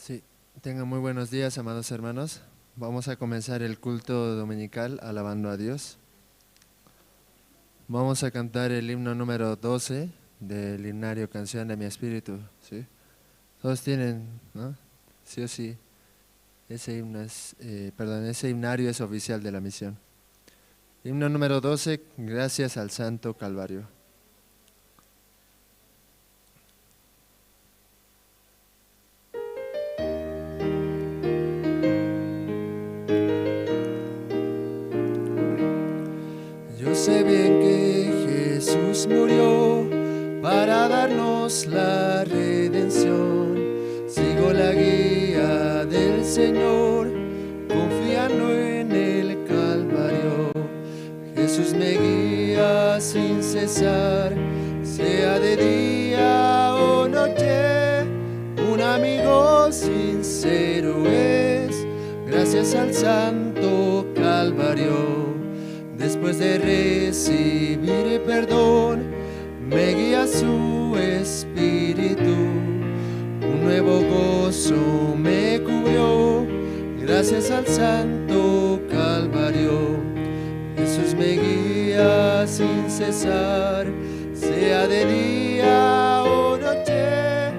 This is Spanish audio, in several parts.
Sí, tengan muy buenos días, amados hermanos. Vamos a comenzar el culto dominical alabando a Dios. Vamos a cantar el himno número 12 del himnario Canción de mi Espíritu. ¿Sí? Todos tienen, ¿no? Sí o sí. Ese himnario es oficial de la misión. Himno número 12, gracias al Santo Calvario. Yo sé bien que Jesús murió para darnos la redención. Sigo la guía del Señor, confiando en el Calvario. Jesús me guía sin cesar, sea de día o noche. Un amigo sincero es, gracias al Santo Calvario. Después de recibir perdón, me guía su Espíritu. Un nuevo gozo me cubrió, gracias al Santo Calvario. Jesús me guía sin cesar, sea de día o noche.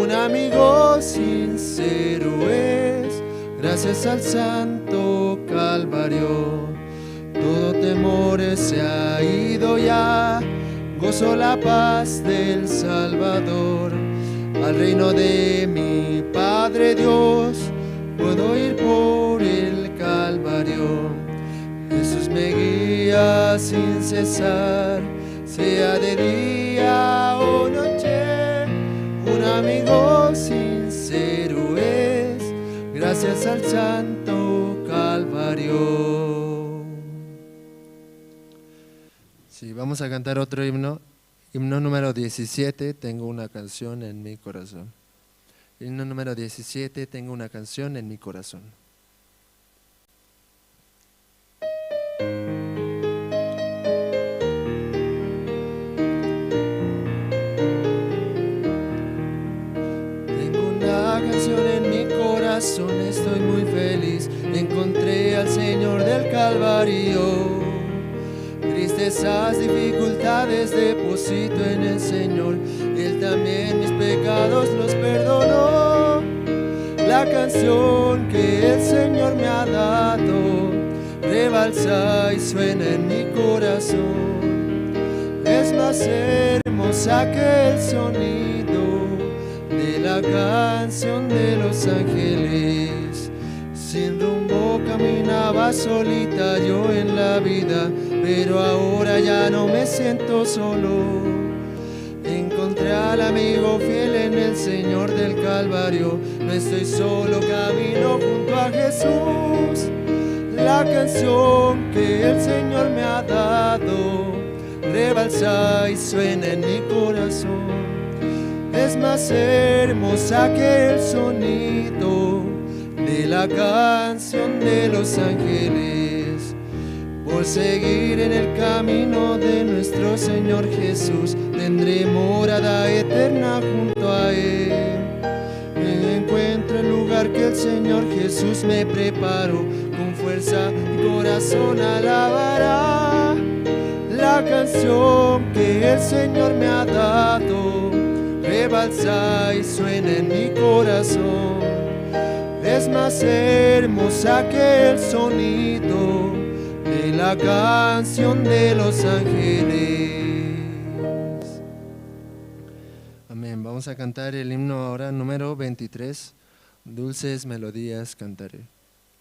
Un amigo sincero es, gracias al Santo Calvario. Todo temor se ha ido ya, gozo la paz del Salvador. Al reino de mi Padre Dios, puedo ir por el Calvario. Jesús me guía sin cesar, sea de día o noche. Un amigo sincero es, gracias al Santo Calvario. Sí, vamos a cantar otro himno, himno número 17, tengo una canción en mi corazón. Himno número 17, tengo una canción en mi corazón. Tengo una canción en mi corazón, estoy muy feliz, encontré al Señor del Calvario. Tristezas, dificultades, deposito en el Señor. Él también mis pecados los perdonó. La canción que el Señor me ha dado rebalsa y suena en mi corazón. Es más hermosa que el sonido de la canción de los ángeles. Sin rumbo caminaba solitario en la vida, pero ahora ya no me siento solo. Encontré al amigo fiel en el Señor del Calvario. No estoy solo, camino junto a Jesús. La canción que el Señor me ha dado rebalsa y suena en mi corazón. Es más hermosa que el sonido de la canción de los ángeles. Por seguir en el camino de nuestro Señor Jesús, tendré morada eterna junto a Él. Me encuentro en lugar que el Señor Jesús me preparó. Con fuerza mi corazón alabará la canción que el Señor me ha dado. Rebalsa y suena en mi corazón. Es más hermosa que el sonido de la canción de los ángeles. Amén. Vamos a cantar el himno ahora número 23. Dulces melodías cantaré.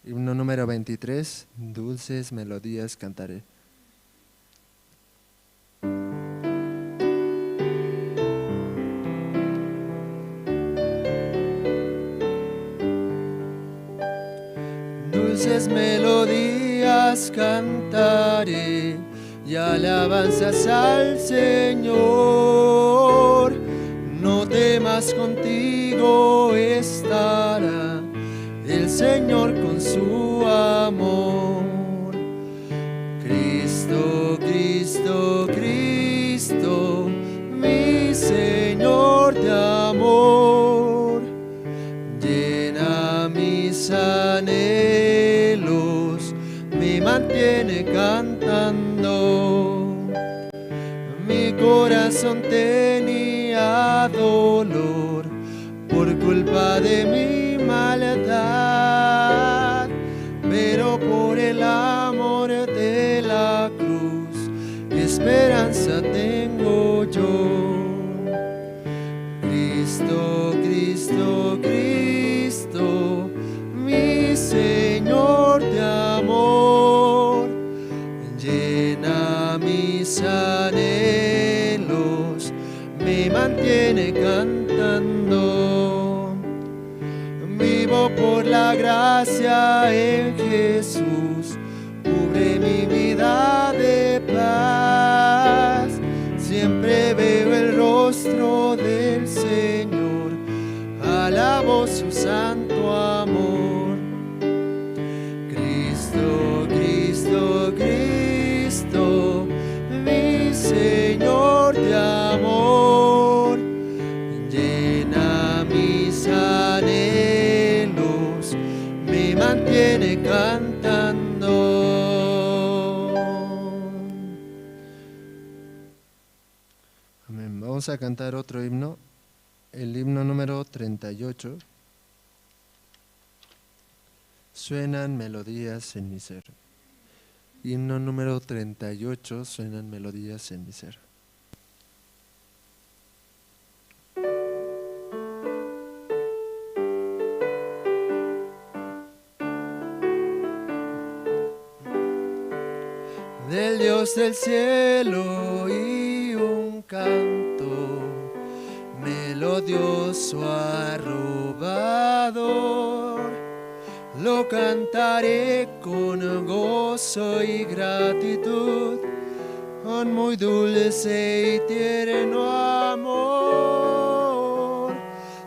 Himno número 23. Dulces melodías cantaré. Dulces melodías cantaré y alabanzas al Señor. No temas, contigo estará el Señor con su amor. Cristo, Cristo, Cristo, mi Señor de amor, llena mis anhelos, me mantiene cantando. Mi corazón tenía dolor por culpa de mi maldad, pero por el amor de la cruz, esperanza tengo yo. Cristo, Cristo, Cristo, mi Señor de amor, llena mis anhelos, me mantiene cantando. Vivo por la gracia en Jesús, cubre mi vida de paz. Siempre veo el rostro del Señor, alabo su santo amor. Cristo, Cristo, Cristo, mi Señor de amor, llena mis anhelos, me mantiene cantando. Amén. Vamos a cantar otro himno, el himno número 38. Suenan melodías en mi ser. Himno número 38, suenan melodías en mi ser. Del Dios del cielo y un canto melodioso arrobador, lo cantaré con gozo y gratitud, con muy dulce y tierno amor.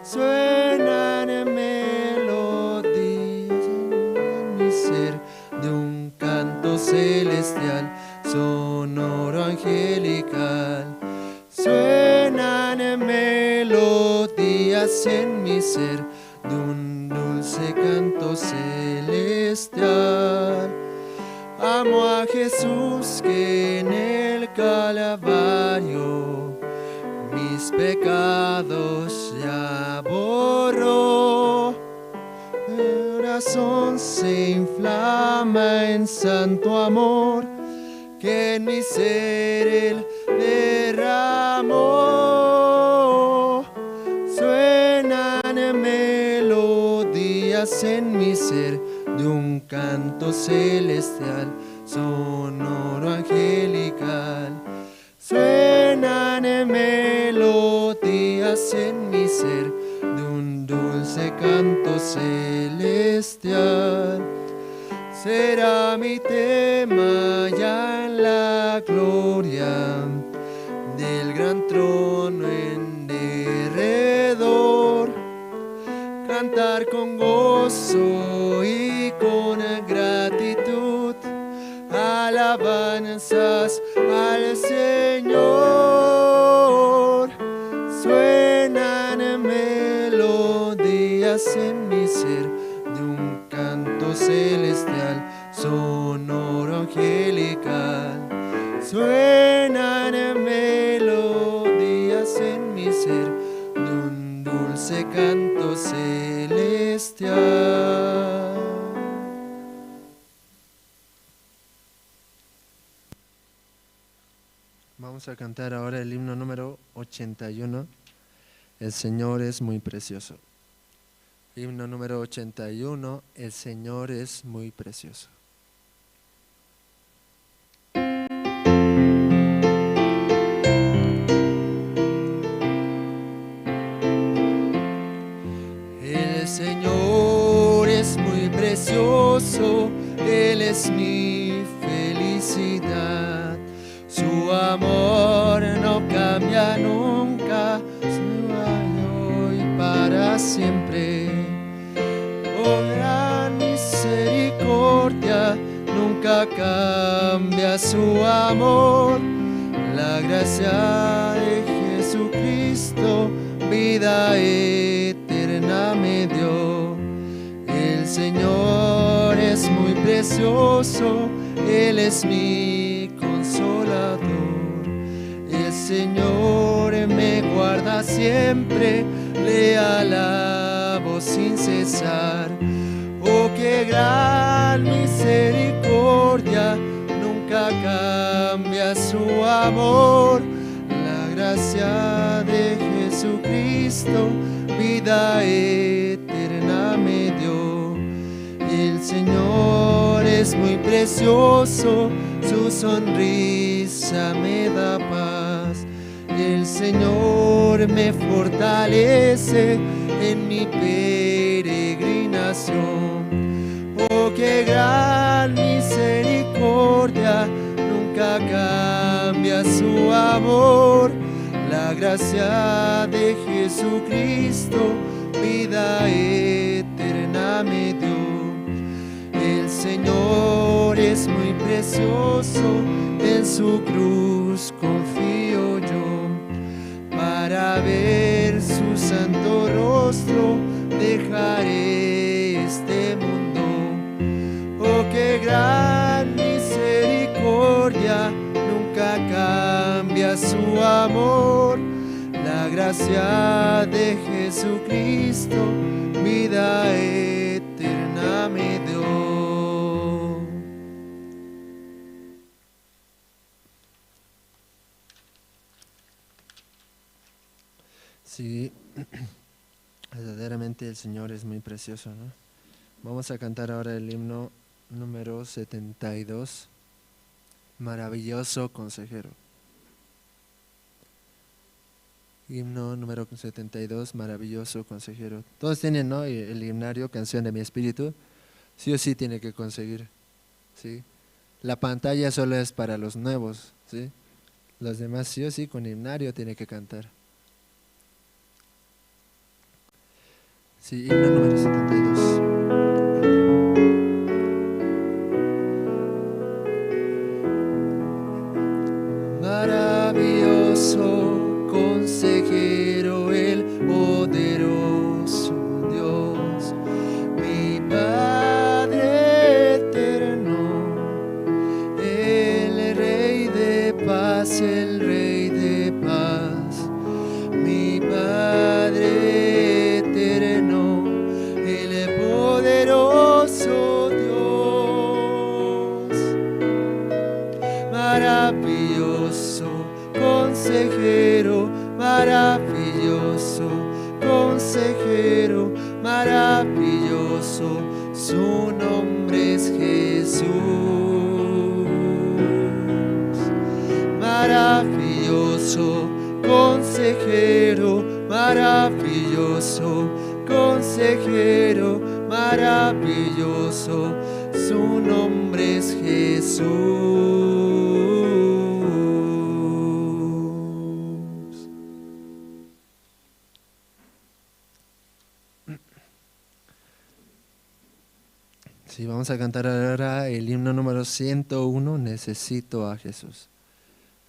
Suenan melodías en mi ser de un canto celestial, sonoro angelical. Suenan melodías en mi ser de un dulce canto celestial. Amo a Jesús que en el Calvario mis pecados ya borró. Mi corazón se inflama en santo amor que en mi ser Él derramó. Suenan melodías en mi ser de un canto celestial, sonoro angelical. Suenan melodías en mi ser de un dulce canto celestial. Será mi tema ya en la gloria del gran trono en derredor. Cantar con gozo y con gratitud alabanzas al Señor. Suenan melodías días en mi ser, de un canto celestial, sonoro angelical. Suenan melodías en mi ser, de un dulce canto celestial. Vamos a cantar ahora el himno número 81. El Señor es muy precioso. Himno número 81. El Señor es muy precioso. El Señor es muy precioso, Él es mi felicidad. Su amor no cambia nunca, su hoy para siempre. Oh, gran misericordia, nunca cambia su amor. La gracia de Jesucristo, vida eterna me dio. El Señor es muy precioso, Él es mi consolador. El Señor me guarda siempre, le alabo sin cesar. Oh, qué gran misericordia, nunca cambia su amor. La gracia de Jesucristo, vida eterna me dio. El Señor es muy precioso, su sonrisa me da paz. El Señor me fortalece en mi peregrinación. Oh, qué gran misericordia, nunca cambia su amor. La gracia de Jesucristo, vida eterna me dio. El Señor es muy precioso, en su cruz confío yo. Para ver su santo rostro, dejaré este mundo. Oh, qué gran misericordia, nunca cambia su amor. La gracia de Jesucristo, vida eterna me dio. Sí, verdaderamente el Señor es muy precioso, ¿no? Vamos a cantar ahora el himno número 72, Maravilloso Consejero. Himno número 72, Maravilloso Consejero. Todos tienen, ¿no?, el himnario, Canción de mi Espíritu. Sí o sí tiene que conseguir, ¿sí? La pantalla solo es para los nuevos, ¿sí? Los demás sí o sí con himnario tiene que cantar. Sí, himno número 72. Maravilloso consejero, el poderoso Dios, mi Padre eterno, el Rey de paz, el Rey de paz, mi Padre eterno, el poderoso Dios, maravilloso consejero, maravilloso consejero, maravilloso, su nombre es Jesús. Maravilloso consejero, maravilloso consejero, maravilloso, su nombre es Jesús. Sí, vamos a cantar ahora el himno número 101, Necesito a Jesús.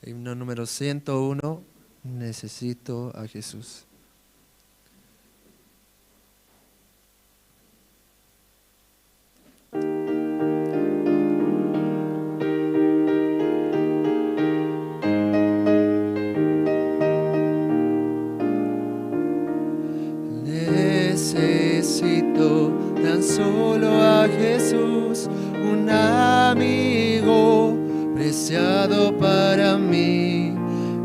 Himno número 101, Necesito a Jesús. necesito tan solo a Jesús, un amigo preciado para mí.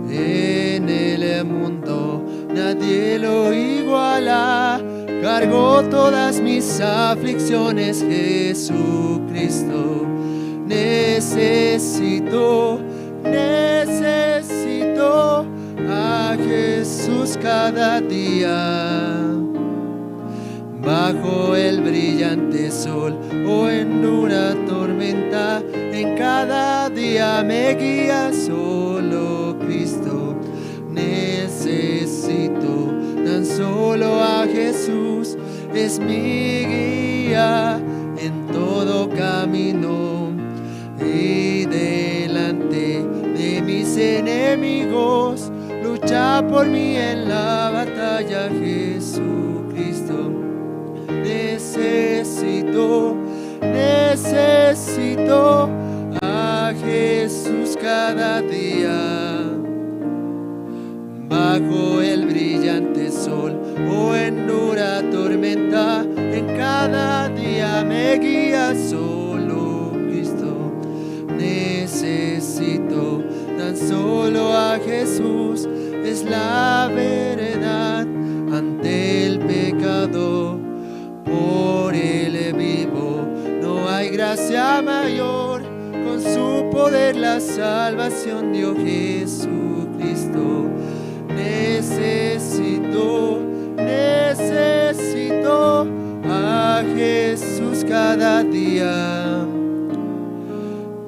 En el mundo nadie lo iguala, cargó todas mis aflicciones, Jesucristo. Necesito a Jesús cada día. Bajo el brillante sol o en dura tormenta, en cada día me guía solo Cristo. Necesito tan solo a Jesús, es mi guía en todo camino. Y delante de mis enemigos, lucha por mí en la batalla, Jesucristo. Necesito a Jesús cada día. Bajo el brillante sol o en dura tormenta, en cada día me guía solo Cristo. Necesito tan solo a Jesús, es la verdad ante el pecado. Por él vivo, no hay gracia mayor, con su poder la salvación dio Jesucristo. Necesito a Jesús cada día.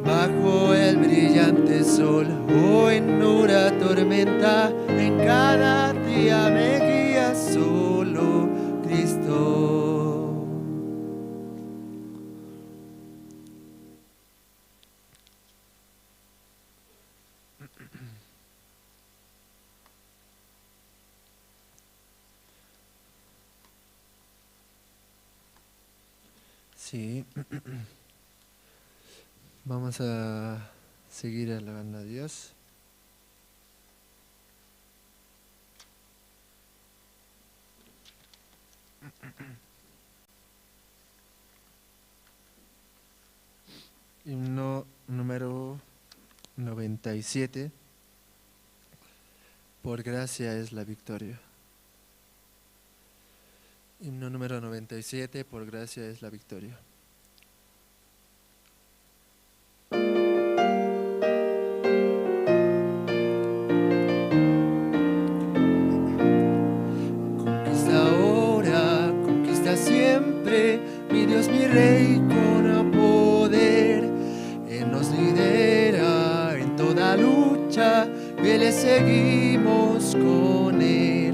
Bajo el brillante sol o en dura tormenta, en cada día me guía solo Cristo. Sí, vamos a seguir alabando a Dios. Himno número 97. Por gracia es la victoria. Himno número 97, por gracia es la victoria. Conquista ahora, conquista siempre, mi Dios, mi Rey, con poder. Él nos lidera en toda lucha, que le seguimos con Él.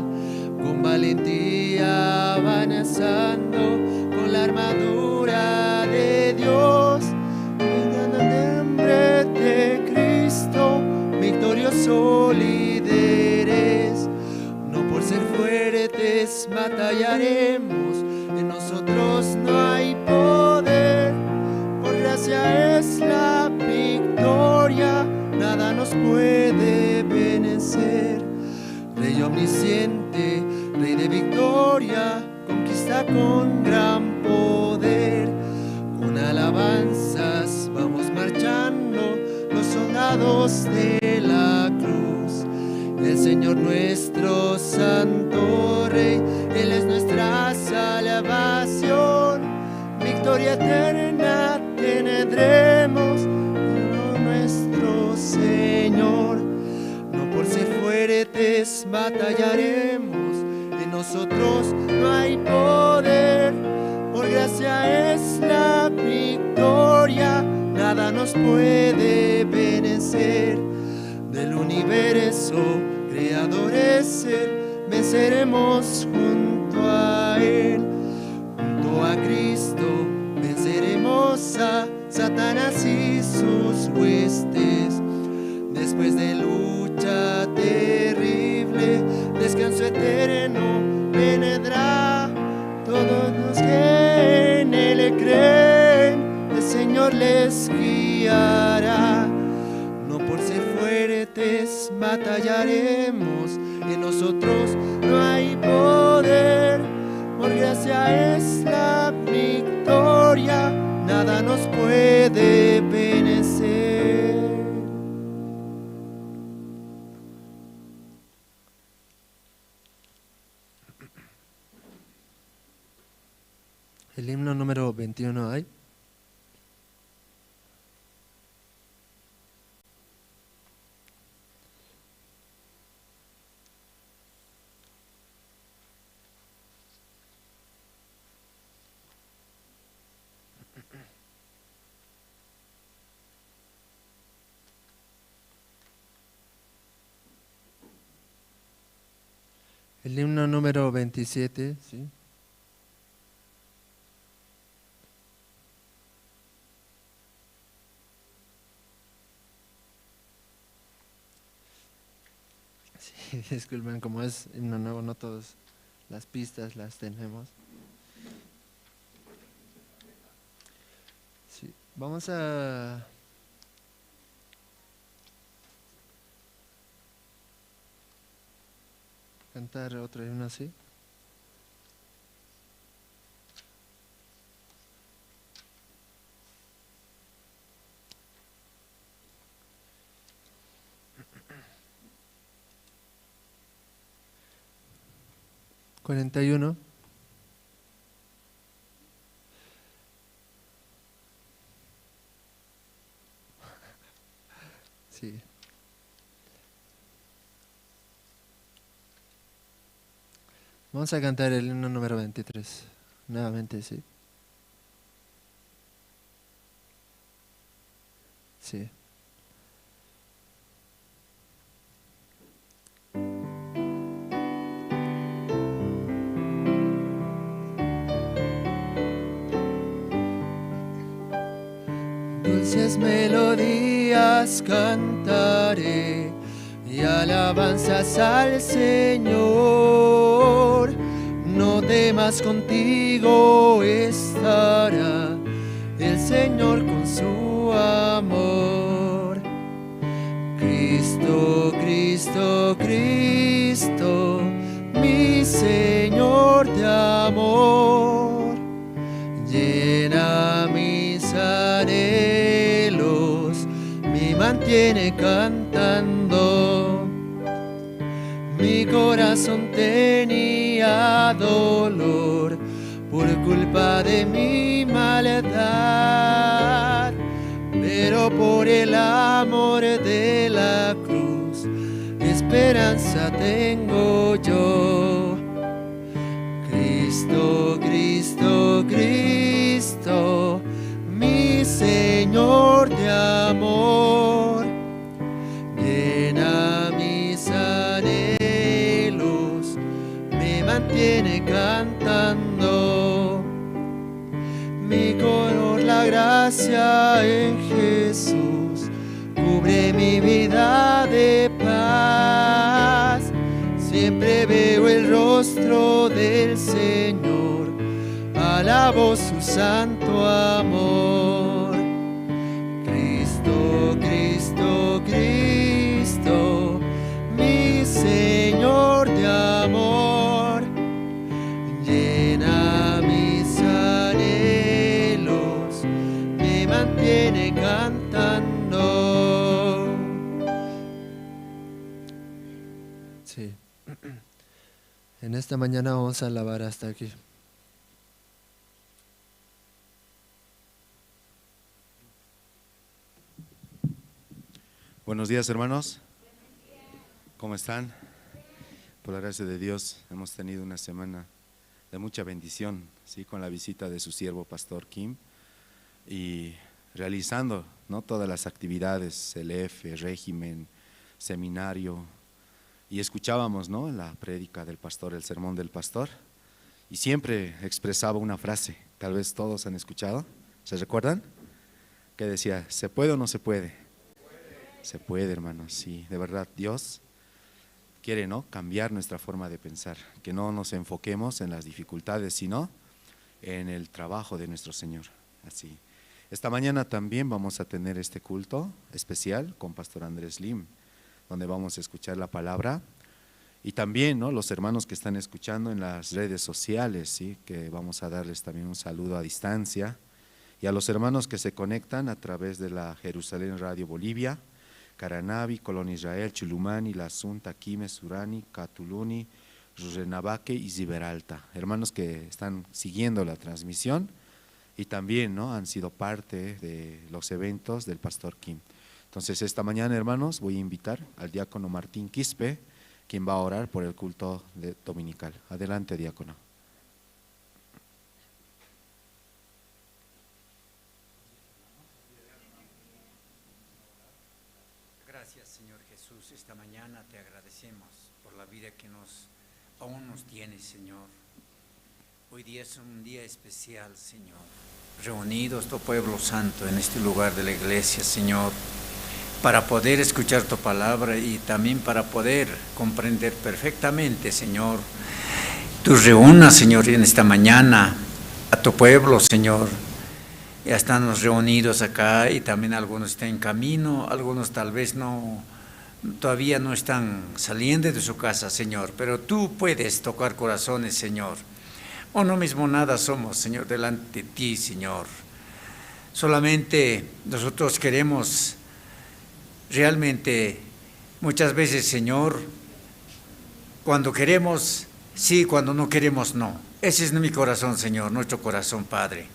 Con valentía avanzando, con la armadura de Dios, en el nombre de Cristo, victorioso líderes. No por ser fuertes batallaremos, en nosotros no hay poder. Por gracia es la victoria, nada nos puede vencer. Rey omnisciente, Rey de victoria, conquista con gran poder. Con alabanzas vamos marchando, los soldados de la cruz. El Señor nuestro santo Rey, Él es nuestra salvación. Victoria eterna tendremos en nuestro Señor. No por ser fuertes batallaremos, en nosotros no hay poder. Por gracia es la victoria, nada nos puede vencer. Del universo creador es Él, venceremos junto a Él. Junto a Cristo venceremos a Satanás y sus huestes. Después de lucha terrible, descanso eterno vendrá. Todos los que en Él creen, el Señor les guiará. No por ser fuertes batallaremos, en nosotros no hay poder. Por gracia gracia es la victoria, nada nos puede vencer. El himno número 21 hay. El himno número 27, ¿sí? Sí, disculpen, como es himno nuevo, no todas las pistas las tenemos. Sí, vamos a cantar otro himno así. ¿41? Sí. Vamos a cantar el himno número 23. Nuevamente, sí. Sí. Dulces melodías cantaré y alabanzas al Señor. No temas, contigo estará el Señor con su amor. Cristo, Cristo, Cristo, mi Señor de amor, llena mis anhelos, me mantiene cantando. Mi corazón tenía dolor por culpa de mi maldad, pero por el amor de la cruz, esperanza tengo yo. Cristo, Cristo, Cristo, mi Señor de amor, llena mis anhelos, me mantiene cantando. Mi color, la gracia en Jesús, cubre mi vida de paz. Siempre veo el rostro del Señor, alabo su santo amor. Cristo, Cristo, Cristo, mi Señor de amor, llena mis anhelos, me mantiene cantando. Sí. En esta mañana vamos a alabar hasta aquí. Buenos días, hermanos. ¿Cómo están? Por la gracia de Dios hemos tenido una semana de mucha bendición, ¿sí? Con la visita de su siervo Pastor Kim y realizando, ¿no?, todas las actividades, el F, régimen, seminario, y escuchábamos, ¿no?, la prédica del pastor, el sermón del pastor, y siempre expresaba una frase, tal vez todos han escuchado, ¿se recuerdan? Que decía, ¿se puede o no se puede? Se puede, hermanos, sí, de verdad Dios quiere, ¿no?, cambiar nuestra forma de pensar, que no nos enfoquemos en las dificultades, sino en el trabajo de nuestro Señor. Así. Esta mañana también vamos a tener este culto especial con Pastor Andrés Lim, donde vamos a escuchar la palabra Y también, ¿no?, los hermanos que están escuchando en las redes sociales, ¿sí?, que vamos a darles también un saludo a distancia, y a los hermanos que se conectan a través de la Jerusalén Radio Bolivia, Caranavi, Colonia Israel, Chulumani, La Asunta, Quime, Surani, Catuluni, Rurrenabaque y Ziberalta, hermanos que están siguiendo la transmisión y también, ¿no?, han sido parte de los eventos del Pastor Kim. Entonces esta mañana, hermanos, voy a invitar al diácono Martín Quispe, quien va a orar por el culto dominical. Adelante, diácono. Gracias, Señor Jesús. Esta mañana te agradecemos por la vida que aún nos tienes, Señor. Hoy día es un día especial, Señor. Reunidos, tu pueblo santo, en este lugar de la iglesia, Señor, para poder escuchar tu palabra y también para poder comprender perfectamente, Señor. Tú reúnas, Señor, en esta mañana a tu pueblo, Señor. Ya están reunidos acá y también algunos están en camino, algunos tal vez todavía no están saliendo de su casa, Señor, pero tú puedes tocar corazones, Señor. Uno mismo nada somos, Señor, delante de ti, Señor. Solamente nosotros queremos realmente, muchas veces, Señor, cuando queremos, sí, cuando no queremos, no. Ese es mi corazón, Señor, nuestro corazón, Padre.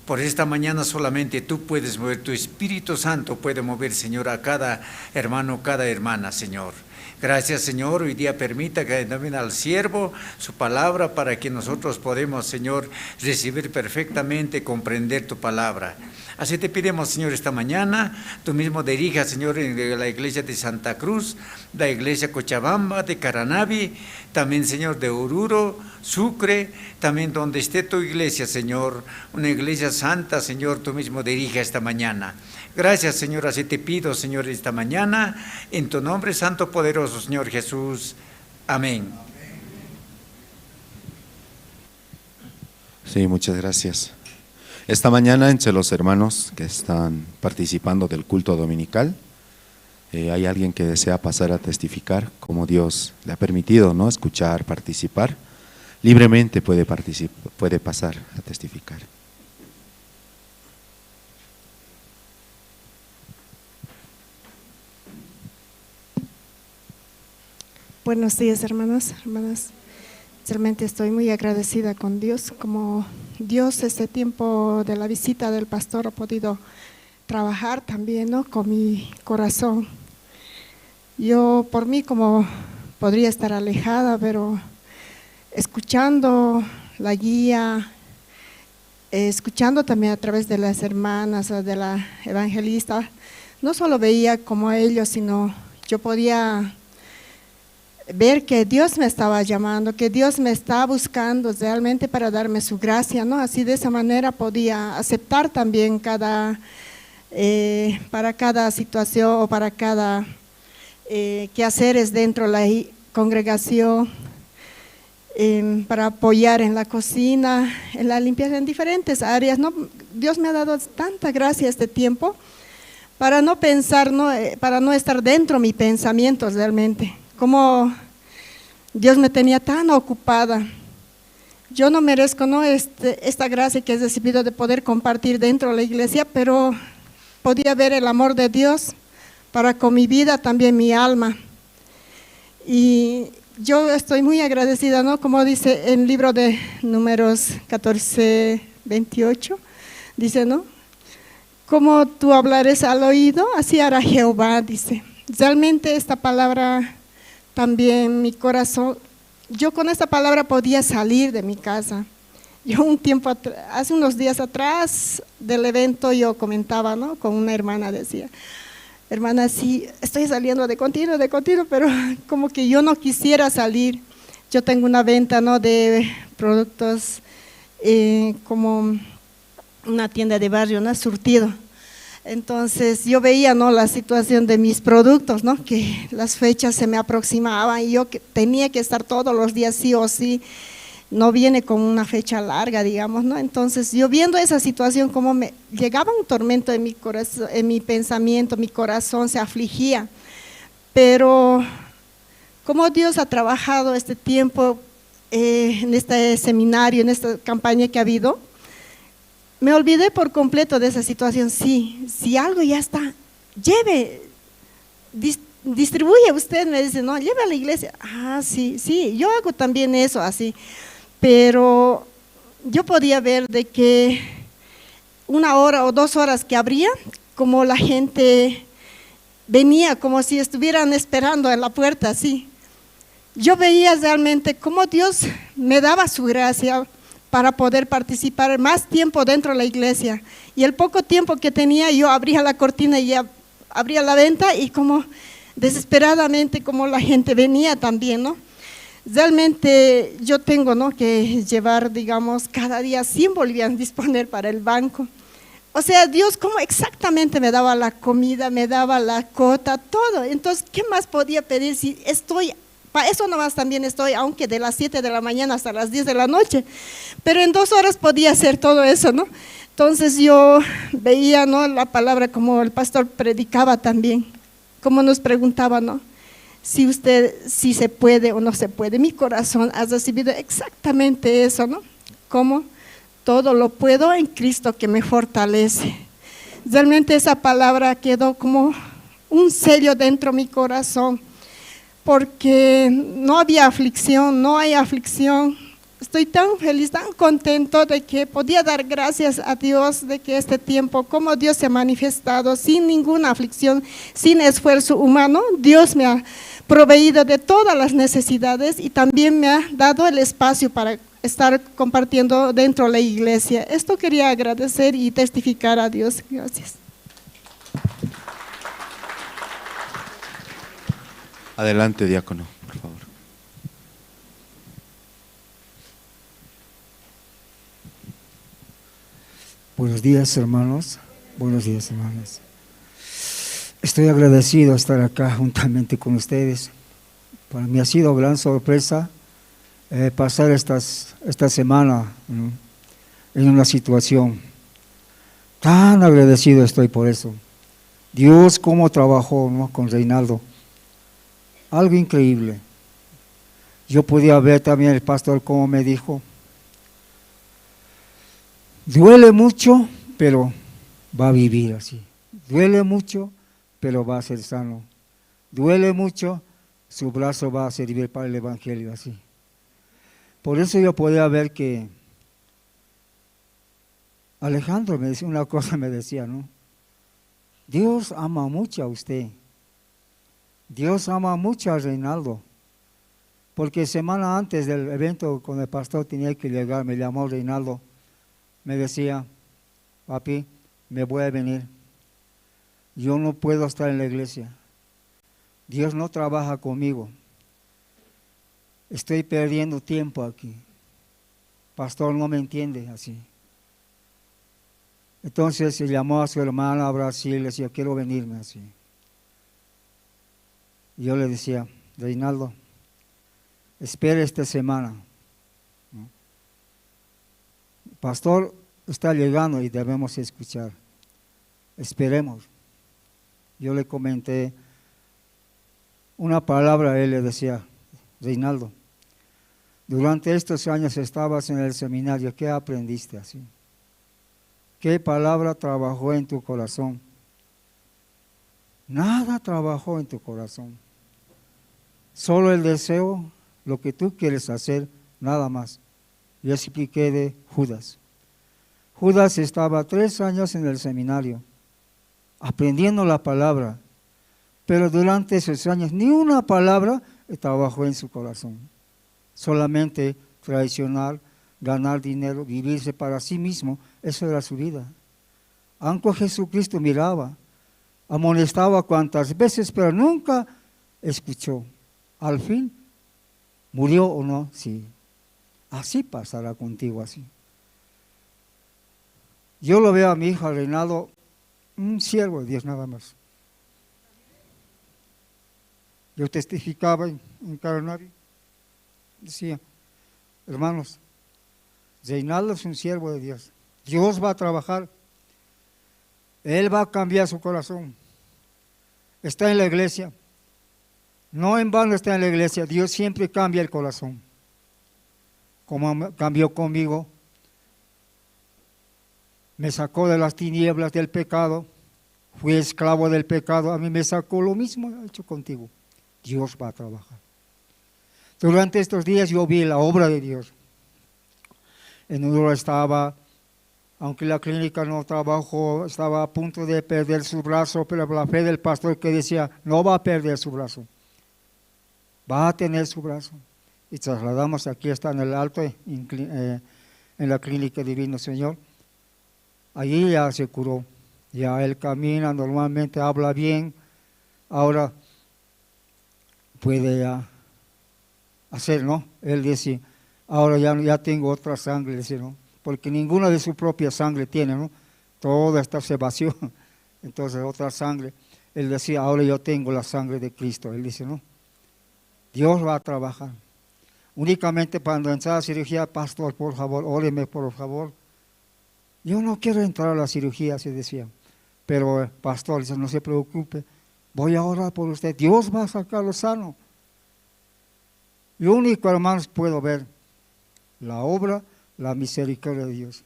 Por esta mañana solamente tú puedes mover, tu Espíritu Santo puede mover, Señor, a cada hermano, cada hermana, Señor. Gracias, Señor. Hoy día permita que también al siervo su palabra para que nosotros podamos, Señor, recibir perfectamente, comprender tu palabra. Así te pedimos, Señor, esta mañana, tú mismo dirijas, Señor, en la iglesia de Santa Cruz, la iglesia Cochabamba, de Caranavi, también, Señor, de Oruro, Sucre, también donde esté tu iglesia, Señor, una iglesia santa, Señor, tú mismo dirija esta mañana. Gracias, Señor, así te pido, Señor, esta mañana, en tu nombre santo, poderoso, Señor Jesús. Amén. Sí, muchas gracias. Esta mañana, entre los hermanos que están participando del culto dominical, hay alguien que desea pasar a testificar, como Dios le ha permitido, ¿no?, escuchar, participar. Libremente puede pasar a testificar. Buenos días, hermanos, hermanas. Realmente estoy muy agradecida con Dios, como Dios este tiempo de la visita del pastor ha podido trabajar también, ¿no?, con mi corazón. Yo por mí como podría estar alejada, pero escuchando la guía, escuchando también a través de las hermanas, de la evangelista, no solo veía como a ellos, sino yo podía ver que Dios me estaba llamando, que Dios me estaba buscando realmente para darme su gracia, ¿no? Así de esa manera podía aceptar también para cada situación o para cada quehaceres dentro de la congregación, para apoyar en la cocina, en la limpieza, en diferentes áreas, ¿no? Dios me ha dado tanta gracia este tiempo para no pensar, ¿no?, para no estar dentro de mis pensamientos realmente. Como Dios me tenía tan ocupada, yo no merezco, ¿no?, esta gracia que he recibido de poder compartir dentro de la iglesia, pero podía ver el amor de Dios para con mi vida, también mi alma. Y yo estoy muy agradecida, ¿no?, como dice en el libro de Números 14, 28, dice, ¿no?, como tú hablares al oído, así hará Jehová, dice. Realmente esta palabra también mi corazón, yo con esta palabra podía salir de mi casa. Yo hace unos días atrás del evento yo comentaba, ¿no?, con una hermana, decía, hermana, sí, estoy saliendo de continuo, pero como que yo no quisiera salir. Yo tengo una venta, ¿no?, de productos, como una tienda de barrio, ¿no?, surtido. Entonces yo veía, ¿no?, la situación de mis productos, ¿no?, que las fechas se me aproximaban y yo tenía que estar todos los días sí o sí, no viene con una fecha larga, digamos, ¿no? Entonces yo viendo esa situación, como me llegaba un tormento en mi corazón, en mi pensamiento, mi corazón se afligía, pero cómo Dios ha trabajado este tiempo en este seminario, en esta campaña que ha habido. Me olvidé por completo de esa situación. Sí, si algo ya está, lleve, distribuye usted, me dice, no, lleve a la iglesia. Ah, sí, yo hago también eso así, pero yo podía ver de que 1 hora o 2 horas que abría, como la gente venía, como si estuvieran esperando en la puerta, así. Yo veía realmente cómo Dios me daba su gracia para poder participar más tiempo dentro de la iglesia. Y el poco tiempo que tenía, yo abría la cortina y ya abría la venta, y como desesperadamente como la gente venía también, ¿no? Realmente yo tengo, ¿no?, que llevar, digamos, cada día 100 bolivianos disponer para el banco. O sea, Dios cómo exactamente me daba la comida, me daba la cota, todo. Entonces, ¿qué más podía pedir si estoy? Para eso nomás también estoy, aunque de las 7 de la mañana hasta las 10 de la noche, pero en 2 horas podía hacer todo eso, ¿no? Entonces yo veía, ¿no?, la palabra como el pastor predicaba también, como nos preguntaba, ¿no?, si se puede o no se puede. Mi corazón ha recibido exactamente eso, ¿no? Como todo lo puedo en Cristo que me fortalece. Realmente esa palabra quedó como un sello dentro de mi corazón, porque no había aflicción, no hay aflicción. Estoy tan feliz, tan contento de que podía dar gracias a Dios de que este tiempo, como Dios se ha manifestado sin ninguna aflicción, sin esfuerzo humano. Dios me ha proveído de todas las necesidades y también me ha dado el espacio para estar compartiendo dentro de la iglesia. Esto quería agradecer y testificar a Dios. Gracias. Adelante, diácono, por favor. Buenos días, hermanos. Buenos días, hermanas. Estoy agradecido de estar acá juntamente con ustedes. Para mí ha sido gran sorpresa pasar esta semana, ¿no?, en una situación. Tan agradecido estoy por eso. Dios cómo trabajó, ¿no?, con Reinaldo. Algo increíble. Yo podía ver también el pastor cómo me dijo: duele mucho, pero va a vivir así. Duele mucho, pero va a ser sano. Duele mucho, su brazo va a servir para el evangelio así. Por eso yo podía ver que Alejandro me decía una cosa, me decía, ¿no? Dios ama mucho a usted. Dios ama mucho a Reinaldo, porque semana antes del evento con el pastor tenía que llegar, me llamó Reinaldo, me decía: papi, me voy a venir, yo no puedo estar en la iglesia, Dios no trabaja conmigo, estoy perdiendo tiempo aquí, pastor no me entiende así. Entonces se llamó a su hermana a Brasil y le decía: quiero venirme así. Y yo le decía: Reinaldo, espere esta semana, ¿no? Pastor está llegando y debemos escuchar, esperemos. Yo le comenté una palabra a él, le decía: Reinaldo, durante estos años estabas en el seminario, ¿qué aprendiste así? ¿Qué palabra trabajó en tu corazón? Nada trabajó en tu corazón. Solo el deseo, lo que tú quieres hacer, nada más. Yo expliqué de Judas. Judas estaba 3 años en el seminario, aprendiendo la palabra, pero durante esos años ni una palabra trabajó en su corazón. Solamente traicionar, ganar dinero, vivirse para sí mismo, eso era su vida. Aunque Jesucristo miraba, amonestaba cuantas veces, pero nunca escuchó. Al fin, ¿murió o no? Sí. Así pasará contigo así. Yo lo veo a mi hijo Reinaldo, un siervo de Dios nada más. Yo testificaba en Coronario, decía: hermanos, Reinaldo es un siervo de Dios. Dios va a trabajar. Él va a cambiar su corazón. Está en la iglesia. No en vano está en la iglesia, Dios siempre cambia el corazón. Como cambió conmigo, me sacó de las tinieblas del pecado, fui esclavo del pecado, a mí me sacó, lo mismo ha hecho contigo. Dios va a trabajar. Durante estos días yo vi la obra de Dios. En Honduras estaba, aunque la clínica no trabajó, estaba a punto de perder su brazo, pero la fe del pastor que decía, no va a perder su brazo, va a tener su brazo. Y trasladamos, aquí está en el alto, en la clínica Divino Señor. Allí ya se curó, ya él camina, normalmente habla bien, ahora puede ya hacer, ¿no? Él dice, ahora ya tengo otra sangre, dice, ¿no? Porque ninguna de su propia sangre tiene, ¿no? Toda esta se vació, entonces otra sangre. Él decía, ahora yo tengo la sangre de Cristo, él dice, ¿no? Dios va a trabajar. Únicamente cuando entrar a cirugía, pastor, por favor, óreme por favor. Yo no quiero entrar a la cirugía, se decía. Pero pastor, dice, no se preocupe, voy a orar por usted, Dios va a sacarlo sano. Lo único, hermanos, puedo ver la obra, la misericordia de Dios.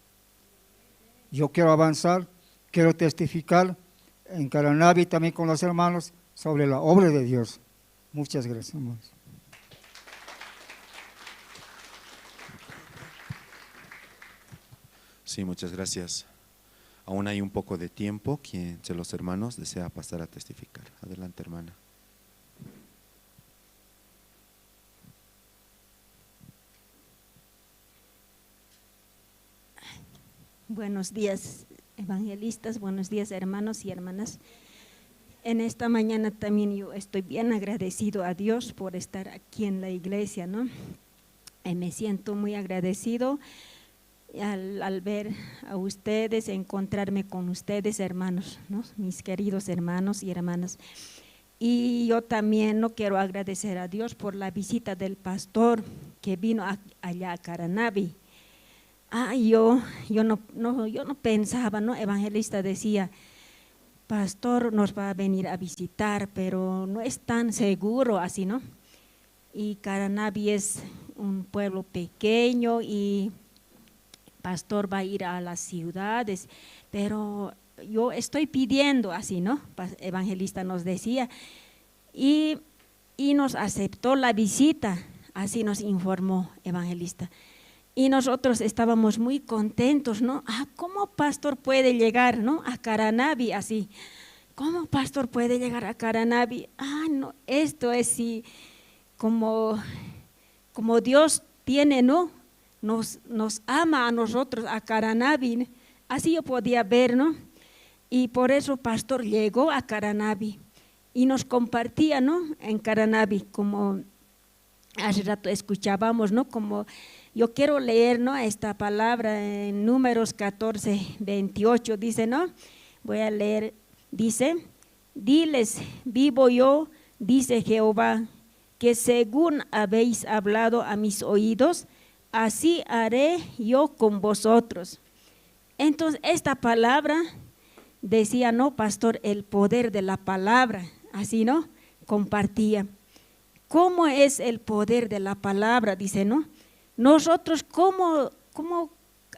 Yo quiero avanzar, quiero testificar en Caranavi también con los hermanos sobre la obra de Dios. Muchas gracias, hermanos. Sí, muchas gracias. Aún hay un poco de tiempo. ¿Quién de los hermanos desea pasar a testificar? Adelante, hermana. Buenos días, evangelistas, buenos días, hermanos y hermanas. En esta mañana también yo estoy bien agradecido a Dios por estar aquí en la iglesia, ¿no? Me siento muy agradecido al ver a ustedes, encontrarme con ustedes, hermanos, ¿no? Mis queridos hermanos y hermanas. Y yo también no quiero agradecer a Dios por la visita del pastor que vino allá a Caranavi. Yo no pensaba, ¿no? Evangelista decía, pastor nos va a venir a visitar, pero no es tan seguro así, ¿no? Y Caranavi es un pueblo pequeño y pastor va a ir a las ciudades, pero yo estoy pidiendo así, ¿no? Evangelista nos decía, y nos aceptó la visita, así nos informó evangelista. Y nosotros estábamos muy contentos, ¿no? ¿Cómo pastor puede llegar, ¿no? A Caranavi así? ¿Cómo pastor puede llegar a Caranavi? No, esto es sí, como Dios tiene, ¿no? Nos ama a nosotros, a Caranavi. Así yo podía ver, ¿no? Y por eso pastor llegó a Caranavi y nos compartía, ¿no? En Caranavi, como hace rato escuchábamos, ¿no? Como yo quiero leer, ¿no? Esta palabra en Números 14, 28, dice, ¿no? Voy a leer, dice, diles, vivo yo, dice Jehová, que según habéis hablado a mis oídos, así haré yo con vosotros. Entonces, esta palabra, decía, ¿no, pastor? El poder de la palabra, así, ¿no? Compartía. ¿Cómo es el poder de la palabra? Dice, ¿no? Nosotros, ¿cómo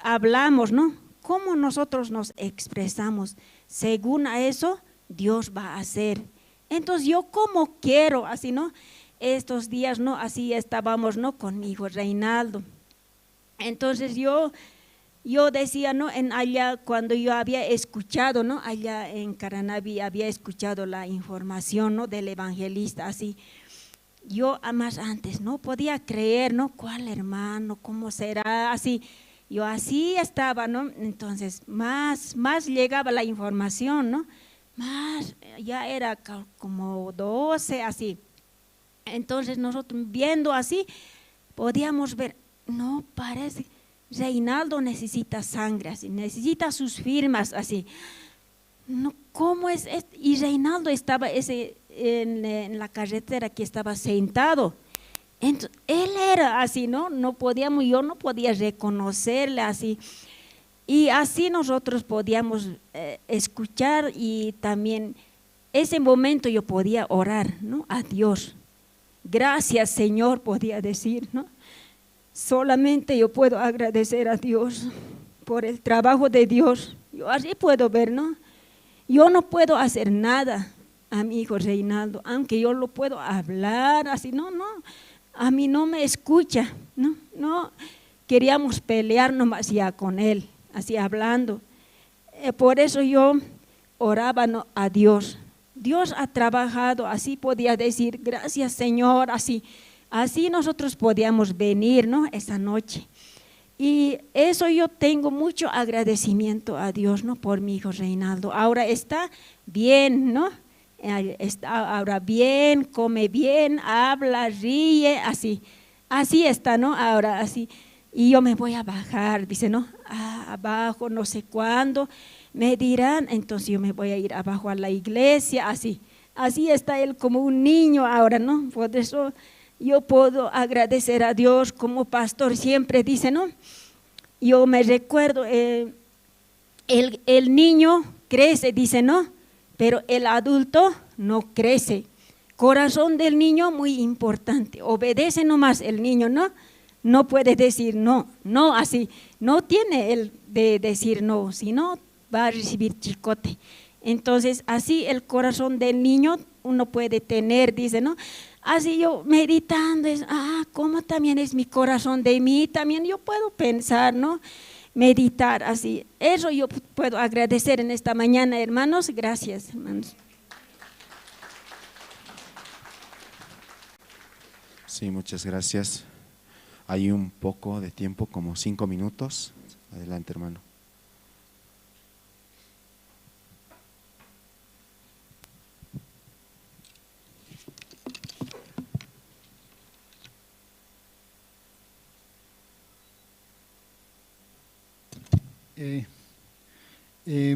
hablamos, no? ¿Cómo nosotros nos expresamos? Según a eso, Dios va a hacer. Entonces, yo como quiero, así, ¿no? Estos días, ¿no? Así estábamos, ¿no? Con mi hijo Reinaldo. Entonces, yo decía, ¿no? Allá, cuando yo había escuchado, ¿no? Allá en Caranavi había escuchado la información, ¿no? Del evangelista, así. Yo más antes no podía creer, ¿no? ¿Cuál hermano? ¿Cómo será? Así, yo así estaba, ¿no? Entonces, más llegaba la información, ¿no? Más, ya era como 12, así. Entonces, nosotros viendo así, podíamos ver, no, parece, Reinaldo necesita sangre, así, necesita sus firmas, así. No, ¿cómo es esto? Y Reinaldo estaba en la carretera que estaba sentado. Entonces, él era así, ¿no? Yo no podía reconocerle así. Y así nosotros podíamos escuchar y también ese momento yo podía orar, ¿no? A Dios. Gracias, Señor, podía decir, ¿no? Solamente yo puedo agradecer a Dios por el trabajo de Dios. Yo así puedo ver, ¿no? Yo no puedo hacer nada a mi hijo Reinaldo, aunque yo lo puedo hablar así, no, a mí no me escucha, no, queríamos pelear nomás ya con él, así hablando. Por eso yo oraba a Dios. Dios ha trabajado, así podía decir, gracias Señor, así nosotros podíamos venir, ¿no? Esa noche. Y eso yo tengo mucho agradecimiento a Dios, ¿no? Por mi hijo Reinaldo. Ahora está bien, ¿no? Está ahora bien, come bien, habla, ríe, así está, ¿no? Ahora así. Y yo me voy a bajar, dice, ¿no? Abajo, no sé cuándo, me dirán, entonces yo me voy a ir abajo a la iglesia, así está él como un niño ahora, ¿no? Por eso yo puedo agradecer a Dios, como pastor siempre dice, ¿no? Yo me recuerdo, el niño crece, dice, ¿no? Pero el adulto no crece. Corazón del niño muy importante, obedece nomás el niño, ¿no? No puede decir no, así, no tiene el de decir no, sino va a recibir chicote. Entonces, así el corazón del niño uno puede tener, dice, ¿no? Así yo meditando, cómo también es mi corazón de mí, también yo puedo pensar, ¿no? Meditar así. Eso yo puedo agradecer en esta mañana, hermanos. Gracias, hermanos. Sí, muchas gracias. Hay un poco de tiempo, como 5 minutos. Adelante, hermano.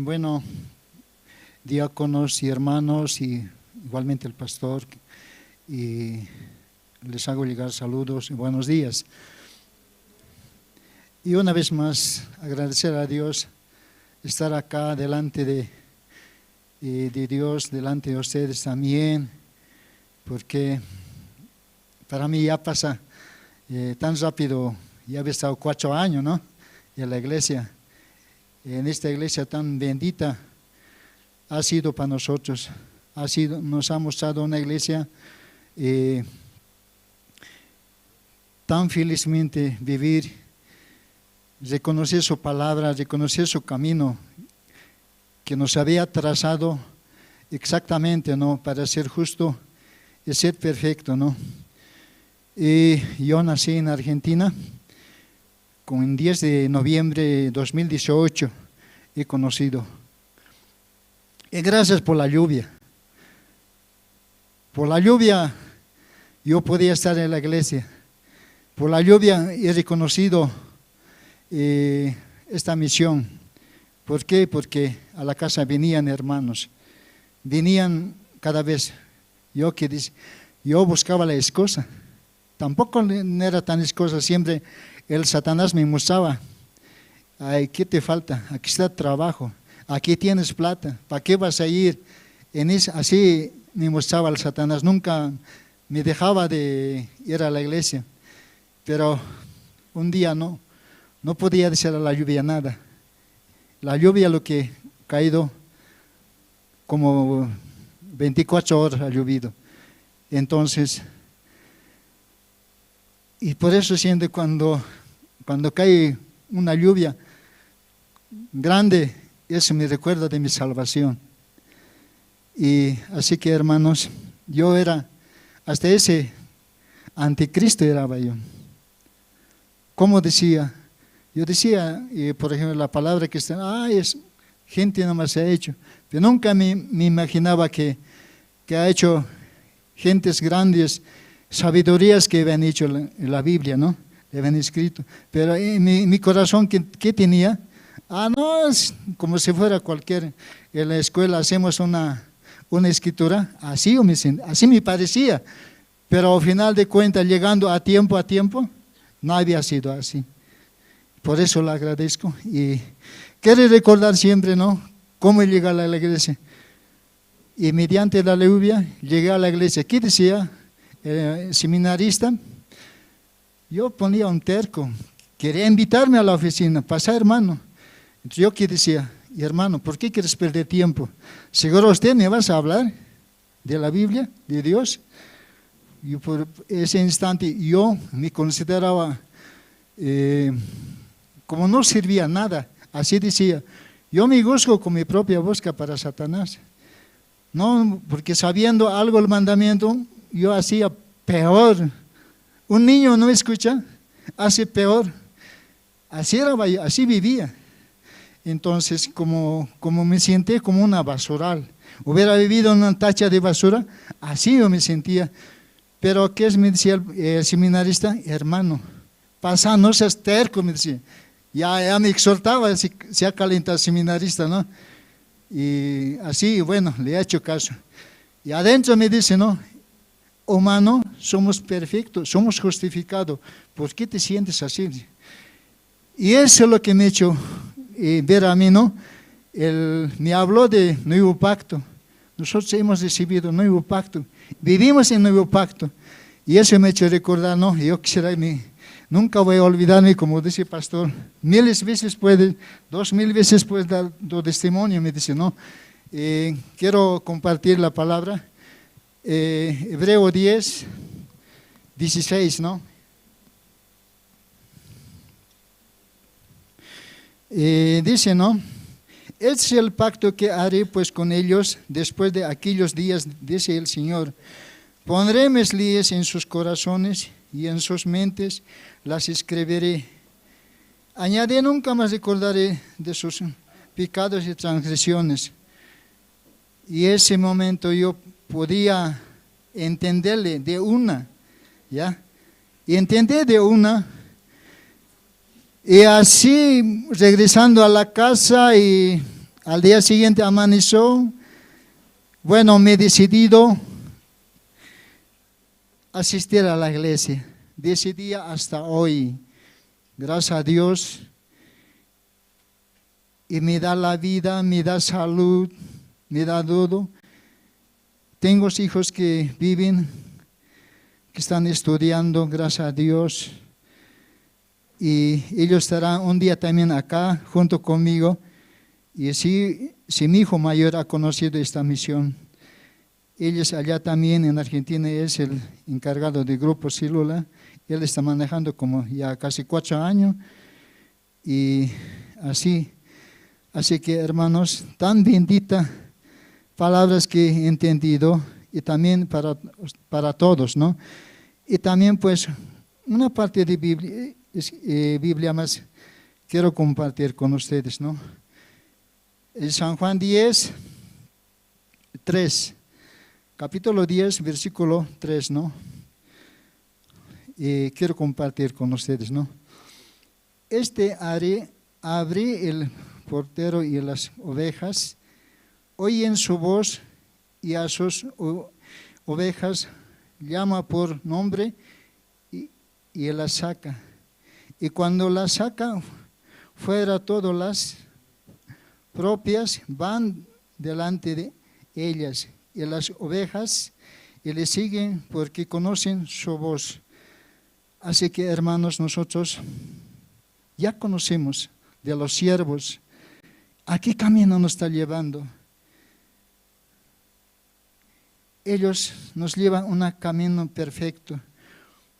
Bueno, diáconos y hermanos, y igualmente el pastor, y les hago llegar saludos y buenos días. Y una vez más, agradecer a Dios, estar acá delante de Dios, delante de ustedes también, porque para mí ya pasa tan rápido, ya he estado 4 años, ¿no? En la iglesia. En esta iglesia tan bendita ha sido para nosotros, nos ha mostrado una iglesia tan felizmente vivir, reconocer su palabra, reconocer su camino que nos había trazado exactamente, ¿no? Para ser justo y ser perfecto, ¿no? Yo nací en Argentina. Con el 10 de noviembre de 2018 he conocido. Y gracias por la lluvia. Por la lluvia yo podía estar en la iglesia. Por la lluvia he reconocido esta misión. ¿Por qué? Porque a la casa venían hermanos. Venían cada vez. Yo buscaba la excusa. Tampoco no era tan excusa, siempre el Satanás me mostraba, ay, ¿qué te falta? Aquí está el trabajo, aquí tienes plata, ¿para qué vas a ir? Así me mostraba el Satanás, nunca me dejaba de ir a la iglesia, pero un día no podía decir a la lluvia nada. La lluvia lo que ha caído, como 24 horas ha llovido, entonces, y por eso siento cuando cae una lluvia grande, eso me recuerda de mi salvación. Y así que, hermanos, yo era, hasta ese anticristo era yo. ¿Cómo decía? Yo decía, por ejemplo, la palabra que está, es gente nomás se ha hecho, pero nunca me imaginaba que ha hecho gentes grandes, sabidurías que habían hecho en la Biblia, ¿no? Le habían escrito. Pero en mi corazón, ¿qué tenía? No, es como si fuera cualquier. En la escuela hacemos una escritura, así me parecía. Pero al final de cuentas, llegando a tiempo, no había sido así. Por eso le agradezco. Y quiero recordar siempre, ¿no? Cómo llegar a la iglesia. Y mediante la lluvia, llegué a la iglesia. ¿Qué decía? seminarista, yo ponía un terco, quería invitarme a la oficina, pasa hermano. Entonces yo que decía, hermano, ¿por qué quieres perder tiempo? ¿Seguro usted me vas a hablar de la Biblia, de Dios? Y por ese instante yo me consideraba como no servía nada. Así decía, yo me juzgo con mi propia busca para Satanás. No, porque sabiendo algo el mandamiento, yo hacía peor. Un niño no escucha, hace peor. Así vivía. Entonces, como me senté como una basural, hubiera vivido en una tacha de basura, así yo me sentía. Pero ¿qué me decía el seminarista? Hermano, pasa, no seas terco, me decía. Ya me exhortaba, se ha calentado el seminarista, ¿no? Y así, bueno, le he hecho caso. Y adentro me dice, no, humano, somos perfectos, somos justificados. ¿Por qué te sientes así? Y eso es lo que me ha hecho ver a mí, ¿no? Me habló de nuevo pacto. Nosotros hemos recibido nuevo pacto, vivimos en nuevo pacto. Y eso me ha hecho recordar, ¿no? Yo quisiera, nunca voy a olvidarme, como dice el pastor, 1000 veces puede, 2000 veces puede dar testimonio, me dice, ¿no? Quiero compartir la palabra. Hebreo 10, 16, ¿no? Dice, ¿no? Este es el pacto que haré pues con ellos después de aquellos días, dice el Señor. Pondré mis leyes en sus corazones y en sus mentes las escribiré. Añade, nunca más recordaré de sus pecados y transgresiones. Y ese momento yo podía entenderle de una, ¿ya? Y entender de una. Y así, regresando a la casa y al día siguiente amaneció, bueno, me he decidido asistir a la iglesia. De ese día hasta hoy, gracias a Dios, y me da la vida, me da salud, me da todo. Tengo hijos que viven, que están estudiando, gracias a Dios. Y ellos estarán un día también acá junto conmigo. Y si mi hijo mayor ha conocido esta misión, ellos allá también en Argentina es el encargado del grupo Célula. Él está manejando como ya casi 4 años. Y así que hermanos, tan benditas palabras que he entendido y también para todos, ¿no? Y también pues una parte de Biblia más quiero compartir con ustedes, ¿no? San Juan 10, 3, capítulo 10, versículo 3, ¿no? Quiero compartir con ustedes, ¿no? Abrí el portero y las ovejas, oyen su voz y a sus ovejas llama por nombre y las saca. Y cuando las saca fuera, todas las propias van delante de ellas, y las ovejas y le siguen porque conocen su voz. Así que hermanos, nosotros ya conocemos de los siervos a qué camino nos está llevando. Ellos nos llevan un camino perfecto,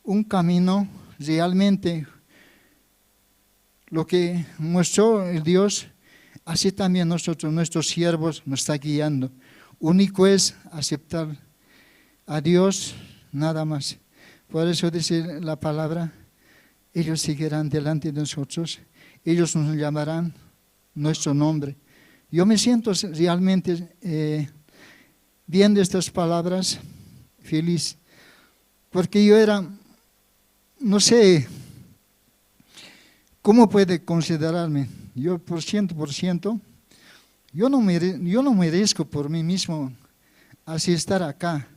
un camino realmente lo que mostró el Dios, así también nosotros, nuestros siervos, nos está guiando. Único es aceptar a Dios, nada más. Por eso dice la palabra, ellos seguirán delante de nosotros, ellos nos llamarán nuestro nombre. Yo me siento realmente viendo estas palabras feliz, porque yo era, no sé, ¿cómo puede considerarme? Yo por 100%, yo no merezco por mí mismo así estar acá.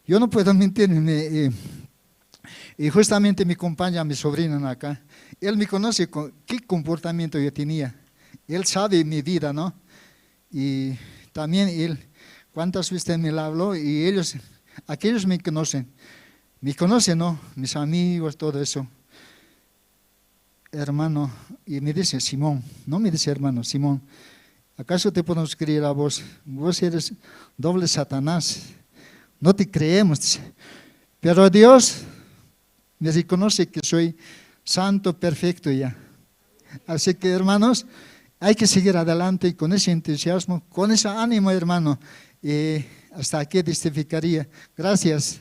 Yo no puedo mentirme. Y justamente me acompaña mi sobrino acá. Él me conoce con qué comportamiento yo tenía. Él sabe mi vida, ¿no? Y también él, cuántas veces me la habló y ellos Aquellos me conocen, ¿no? Mis amigos, todo eso. Hermano, y me dice Simón, no me dice hermano, Simón, ¿acaso te podemos creer a vos? Vos eres doble Satanás, no te creemos, dice. Pero Dios me reconoce que soy santo, perfecto ya. Así que, hermanos, hay que seguir adelante con ese entusiasmo, con ese ánimo, hermano. Y hasta aquí testificaría. Gracias.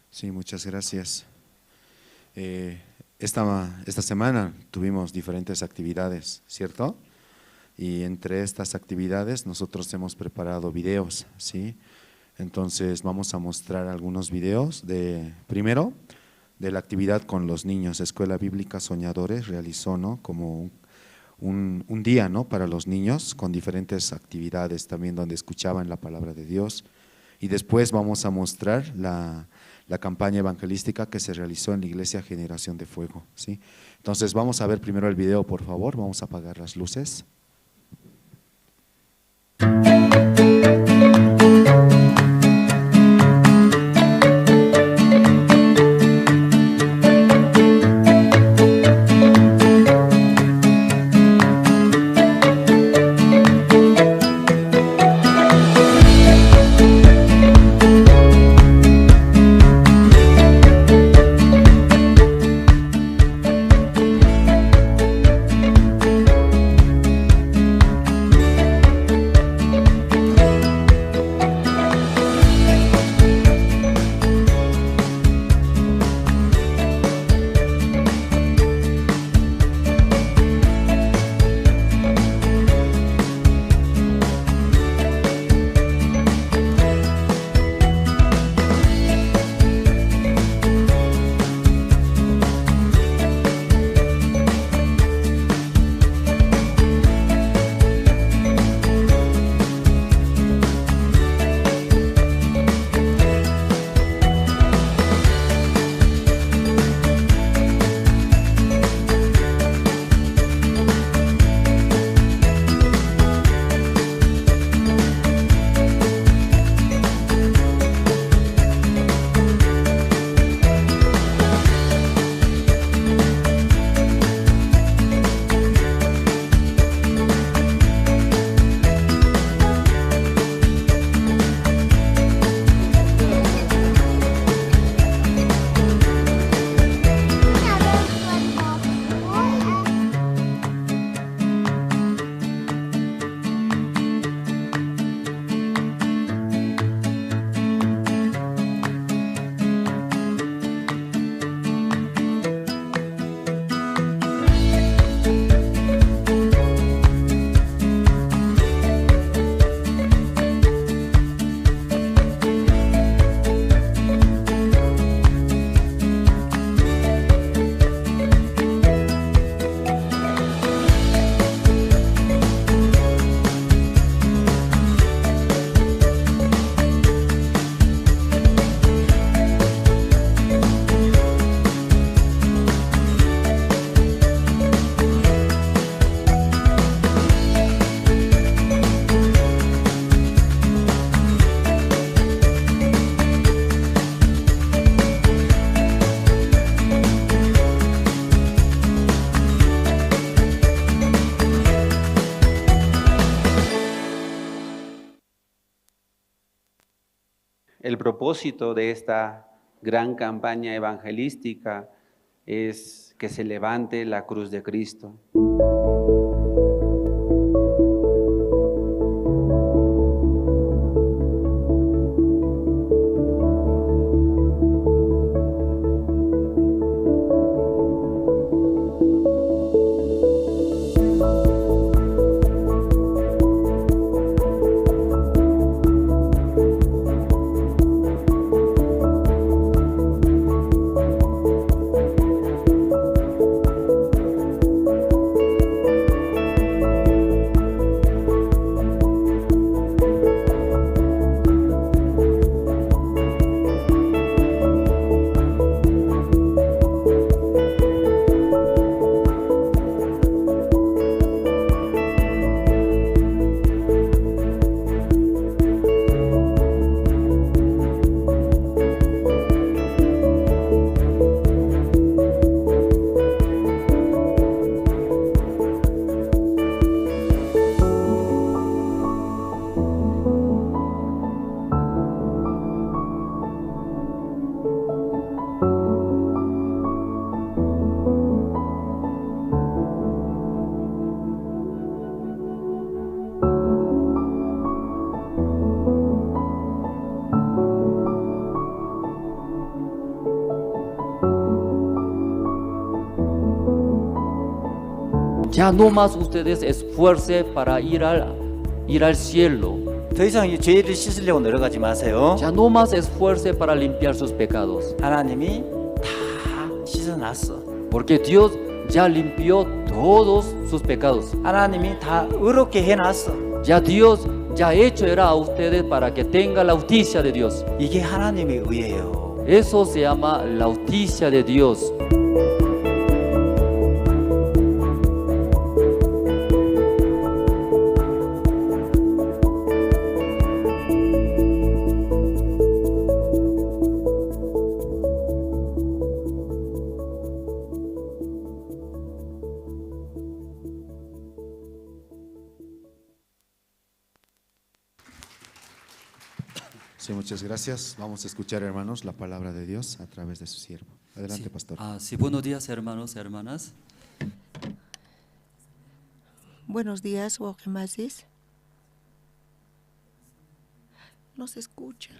Sí, muchas gracias. Esta semana tuvimos diferentes actividades, ¿cierto? Y entre estas actividades nosotros hemos preparado videos, ¿sí? Entonces vamos a mostrar algunos videos primero de la actividad con los niños. Escuela Bíblica Soñadores realizó, ¿no?, como un día, ¿no?, para los niños con diferentes actividades también donde escuchaban la palabra de Dios. Y después vamos a mostrar la campaña evangelística que se realizó en la Iglesia Generación de Fuego, ¿sí? Entonces vamos a ver primero el video, por favor. Vamos a apagar las luces. El propósito de esta gran campaña evangelística es que se levante la cruz de Cristo. Ya no más ustedes esfuercen para ir al cielo. 더 이상 이 죄를 씻으려고 노력하지 마세요. Ya no más esfuercen para limpiar sus pecados. 하나님이 다 씻어놨어. Porque Dios ya limpió todos sus pecados. 하나님이 다 의롭게 해놨어. Ya Dios ya hecho era a ustedes para que tenga la justicia de Dios. 이게 하나님의 의예요. Eso se llama la justicia de Dios. Sí, muchas gracias. Vamos a escuchar, hermanos, la palabra de Dios a través de su siervo. Adelante, pastor. Sí, buenos días, hermanos, hermanas. Buenos días, Guajemasis. No se escucha.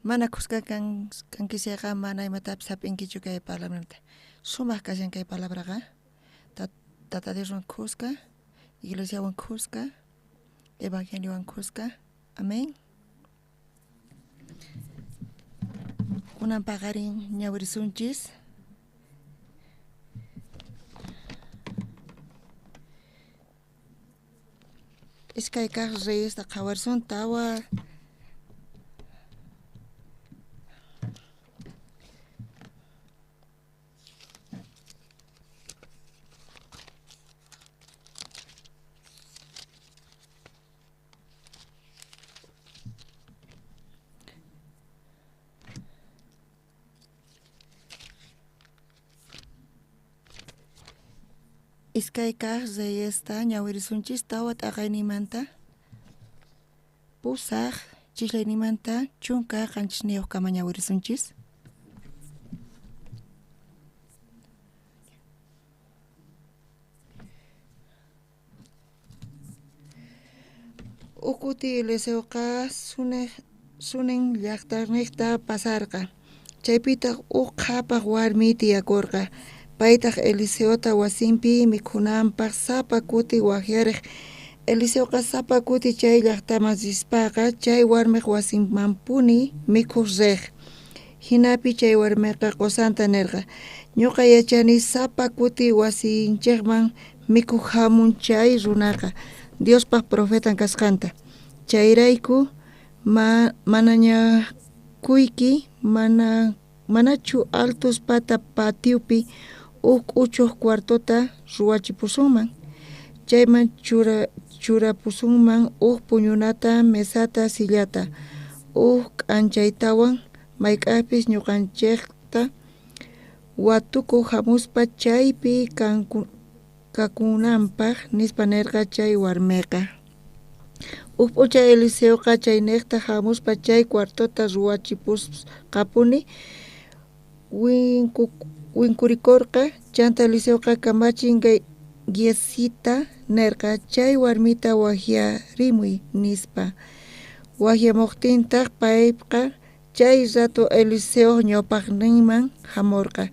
Mana kusga kan kisiaga mana imatap sapinki juga palabra. Sumah kasih kai palabra ka. Tata de ron kusga, iglesia wan kusga, evangelio wan kusga. Amén. Kunan pagarin nyawirisunchis. Iskay kah reis ta kawarsun tawa. Iskay kah reis ta nyawirisunchis tawa tagaynimanta. Pusaq chislaynimanta chunka qanchisniyuq kama ñawirisunchis. Ukuti leseuqa sunen llaqtarniqta pasarqa. Chaypitaq uqhapaq warmi tiyakurqa. Paytaq Eliseota wasinpi mikhunanpaq sapa kuti wakyariq. Eliseoqa sapa kuti chay llaqtaman sispaqa chay warmiq wasinmanpuni mikhuq riq. hinapi chay warmiqa qusanta nirqa ñuqa yachani sapa kuti wasinchikman mikuq hamun chay runaqa Diospaq profetan kasqanta chayrayku manañakuyki manachu altos pata patiopi uchuq cuartota ruwachipusunman chayman churapusunman puñunata mesata sillata k'anchaytawan mayk'apis ñuqanchikta watukuq hamuspa chaypi kakunanpaq nispa nirqa chay warmiqa p'unchay Eliseoqa chay niqta hamuspa chay cuartota ruwachipusqapuni winkurikurqa chanta Eliseoqa kamachin Giesita nirqa chay warmita wakyarimuy nispa wakyamuqtintaq payqa chay rato Eliseo ñawpaqninman hamurqa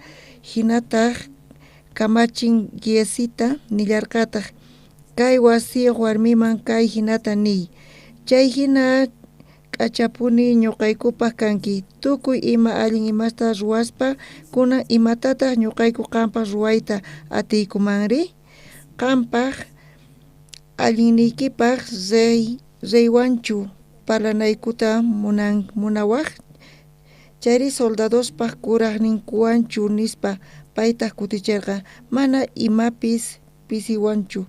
hinataq kamachin Giesita nillarqataq kay wasiyuq warmiman kay hinata niy chay hina k'achapuni ñuqaykupaq kanki tukuy ima allin imasta ruwaspa kunan imatataq ñuqayku qampaq ruwayta atiykumanri qampaq allinniykipaq reywanchu parlanaykuta munawaq chayri soldadospaq kuraqninkuwanchu nispa paytaq kutichirqa mana imapis pisiwanchu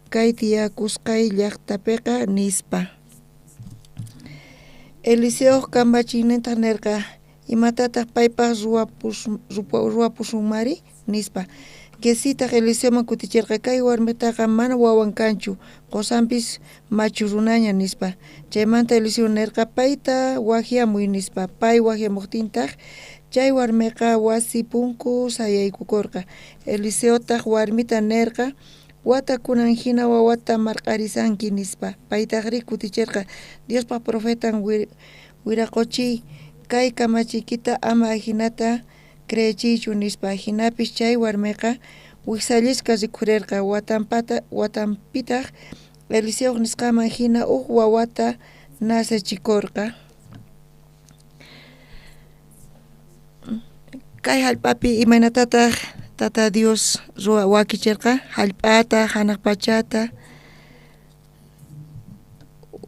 kay tiyakusqay llaqtapiqa nispa Eliseo kamachiknintaq nirqa imatataq paypaq ruwapusunmari nispa Giesitaq Eliseoman kutichirqa kay warmitaqa mana wawan kanchu qusanpis machu runaña nispa chaymanta Eliseo nirqa payta wakyamuy nispa pay wakyamuqtintaq chay warmiqa wasi punku sayaykukurqa Eliseotaq warmita nirqa watakunan hina wawata marqarisanki nispa paytaqri kutichirqa Diospaq profetan wiraquchiy kay kamachiykita ama hinata creychiychu nispa hinapis chay warmiqa wiksallishka rikhurirqa watanpitaq Eliseo nisqaman hina wawata nasachikurqa kay hallp'api imanatataq Tata Dios wakichirqa hallp'ata hanaq pachata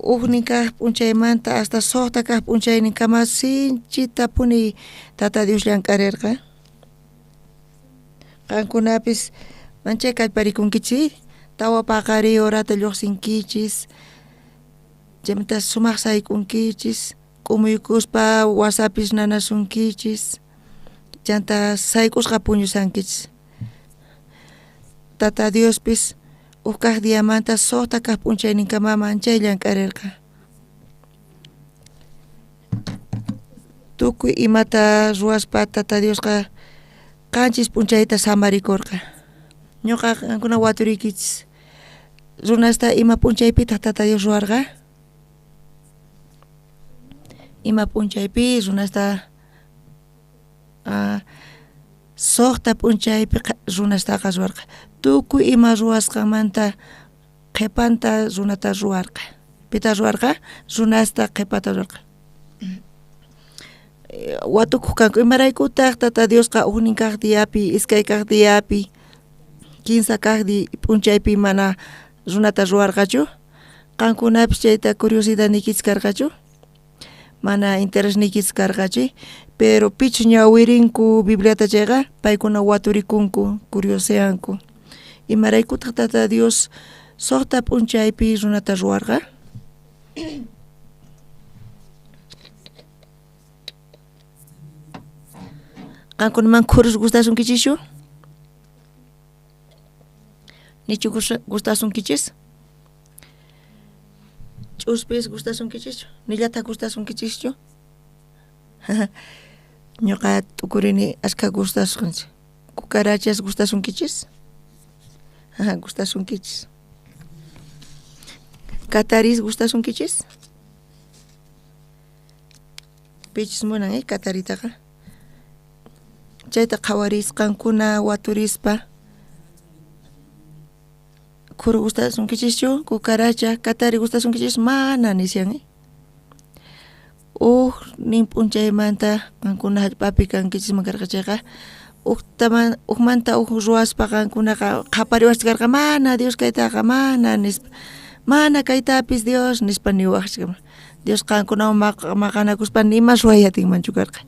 huknin kaq p'unchaymanta hasta suqta kaq p'unchayninkama sinchitapuni Tata Dios llank'arirqa qankunapis manchay kallparikunkichis tawa paqariy horata lluqsinkichis chaymanta sumaq saykunkichis k'umuykuspa wasapis nanasunkichis chanta saykusqa puñusankichis Tata Diospis kaq diamanta suqta kaq p'unchayninkama manchay llank'arirqa tukuy imata ruwaspa Tata Diosqa qanchis p'unchayta samarikurqa ñuqa qankuna waturiykichis runasta ima p'unchaypitaq Tata Dios ruwarqa ima p'unchaypi runasta suqta p'unchaypi runastaqa ruwarqa tukuy ima ruwasqanmanta qhipanta runata ruwarqa pita ruwarqa runasta qhipata ruwarqa watukuq kanku imaraykutaq Tata Diosqa huknin kaq diapi iskay kaq diapi kinsa kaq p'unchaypi mana runata ruwarqachu qankunapis chayta curiosidad nikichis karqachu mana interés nikichis karqachi pero pichus ñawirinku Bibliata chayqa paykuna waturikunku curioseanku imaraykutaq Tata Dios suqta p'unchaypi runata ruwarqa qankunaman khurus gustasunkichishchu nichu gustasunkichis ch'uspis gustasunkichishchu nillataq gustasunkichishchu ñuqa t'ukurini ashka gustasunkichis cucarachas gustasunkichis gustasunkichis cataris gustasunkichis pichis munan cataritaqa chayta qhawarisqankuna waturispa khuru gustasunkichishchu cucaracha catari gustasunkichis mana nisyan nin punchaymanta kankuna hallp'api kankichis makarqachayqa manta ruwaspa kankunaqa qhapariwachta karqa mana Dios kaytaqa mana nispa mana kaytapis Dios nispa niwaqchika Dios kankunawan maqanakuspa nima ruwayatinmanchu karqa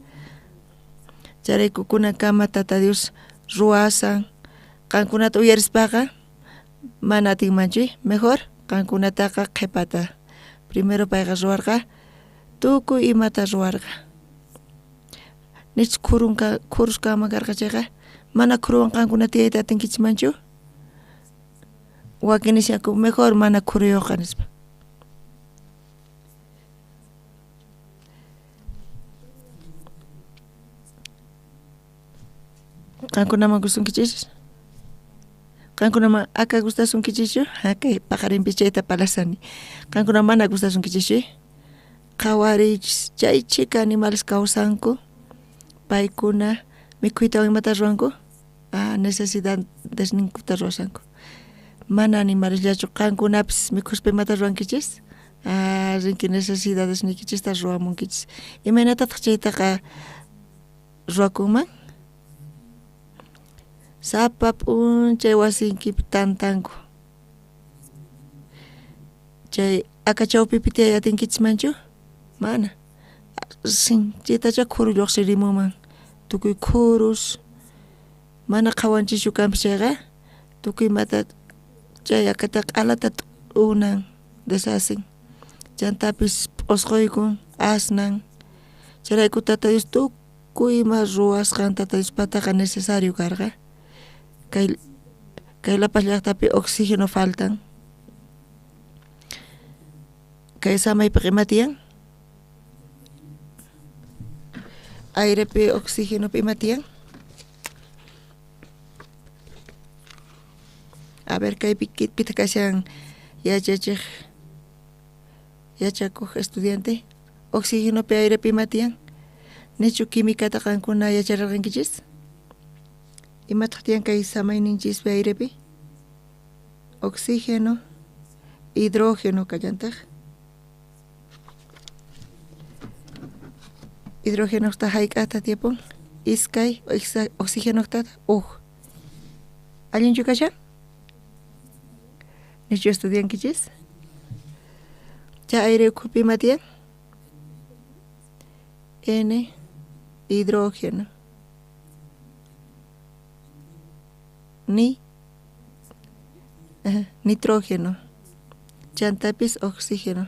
chayraykun kunakama Tata Dios ruwasan kankunata uyarispaqa mana atinmanchu mejor kankunataqa qhipata primero payqa ruwarqa tukuy imata ruwarqa nichis kuruskama karqachayqa mana kuruwan qankuna tiyayta atinkichmanchu wakin nishaku mejor mana kuruyuqqa nispa qankunaman gustunkichischu qankunaman aka gustasunkichichu kay paqarinpi chayta palasani qankuna mana gustasunkichichu qhawarichis chaychika animales kawsanku paykuna mikhuytawan imata ruwanku necesidad desninkuta ruwasanku mana animalesllachu qankunapis mikhuspa imata ruwankichis rinki necesidades nikichista ruwamunkichis imaynatataq chaytaqa ruwakunman sapa p'unchay wasinkipi tantanku chay aka chawpipi tiyay atinkichmanchu mana sinchitacha khuru lluqsirimuman tukuy khurus mana qhawanchishu kanpis chayqa tukuy mata chay akata q'alata t'unan deshacen chantapis p'usquykun asnan chayrayku Tata Dios tukuy ima ruwasqan Tata Dios pataqa necesario karqa kaylapas llaqtapi oxígeno faltan kay samaypiqa ima tiyan airepi oxígenopi ima tiyan a ver kaypi pita kashan yachakuq estudiante oxígenopi airepi ima tiyan nichu quimicata qankuna yachararqankichis imataq tiyan kay samayninchispi airepi oxígeno hidrógeno kallantaq hidrógenosta hayk'ata tiyapun iskay oxígenota allinchu kashan nichu estudiankichis cha aire ukhupi ima tiyan N hidrógeno nitrógeno chantapis oxígeno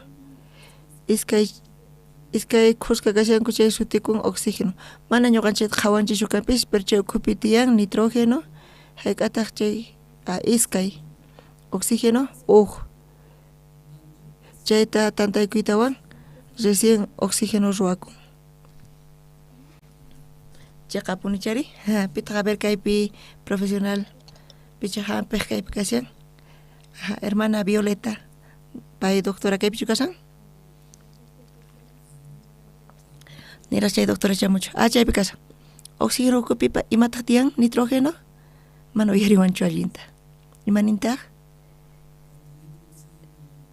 iskay khusqa kashanku chay sutikun oxígeno mana ñuqanchayta qhawanchishu kanpis pero chay ukhupi tiyan nitrógeno hayk'ataq chay iskay oxígeno chayta tantaykuytawan recién oxígeno ruwakun chayqa punichari pitaqa ver kaypi profesional picha hampiq kaypi kashan hermana Violeta pay doctora kaypichu kashan nira chay doctora chamuchu chaypi kashan oxígeno ukhupipa imataq tiyan nitrógeno mana uyariwanchu allinta imanintaq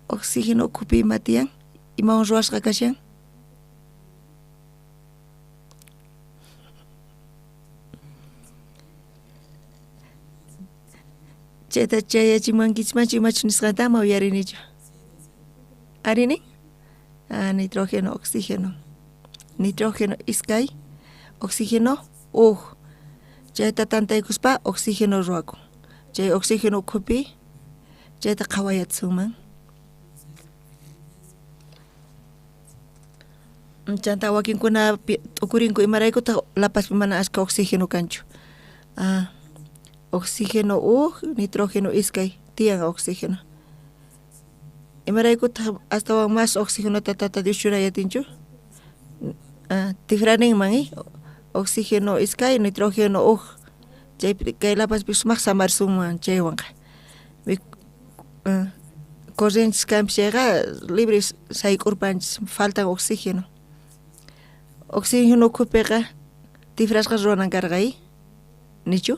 oxígeno ukhupi ima tiyan imawan ruwasqa kashan chayta chayachimankichmanchu imachu nisqanta ama uyarinichu arini nitrógeno oxígeno nitrógeno iskay oxígeno chayta tantaykuspa oxígeno ruwakun chay oxígeno ukhupi chayta qhawayatsunman chanta wakinkuna t'ukurinku imaraykutaq lapaspi mana ashka oxígeno kanchu oxígeno nitrógeno iskay tiyan oxígeno imaraykutaq astawan más oxígenota Tata Dios churayatinchu tifraninman oxígeno iskay nitrógeno chaypi kaylapaspi sumaq samarsunman chaywanqa corrientes kanpis chayqa libre sayk'urpanchis faltan oxígeno ukhupiqa tifrasqa ruwanan karqay nichu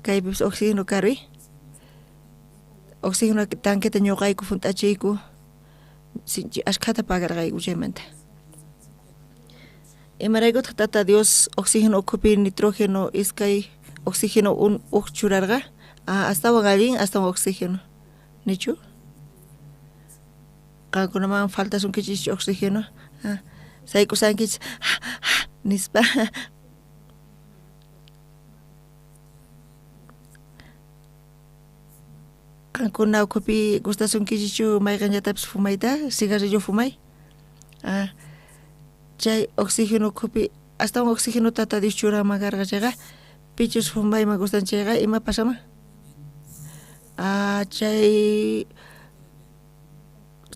kaypis oxígeno karwi oxígeno tanqueta ñuqayku hunt'achiyku ashkata pagarqay uchaymanta. Imaraykuta tata Dios oxígeno ukupi nitrógeno iskay oxígeno churarqa astawan allin astawan oxígeno nichu qankunaman falta sunkichis oxígeno saykusankich nispa qankuna ukupi gustasunkichu mayqanllatapas fumayta cigarrillo fumay chay oxígeno ukupi astawan oxígeno tata Dios churama karqachaqa pichus fumayman gustanchayqa ima pasama chay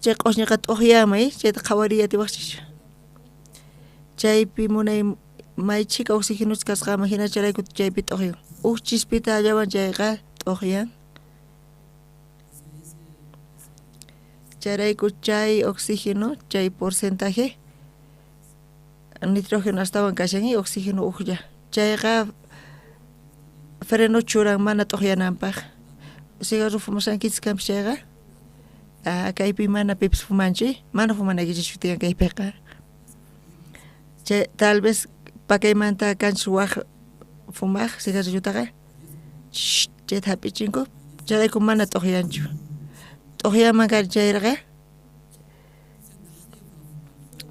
q'ushñiqa t'uqyamay chayta qhawariyatiwaqchik chaypi munay maychika oxígeno kasqama hina charayku chaypi t'uqyan chispita allawan chayqa t'uqyan charayku chay oxígeno chay porcentaje nitrógeno astawan kashan y oxígeno uqlla chayqa freno churan mana t'uqyananpaq cigarro fumasankichis kanpis chayqa kaypi mana pipis fumanchi mana fumanaykichis shutiyan kaypiqa chay tal vez pakaymanta kanchis waq fumaq cigarrillotaqa chayta hap'ichinku charayku mana t'uqyanchu t'uqyaman kari chayrqa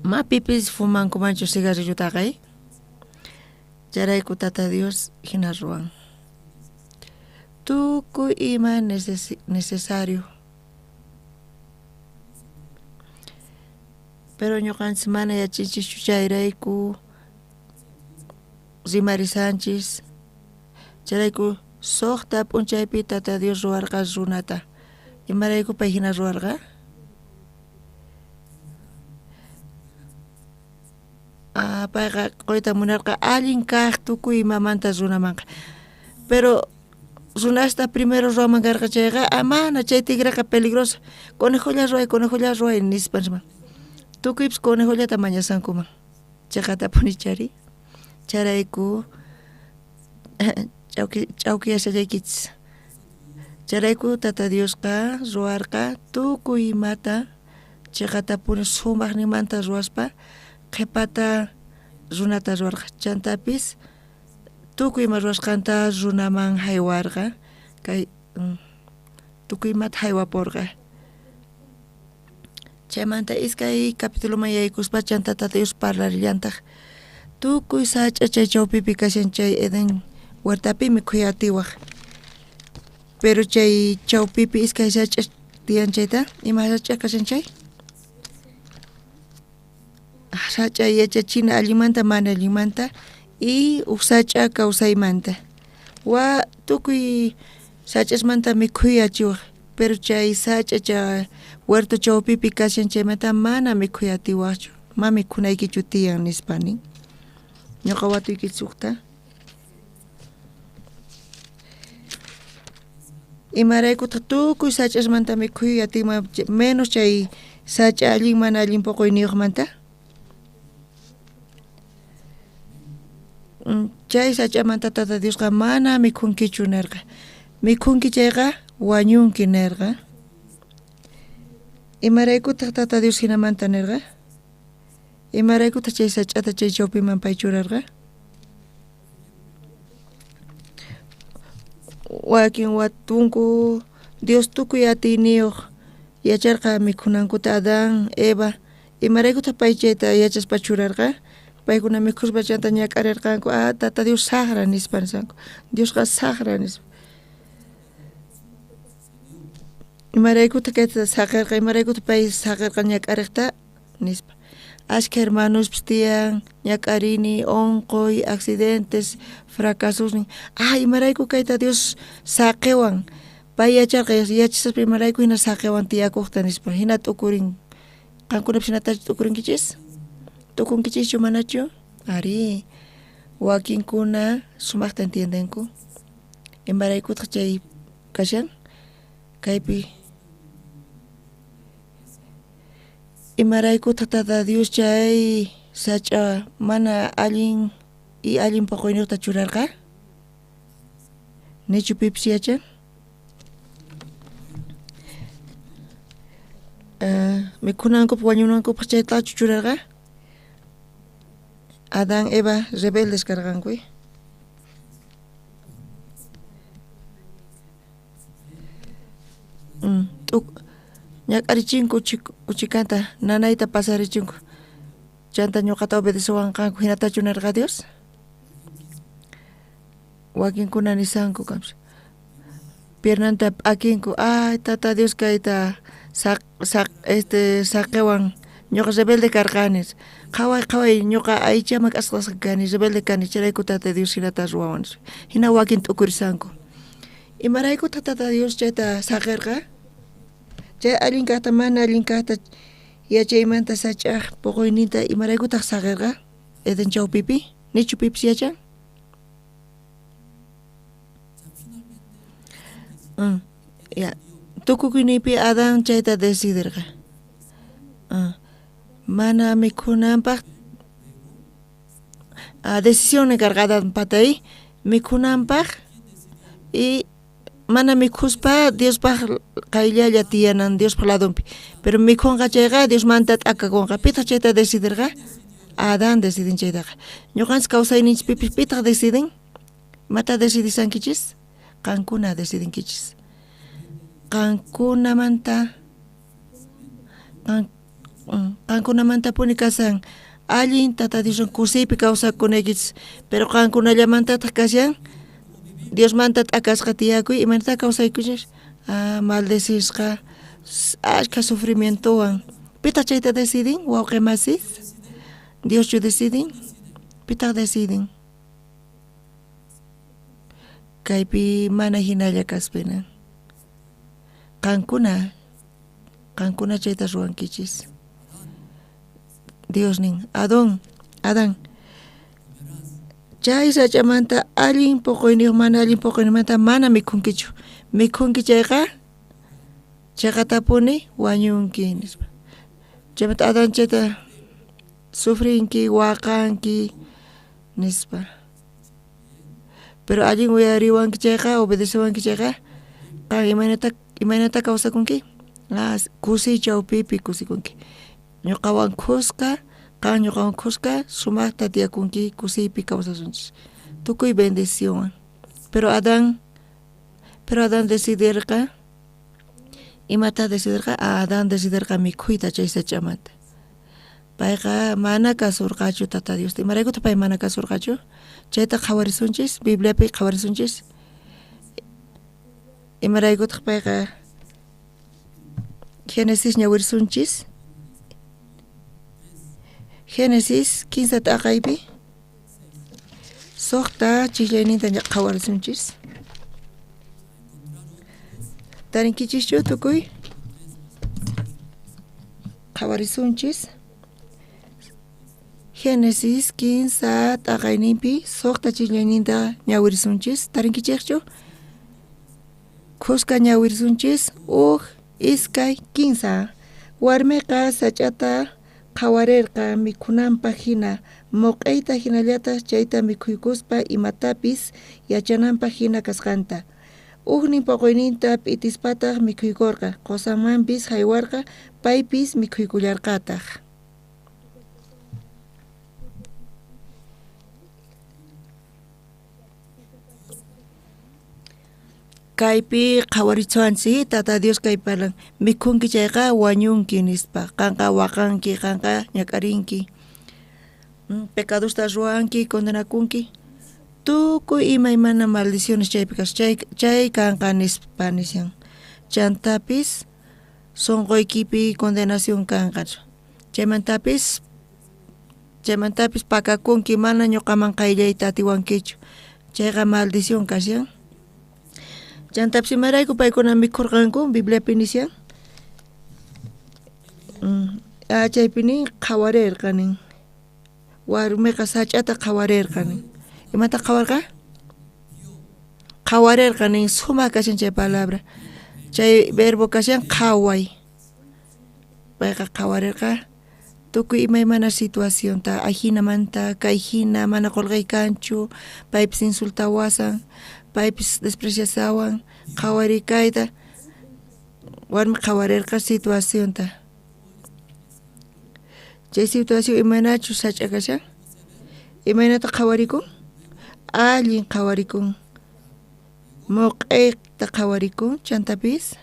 ma pipis fumankumanchu cigarrillotaqa charayku tata Dios hina ruwan tukuy ima necesario pero ñuqanchis mana yachinchikchu chayrayku rimarisanchis charayku suqta p'unchaypi tata Dios ruwarqa runata imarayku pay hina ruwarqa payqa qoyta munarqa allin kaq tukuy imamanta runamanqa pero runasta primero ruwaman karqa chayqa mana chay tigraqa peligroso conejolla ruway nispansman tukuypis conejollata mañasankuman chaqata punichari charayku chawkiyashallaykichis charayku tata Diosqa ruwarqa tukuy imata chaqata puni sumaqnimanta ruwaspa qhipata runata ruwarqa chantapis tukuy ima ruwasqanta runaman haywarqa kay tukuy imata haywapurqa chaymanta iskay capítuloman yaykuspa chanta tata Dios parlallantaq tukuy sach'a chay chawpipi kashan chay Eden huertapi mikhuyatiwaq pero chay chawpipi iskay sach'a tiyan chayta ima sach'a kashan chay sach'a yachachina allimanta mana allimanta y sach'a kawsaymanta wa tukuy sach'asmanta mikhuyachiwaq pero chay sach'a huerto chawpipi kashan chaymanta mana mikhuyatiwaqchu ma mikhunaykichu tiyan nispani ñuqa watuykisuqta imaraykutaq tukuy sach'asmanta mikhuyatima menos chay sach'a allin mana allin puquyniyuqmanta chay sach'amanta tata Diosqa mana mikhunkichu nirqa mikhunki chayqa wañunki nirqa imaraykutaq tata Dios hinamanta nirqa imaraykutaq chay sach'ata chay chawpiman pay churarqa wakin watunku Dios tukuy atiniyuq yacharqa mikhunankuta Adán, Eva imaraykutaq pay chayta yachaspa churarqa paykuna mikhuspa chanta ñak'arirqanku tata Dios saqra nispa nisanku Diosqa saqra nispa imaraykuta kayta saqirqa imaraykuta pay saqirqa ñak'ariqta nispa ashka hermanospis tiyan ñak'arini onqoy accidentes fracasos imarayku kayta Dios saqiwan pay yacharqa yachaspa imarayku hina saqiwan tiyakuqta nispa hina t'ukurin qankunapish hinatachu t'ukurinkichis tukunkichischu manachu ari wakinkuna sumaqta entiendenku imaraykutaq chay kashan kaypi imaraykutaq tata Dios chay sach'a mana allin y allin puquyniyuqta churarqa nichu pipis yachan mikunankup wañunankup chayta chuchurarqa Adán, Eva, rebeldes karqankuy. Ñak'arichinku uchikanta nanayta pasarichinku. Chanta ñuqata obedecewanqanku hinatachu nirqa Dios. Wakinkuna nisanku kamsa. Piernanta p'akinku, ay tata Dios kayta saqiwan ñuqa rebelde karqanis. Qhaway ñuqa aychama k'asqasqa kani, rebelde kani, chirayku tata Dios hinata ruwawan. Hina wakin t'ukurisanku. Imarayku tata Dios chayta saqirqa, chay allinkaqta mana allinkaqta yachaymanta sach'aq puquyninta imaraykutaq saqirqa Eden chawpipi, nichu pipis yachan? Ya, tukukuynipi Adán chayta decidirqa. Mana mikhunanpaq decisión karqa Adán patay mikhunanpaq y mana mikhuspa Diospaq qayllalla tiyanan Diospaq ladunpi. Pero mikhunqa chayqa Diosmanta t'akakunqa. Pitaq chayta decidirqa? Adán decidin chaytaqa. Ñuqanchis kawsayninchikpipis pitaq decidin? Mata decidisankichis? Qankuna decidinkichis. Qankunamanta puni kasan allin tata Dios kusiypi kawsakunaykichis. Pero qankunallamantataq kashan Diosmanta t'akasqa tiyakuy imanata kawsaykuchis maldecirqa ashka sufrimientowan. Pitaq chayta decidin wawqi masis? Dioschu decidin? Pitaq decidin? Kaypi mana hinalla kaspina. Qankuna chayta ruwankichis. Dios nin, Adán, chay sachamanta allin puquyniq mana allin puquynimanta mana mikhunkichu. Mikhunki chayqa tapuni wañunki nispa. Chaymanta Adán chayta sufrinki, waqanki nispa. Pero allin uyariwanki chayqa, obedecewanki chayqa, qan imaynata kawsakunki? Kusiy chawpipi kusikunki. Ñuqawan khusqa, qan ñuqawan khusqa, sumaqta tiyakunki kusiypi kawsasunchis. Tukuy bendición. Pero Adán decidirqa, imata decidirqa? Adán decidirqa mikhuyta chay sachamanta. Payqa mana kasurqachu tata Dios. Imaraykuta pay mana kasurqachu? Chayta qhawarisunchis, Bibliapi qhawarisunchis. Imaraykutaq payqa Génesis ñawirsunchis. Génesis 15 t'aqaypi suqta chillayninta qhawarisunchis. Tarinkichischu tukuy? Qhawarisunchis. Génesis 15 t'aqayninpi suqta chillayninta ñawirsunchis. Tarinkichikchu? Khusqa ñawirsunchis iskay 15. Warmiqa sach'ata qhawarirqa mikhunanpaq hina muq'ayta hinallataq chayta mikhuykuspa imatapis yachananpaq hina kasqanta. Nin puquyninta p'itispataq mikhuykurqa, qusanmanpis haywarqa paypis mikhuykullarqataq. Kaypi qhawaritsuanchik tata Dios kaypalan mikhunki chayqa wañunki nispa, qanqa waqanki, qanqa ñak'arinki, pecadosta ruwanki, condenakunki, tukuy imaymana maldiciones chaypi chay kanqa nispa nisyan. Chantapis sunquykipi condenación kanqa. Chaymantapis pakakunki mana ñuqaman qayllayta atiwankichu. Chayqa maldición kasyan. Chantapis imarayku paykuna mikhurqanku Bibliapi nisyan. Chaypini qhawarirqanin. Warmiqa sach'ata qhawarirqanin. Imata qhawarqa? Qhawarirqanin sumaq kashan chay palabra. Chay verbo kashan qhaway. Payqa qhawarirqa tukuy imaymana situación ta ajinamanta, kayhina mana qolqaykanchu, paypis insultawasan, paypis despreciasawan, qhawarikayta warmi qhawarirqa situación ta chay situación imanachu sach'akasha imaynata qhawarikun allin qhawarikun moq'iyta qhawarikun chantapis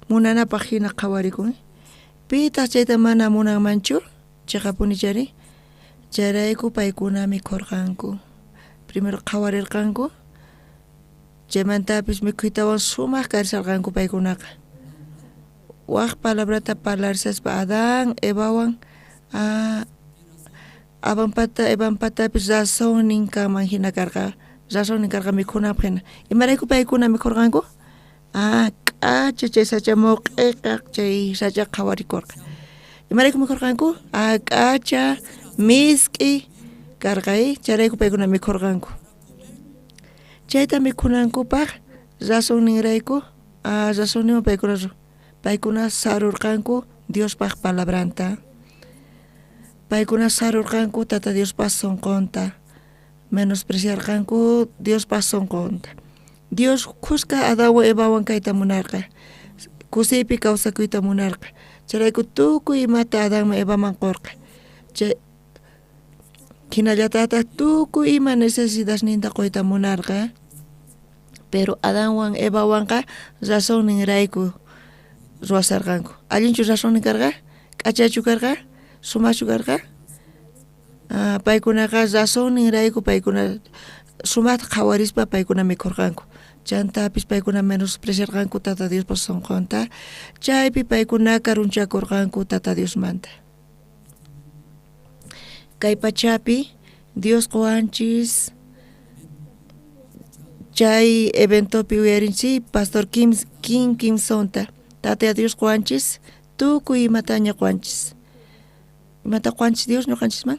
munanapaq hina qhawarikun pitaq chayta mana munanmanchu chiqapunichari chayrayku paykuna mikhurqanku primero qhawarirqanku chaymantapis mikhuytawan sumaq karisarqanku paykunaqa waq palabrata parlarsaspa Adán Evawan Evanpatapis razón ninkaman hina karqa razón ninkarqa mikhunapaq hina imarayku paykuna mikhurqanku k'acha chay sacha moq'iyqa chay sacha qhawarikurqa imarayku mikhurqanku k'acha misk'i karqay chayrayku paykuna mikhurqanku chayta mikhunankupaq razón ninrayku razón nima paykuna sarurqanku Diospaq palabranta paykuna sarurqanku Tata Diospaq sunqunta menospreciarqanku Diospaq sunqunta Dios kuska Adánwan Evawan kayta munarqa kusiypi kawsakuyta munarqa chayrayku tukuy imata Adánman Evaman qurqa chay hinallatataq tukuy ima necesidadninta quyta munarqa pero Adánwan Evawanqa razón ninrayku ruwasarqanku allinchu razón ninkarqa k'achachu karqa sumachu karqa paykunaqa razón ninrayku paykuna sumaqta qhawarispa paykuna mikhurqanku chantapis paykuna menospreciarqanku Tata Diospa sunqunta chaypi paykunaka runchakurqanku Tata Diosmanta kay pachapi Dios quwanchis chay eventopi uyarinchik Pastor Kim Sonta Tata Dios quwanchis tukuy imataña quwanchis imata quwanchis Dios ñuqanchisman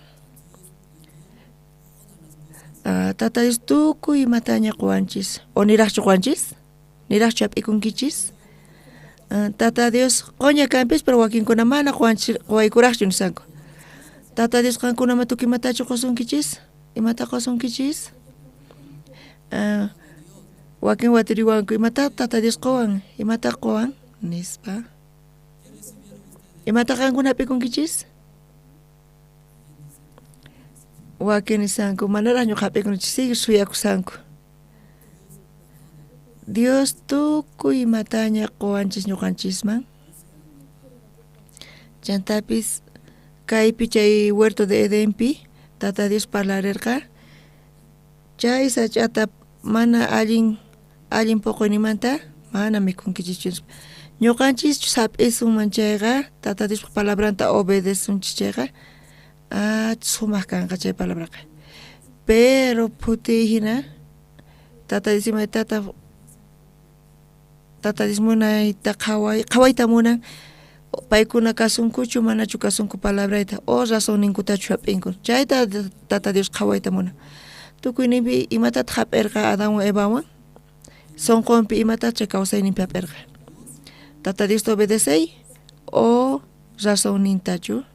Tata Dios tukuy imataña quwanchis o niraqchu quwanchis niraqchu hap'ikunkichis Tata Dios qoña kanpis pero wakinkuna mana quwaykuraqchu nisanku Tata Dios qankunama tukuy imatachu qusunkichis imata qusunkichis wakin watiriwanku imata Tata Dios quwan imata quwan nispa imata qankuna hap'ikunkichis wakin nisanku manaraq ñuqa hap'ikunkichis sigue suyakusanku Dios tukuy imataña quwanchis ñuqanchisman chantapis kaypi chay huerto de Edenpi Tata Dios parlarirqa chay sach'ata mana allin puqunimanta mana mikhunkichis ñuqanchis sap'isunman chayqa Tata Dios palabranta obedesunchis chayqa sumaq kanqa chay palabraqa pero phuti hina Tata Dios Tata Dios munayta qhawayta munan paykuna kasunkuchu manachu kasunku palabrayta o razón ninkutachu hap'inku chayta Tata Dios qhawayta munan tukuyninpi imatata hap'irqa Adánwan Evawan sunqunpi imatata chay kawsayninpi hap'irqa Tata Dios obedecey o razón nintachu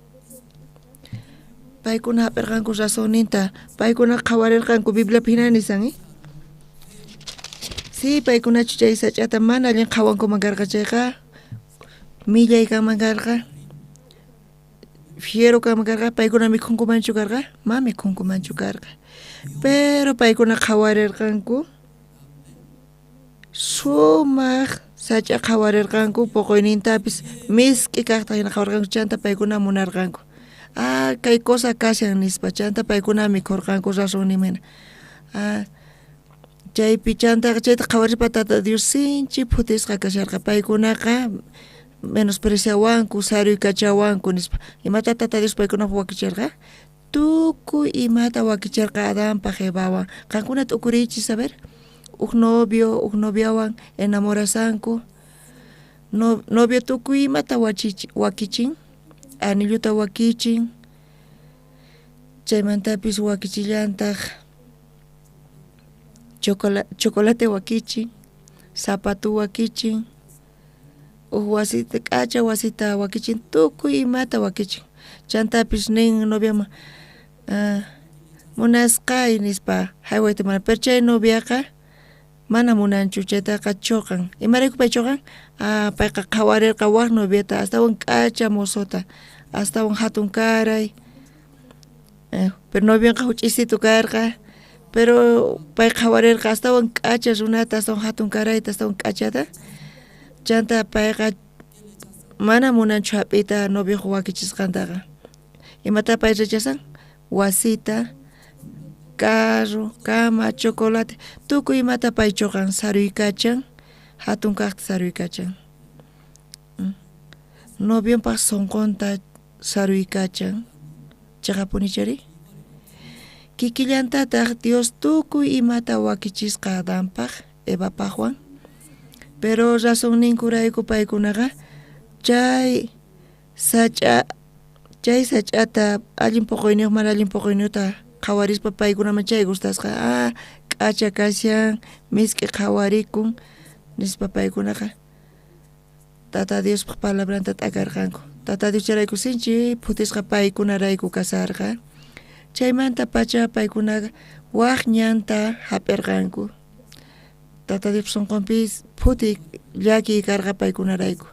paykuna hap'irqanku razón ninta paykuna qhawarirqanku Bibliapi hina nisan si paykunachu chay sach'ata mana allin qhawankuman karqa chayqa millaykaman karqa fiero kaman karqa paykuna mikhunkumanchu karqa ma mikhunkumanchu karqa pero paykuna qhawarirqanku sumaq sach'a qhawarirqanku puquynintapis misk'i kaqta hina qhawarirqanku chanta paykuna munarqanku kay cosa kashan nispa chanta paykuna mikhurqanku razón nimana chaypi chanta chayta qhawarispa Tata Dios sinchi phutisqa kasharqa paykunaqa menospreciawanku saruykachawanku nispa imata Tata Dios paykunaqa wakicharqa tukuy imata wakicharqa Adánpaq Evawan qankunata ukuriychis a ver uk noviawan enamorasanku novio tukuy imata wakichin anilluta wakichin chaymantapis wakichillantaq chocolate wakichin zapatu wakichin wasita k'acha wasita wakichin tukuy imata wakichin chantapis nin noviama munasqay nispa haywayta mana pero chay noviaqa mana munanchu chaytaqa choqan. Imaraykupa choqan? Payqa qhawarirqa waq noviata astawan k'acha mosota, astawan hatun karay. Pero novianqa huch'isitu karqa, pero pay qhawarirqa astawan k'acha runata, astawan hatun karayta, astawan k'achata. Chanta payqa mana munanchu hap'ita novio wakichisqantaqa. Imata pay rechasan? Wasita, carro, cama, chocolate, tukuy imata pay choqan saruykachan, hatun kaqta saruykachan. Novionpaq sunqunta saruykachan, chaqapunichari. Kikillantataq Dios tukuy imata wakichisqa Adanpaq, Evapaqwan, pero razón ninkurayku paykunaqa chay sach'ata allin puquyniyuq mana allin puquyniyuqta qhawarispa paykunaman chay gustasqa, k'acha kashan, misk'i qhawarikun nispa paykunaqa Tata Diospaq palabranta t'akarqanku. Tata Dios charayku sinchi phutisqa paykunarayku kasarqa. Chaymanta pacha paykunaqa waq ñanta hap'irqanku. Tata Dios sunqunpis phuti llaki karqa paykunarayku.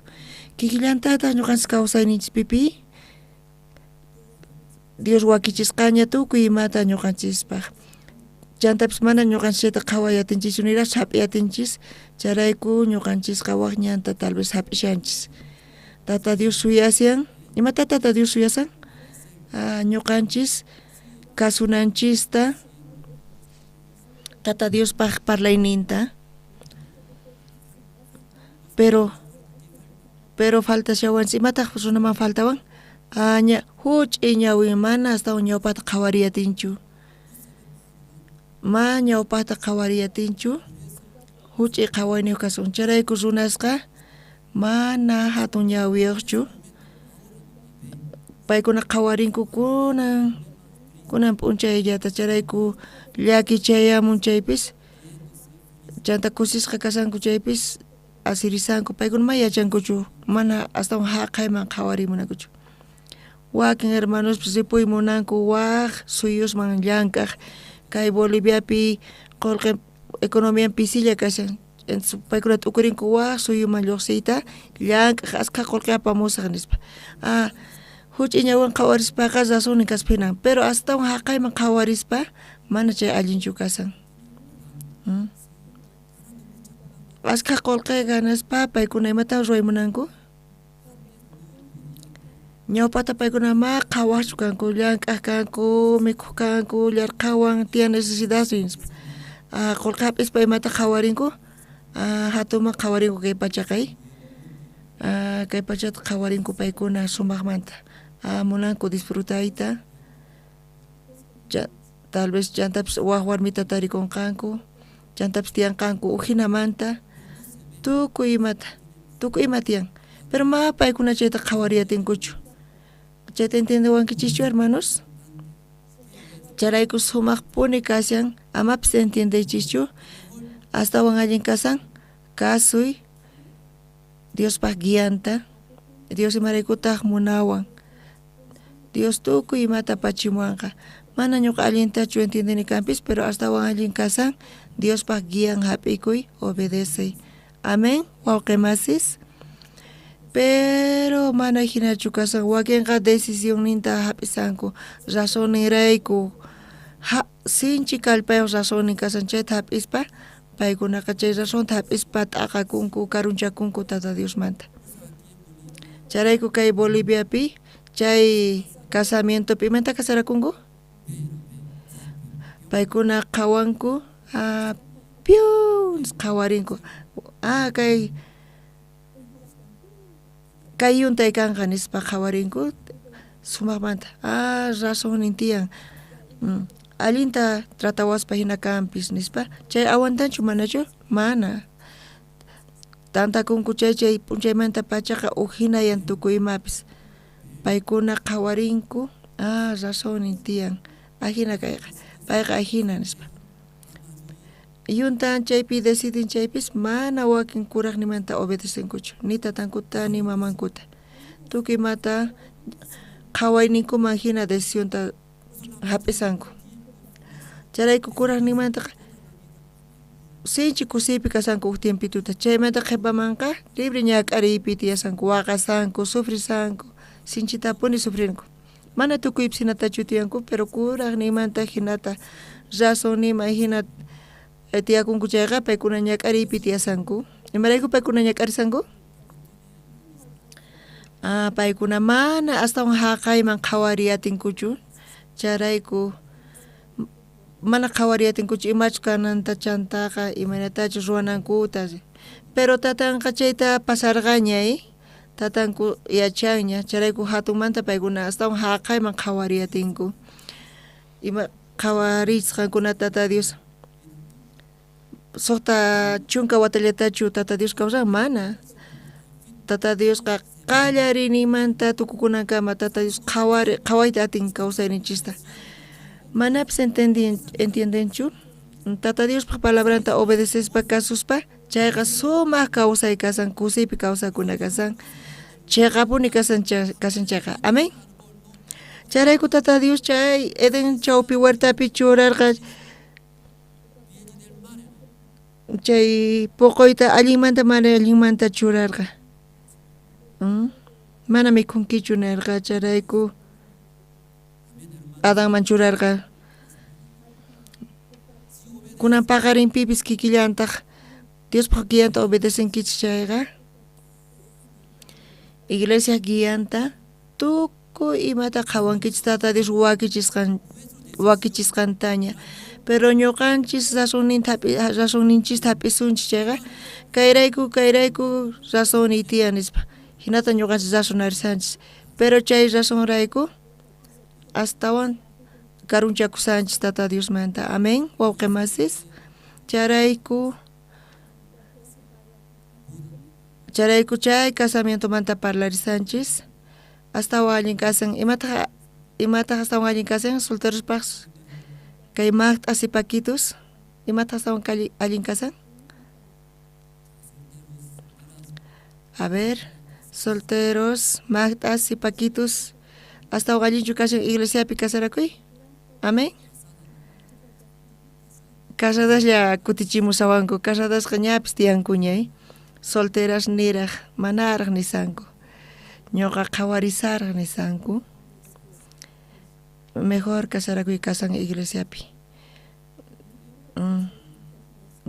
Kikillantataq ñuqanchis kawsayninchispipi Dios wakichisqaña tukuy imata ñuqanchispaq. Chantapis mana ñuqanchis qhawayatinchis nirash hap'iyatinchis, charayku ñuqanchisqa waq ñanta tal vez hap'ishanchis. Tata Dios suyasyan, imata Tata Dios suyasan? Ñuqanchis kasunanchista Tata Diospaq parlayninta, pero falta shawanchis, imataq runaman faltawan? Huch'y ñawi mana astawan ñawpata qhawariyatinchu. Ma ñawpata qhawariyatinchu, huch'y qhawayniyuq kasun. Charayku runasqa mana hatun ñawiyuqchu. Paykuna qhawarinku kunan p'unchayllata, charayku llakichayamun chaypis, chanta kusisqa kasanku chaypis asirisanku. Paykuna ma yachankuchu, mana astawan haqayman qhawarimunakuchu. Wakin hermanospis ripuymunanku waq suyusman llank'aq kay Boliviapi qullqi economian pisilla kashan. Paykuna t'ukurinku waq suyuman lluqsiyta llank'aq askha qullqi apamusaq nispa. Huch'y ñawan qhawarispaqa rasunin kaspinan, pero astawan haqayman qhawarispa mana chay allinchu kasan. Askha qullqi ganaspa paykuna imata ruwaymunanku? Ñawpata paykuna ma qhawaqchu kanku, llank'aq kanku, mikhuq kanku, llarqawan tiyan necesidad nispa. Qullqipis imata qhawarinku? Hatunman qhawarinku kay pachaqay. Kay pachata qhawarinku paykuna sumaqmanta. Munanku disfrutayta. Tal vez chantapis waq warmita tarikunqanku, chantapis tiyanqanku ujinamanta, tukuy imata tiyan. Pero ma paykuna chayta qhawariyatinkuchu. Chayta entendewankichischu hermanos? Charayku sumaqpuni kashan, amapis entendechischu, astawan allin kasan, kasuy, Diospaq guianta, Dios imaraykutaq munawan, Dios tukuy imata pachimuwanqa. Mana ñuqa allintachu entendini kanpis, pero astawan allin kasan, Diospaq guian hap'ikuy, obedece. Amén, wawqimasis. Pero mana hinachu kasan, wakinqa decisión ninta hap'isanku, razoninrayku, sinchi kallpayuq razonin kasan chayta hap'ispa, paykunaqa chay razonta hap'ispa t'aqakunku, karunchakunku Tata Diosmanta. Charayku kay Boliviapi, chay casamientopi, imanta kasarakunku? Paykuna qhawanku, qhawarinku. Kay yuntay kanqa nispa qhawarinku sumaqmanta. Razonin tiyan. Allinta tratawaspa hina kanpis nispa. Chay awantanchu manachu? Mana. Tantakunku chay punchaymanta pachaqa ujinayan tukuy imapis. Paykuna qhawarinku, razonin tiyan. Ajina kayqa. Payqa ajina nispa. Yuntan chaypi decidin chaypis mana wakin kuraqnimanta obedecenkuchu, ni tatankuta ni mamankuta. Tukuy mata qhawayninkuman hina decisionta hap'isanku. Charayku kuraqnimanta sinchi kusipi kasanku tiempituta chaymanta qhipamanqa libre ñak'ariypi tiyasanku waqasanku sufrisanku sinchitapuni sufrinku mana tukuypi hinatachu tiyanku pero kuraq nimanta hinata razón nima hina tiyakunku chayqa paykuna ñak'ariypi tiyasanku imarayku paykuna ñak'arisanku paykuna mana astawan haqayman qhawariyatinkuchu charayku mana qhawariyatinkuchu imachu kananta chantaqa imanatachu ruwanankuta pero tatanqa chayta pasarqañay tatanku yachanña charayku hatunmanta paykuna astawan haqayman qhawariyatinku ima qhawarisqankunata tata Dios suqta chunka watallatachu tata Dios kawsan mana tata Diosqa qallarinimanta tukukunankama tata Dios qhawayta atin kawsayninchista manapis entiendenchu tata Dios palabranta obedecespa kasuspa chayqa sumaq kawsay kasan kusipi kawsakuna kasan chayqapuni kasan chayqa amén charayku tata Dios chay Eden chawpi huertapi churarqa chay puquyta allinmanta mana allinmanta churarqa mana mikhunkichu nirqa charayku Adanman churarqa kunan paqarinpipis kikillantaq Diospaq guianta obedecenkichis chayqa iglesia guianta tukuy imata qhawankichis tata Dios wakichisqantaña pero ñuqanchis razonninchis tapisunchis chayqa kayrayku razón tiyan nispa hinata ñuqanchis razonarisanchis pero chay razonrayku astawan karunchakusanchis tata Diosmanta amén wawqimasis charayku chay casamientomanta parlarisanchis astawan allin kasan imataq astawan allin kasan solterospaq kay magt'as paquitos imataq astawan allin kasan a ver solteros magt'as y paquitos astawan allinchu kashan iglesiapi kasarakuy amén casadaslla kutichimusawanku casadasqa ñapis tiyankuñay solteras niraq manaraq nisanku ñuqa qhawarisaraq nisanku mejor casarakuy kasan iglesiapi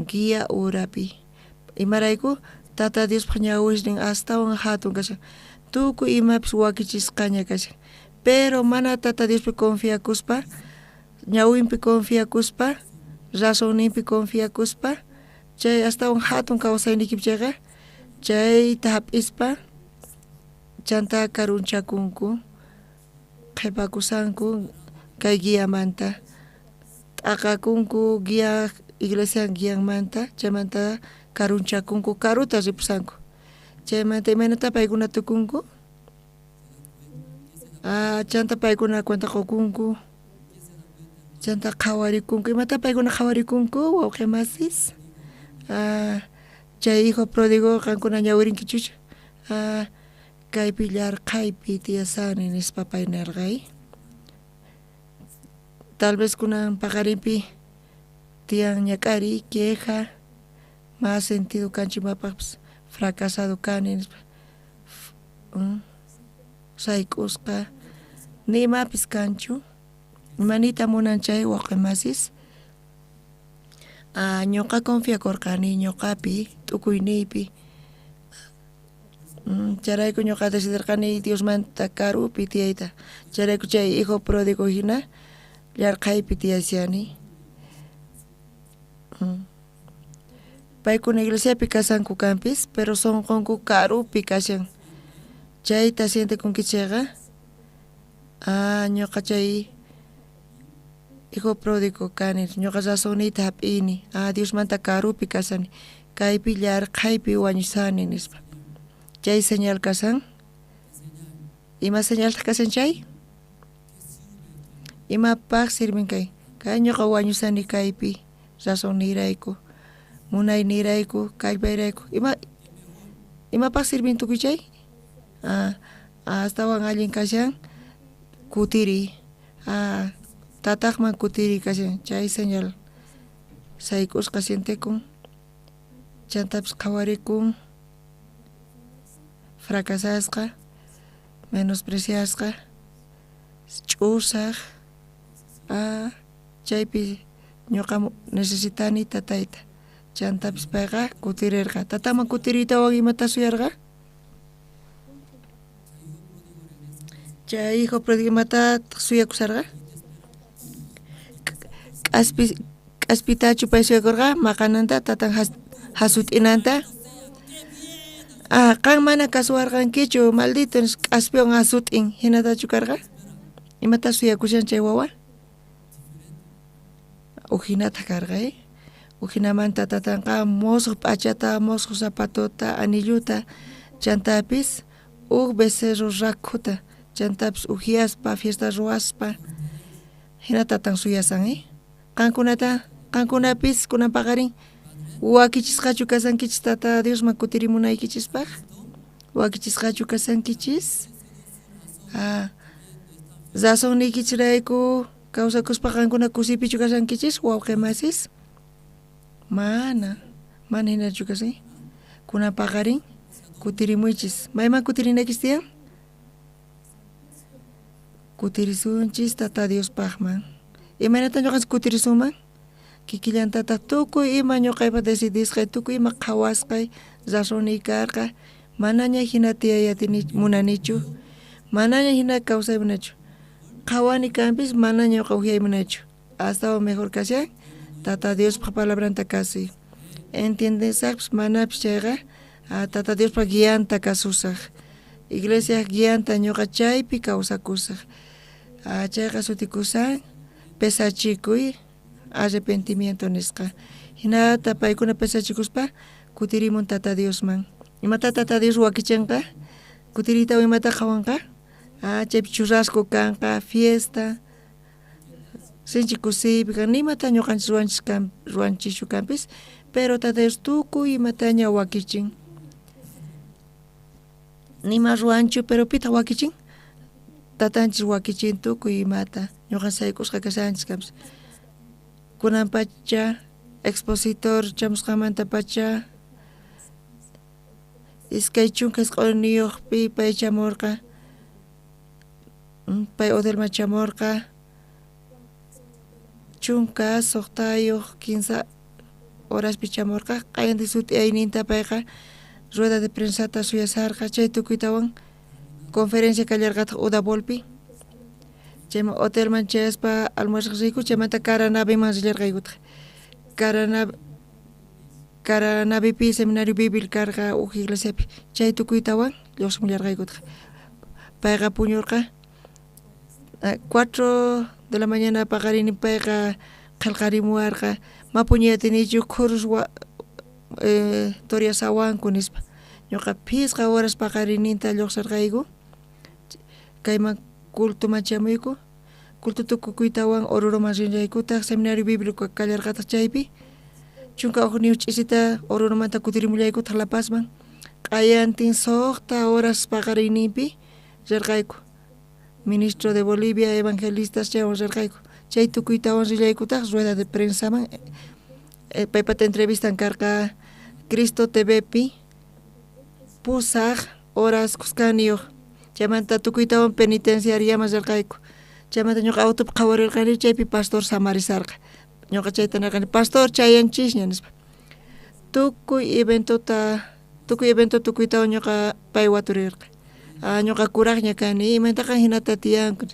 guía urapi imarayku tata Diospaq ñawishnin astawan hatun kashan tukuy imapis wakichisqaña kashan pero mana tata Diospi confiakuspa ñawinpi confiakuspa razonninpi confiakuspa chay astawan hatun kawsaynikipi chayqa chayta hap'ispa chanta karunchakunku qhipakusanku kay guiamanta t'aqakunku guía iglesia guianmanta chaymanta karunchakunku karuta ripusanku chaymanta imanata paykuna tukunku chanta paykuna cuenta qukunku chanta qhawarikunku imata paykuna qhawarikunku wawqimasis chay hijo pródigo qankuna ñawirinkichuchu kaypi llarqaypi tiyasani nispa pay nirqay tal vez kunan paqarinpi tiyan ñak'ari queja más sentido kanchimapaqpas fracasado kani nispa sayk'usqa nimapis kanchu imanita munan chay wawqimasis ñuqa confiakurqani ñuqapi t'ukuyniypi charayku ñuqa decidirqani Diosmanta karupi tiyayta charayku chay hijo pródigo hina llarqaypi tiyasiyani paykuna iglesiapi kasanku kanpis pero sonqonku karupi kashan chayta sientikunkichayqa ñuqa chay hijo pródigo kani ñuqa razonniyta hap'ini Diosmanta karupi kasani kaypi llarqaypi wañusani nispa chay señal kasan ima señalta kasan chay imapaq sirven kay ñuqa wañusani kaypi razonnirayku munaynirayku kallpayrayku imapaq sirven tukuy chay astawan allin kashan kutiri tataqman kutiri kashan chay señal sayk'usqa sientekun chantapis qhawarikun, fracasasqa, menospreciasqa, ch'usaq, chaypi ñuqa necesitani tatayta. Chantapis payqa kutirirqa. Tataman kutiriytawan imata suyarqa? Chay hijo pródigo imata suyakusarqa? K'aspitachu pay suyakurqa maqananta tatan hasut'inanta. Qan mana kasuwarqankichu maldito k'aspiwan hasut'in hinatachu karqa? Imata suyakushan chay wawa? Ujinata karqa, ujinamanta tatanqa mushuq p'achata, mushuq zapatuta, anilluta, chantapis becerro rakhuta, chantapis ujiaspa, fiesta ruwaspa, hina tatan suyasan, qankunapis kunan paqarin wakichisqachu kasankichis tata Diosman kutirimunaykichispak? Wakichisqachu kasankichis? Zasonnikichirayku kawsakuspa qankuna kusipichu kasankichis wawqimasis? Mana hinachu kasan. Kunan paqarin kutirimuychis. Mayman kutirinaykis tiyan? Kutirisunchis tata Diospaqman. Imaynata ñuqanchis kutirisunman? Kikillantata tukuy ima ñuqaypa decidisqay, tukuy ima qhawasqay, rasoni karqa, manaña hina tiyayatini munanichu, manaña hina kawsaymunachu. Qhawani kanpis mana ñuqa ujaymunachu. Hasta mejor kashan, tata Diospa palabranta kasi. Entiendesaqpis manapis chayqa, tata Diospa guianta kasusaq. Iglesia guianta ñuqa chaypi kawsakusaq. Chayqa sutikusan, pesachikuy, arrepentimiento nisqa. Hinata paykuna pesachikuspa kutirimun tata Diosman. Imata tata Dios wakichanqa? Kutiriyta imata qhawanqa? Chaypi churrasco kanqa, fiesta, sinchi kusipi kan, nimata ñuqanchis ruwanchishu kanpis, pero tata Dios tukuy imataña wakichin. Nima ruwanchu, pero pita wakichin? Tatanchis wakichin tukuy imata, ñuqan saykusqa kasanchis kanpis. Kunan pacha, expositor chamusqamanta pacha, iskay chunka isq'uniyuqpi pay chamurqa, pay hotelman chamurqa, chunka suqtayuq 15 horaspi chamurqa, qayanti suti ayninta payqa rueda de prensata suyasarqa, chay tukuytawan conferencia kallarqataq Udabolpi. Chayman hotelman chayaspa almuerzaq riku, chaymanta Caranaviman rillarqaykutaq. Caranavipi seminario bibil karqa uj iglesiapi, chay tukuytawan lluqsimullarqaykutaq. Payqa puñurqa 4 de la mañana paqarini payqa qillqarimuwarqa, mapuñayatinichu khurus Toriasawanku nispa. Ñuqa phisqa horas paqarininta lluqsarqayku, kayman cultuman chamuyku, culto tukukuytawan Oruroman rinraykutaq, seminario bíblico kallarqataq chaypi, chunka uj niyu ch'isita Oruromanta kutirimulllaykutaq La Pazman, qayantin suqta horas paqariyninpi rirqayku. Ministro de Bolivia, evangelistas chaywan rirqayku. Chay tukuytawan rillaykutaq rueda de prensaman, paypata entrevistan karqa Cristo TVpi, pusaq horas kuskaniyuq. Chaymanta tukuytawan penitenciariaman rirqayku. Chaymanta ñuqa autopi qhawarirqani, chaypi pastor samarizarqa. Ñuqa chayta nirqani, pastor chayanchishña nispa. Tukuy evento tukuytawan ñuqa pay waturirqa. Ñuqa kuraqña kani, imantaqa hinata tiyanku.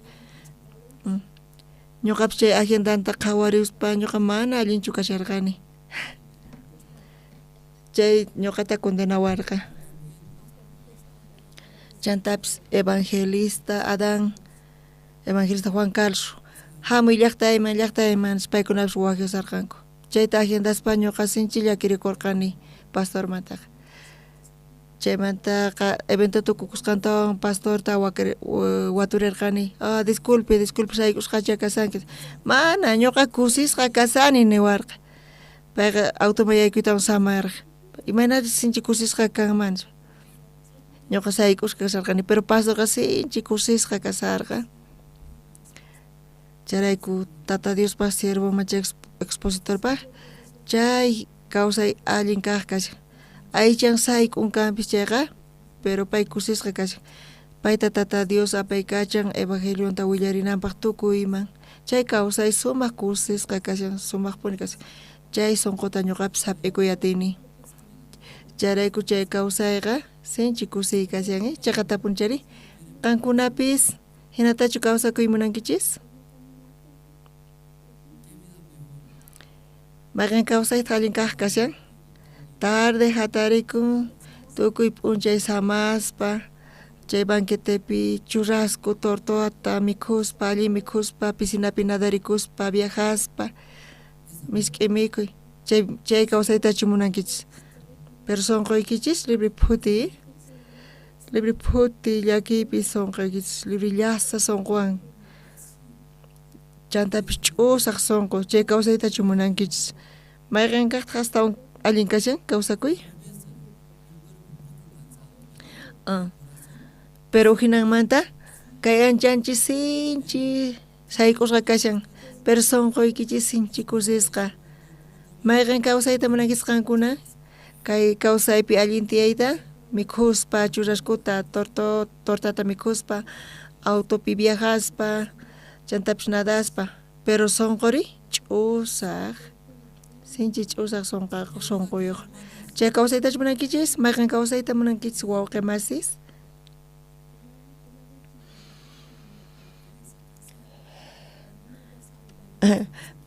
Ñuqapish chay agendanta qhawarispa ñuqa mana allinchu kasharqani. Chay ñuqata condenawarqa. Chantapis evangelista Adán, evangelista Juan Carlos, hamuy llaqtayman paykunapish wakyusarqanku. Chayta agendaspa ñuqa sinchi llakirikurqani pastormantaqa. Chaymanta evento tukukusqantawan pastorta waturirqani. Disculpe saykusqacha kasanki. Mana ñuqa kusisqa kasani niwarqa. Payqa automayaykuytawan samarqa. Imaynatas sinchi kusisqa kanman. Ñuqa saykusqa kasarqani, pero pastorqa sinchi kusisqa kasarqa. Charayku tata Diospa siervoman chay expositorpa, chay kawsay allin kaq kashan. aychan sayk'un kanpis chayqa, pero pay kusisqa kashan. Payta tata Dios apay kachan evangelionta willarinanpaq tukuyman. Chay kawsay sumaq kusisqa kashan, sumaqpuni kashan. Chay sunquta ñuqapis hap'ikuyatini. Charayku chay kawsayqa sinchi kusiy kashan, chayqa tapunchari. Qankunapis hinatachu kawsakuy munankichis? Mayqin kawsayta allin kaq kashan? Tarde hatarikun, tukuy p'unchay samaspa, chay banquetepi churrasco tortota mikhuspa, alli mikhuspa, piscinapi nadarikuspa, viajaspa, misk'i mikuy, chay kawsaytachu munankichis. Pero sonqoykichis libre phuti llakipi sonqoykichis, libre llasa sonqwan. Chantapish ch'usaq sonqo, chay kawsaytachu munankichis. Mayqin kaqta hastawan allin kashan kawsakuy? Pero hinanmanta kay anchanchis sinchi sayk'usqa kashan, pero sonqoykichis sinchi kusisqa. Mayqin kawsayta munankis qankuna? Kay kawsaypi allin tiyayta mikhuspa, churraskuta, tortata mikhuspa, autopi viajaspa, chantapish nadaspa, pero sonqori ch'usaq, sinchi ch'usaq sonquyuq. Chay kawsaytachu munankichis? Mayqin kawsayta munankichis wawqi masis?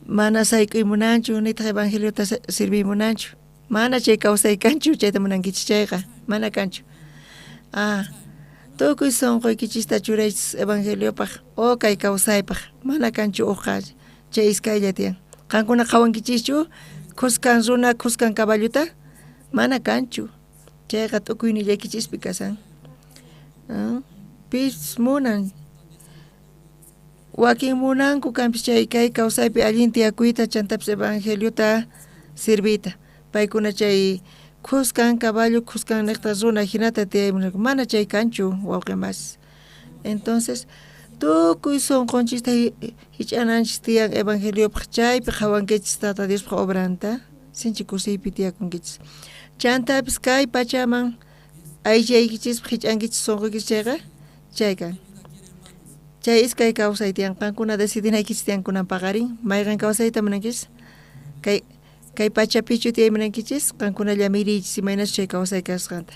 Mana sayk'uy munanchu, nitaq evangeliota sirviy munanchu. Mana chay kawsay kanchu, chayta munankichis chayqa, mana kanchu. Tukuy sonqoykichista churaychis evangeliopaq o kay kawsaypaq, mana kanchu uqa, chay iskaylla tiyan. Qankuna qawankichischu, qusqan runa, qusqan caballuta? Mana kanchu. Chayqa tukuynillaykichishpi kasan. Pis munan. Wakin munanku kanpis chay kay kawsaypi allin tiyakuyta chantapis evangeliota sirvita. Paykuna chay qusqan caballo, qusqan niqta runa hinata tiyaymunku, mana chay kanchu wawqi mas. Entonces, tukuy sonqonchista hich'ananchis tiyan evangeliopaq chaypi qawankichis tata Diospaq obranta, sinchi kusiypi tiyakunkichis. Chantapis kay pachaman aychaykichispa hich'ankichis sonqoykichis chayqa, chaykan. Chay iskay kawsay tiyan, qankuna decidinaykichis tiyankunan paqarin, mayqin kawsayta munankichis? Kay pachapichu tiyaymunankichis, qankunalla miriychis imaynachu chay kawsay kasqanta.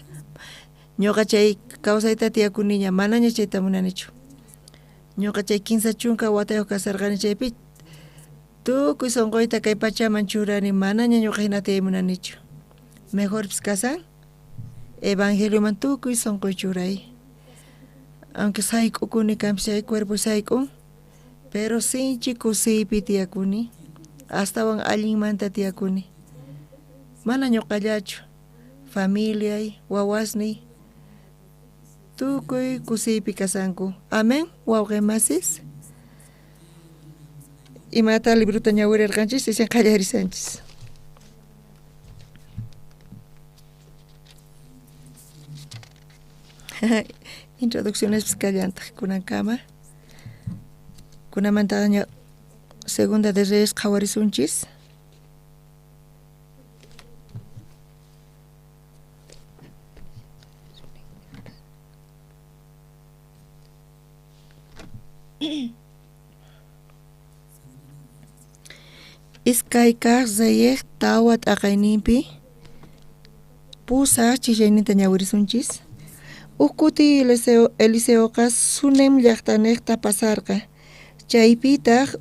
Ñuqa chay kawsayta tiyakuniña, manaña chayta munanichu. Ñuqa chay 15 chunka watayuq kasarqani chaypi, tukuy sonqoyta kay pachaman churani, manaña ñuqa hina tiyaymunanichu. Mejorpis kasan, evangelioman tukuy sonqoy churay. Aunque sayk'ukuni kanpis chay cuerpo sayk'un, pero sinchi kusiypi tiyakuni. Astawan allinmanta tiyakuni. Mana ñuqallachu, familia, wawasni, tukuy kusiypi kasanku. Amén, wawqi masis. Imata libruta ñawirirqanchis, isin qallarisanchis. Introducciones piscallantaq kunankama. Kunamantaqa Segunda de Reyes qhawarisunchis. Iskay kaq Zayek tawa t'aqayninpi pusaq chillayninta ñawirisunchis. Ukuti Eliseoqa Sunem llaqtaniqta pasarqa. Chaypitaq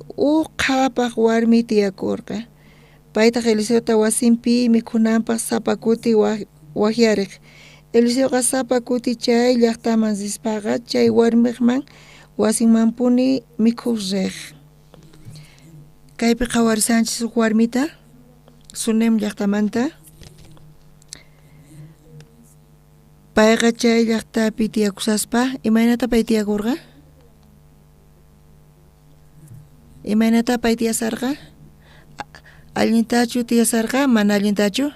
qhapaq warmi tiyakurqa. Paytaq Eliseota wasinpi mikhunanpaq sapakuti wahyariq. Eliseoqa sapakuti chay llaqtaman sispaqa chay warmiqman wasinmanpuni mikhuq riq. Kaypi qhawarisanchis warmita Sunem llaqtamanta. Payqa chay llaqtapi tiyakusaspa, imaynata pay tiyakurqa? Imaynata pay tiyasarqa? Allintachu tiyasarqa, mana allintachu?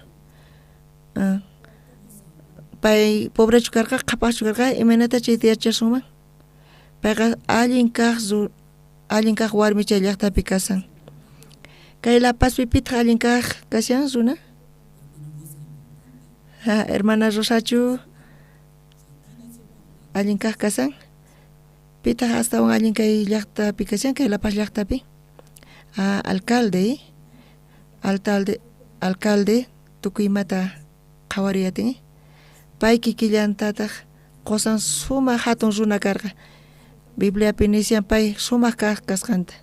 Pay pobrechu karqa, qhapaqchu karqa, imaynata chay tiyachashunman? Payqa allin kaq warmi chay llaqtapi kasan. Kay La Pazpi pitaq allin kaq kashan runa? hermana Rosachu allin kasan pita hasta un allin kay llaqta pikasan kay La Paz llaqtapi alcalde tukuymata qhawariyatin pay kikillantataq qosan sumaq hatun runa karqa Bibliapi nisyan pay sumaq kasqanta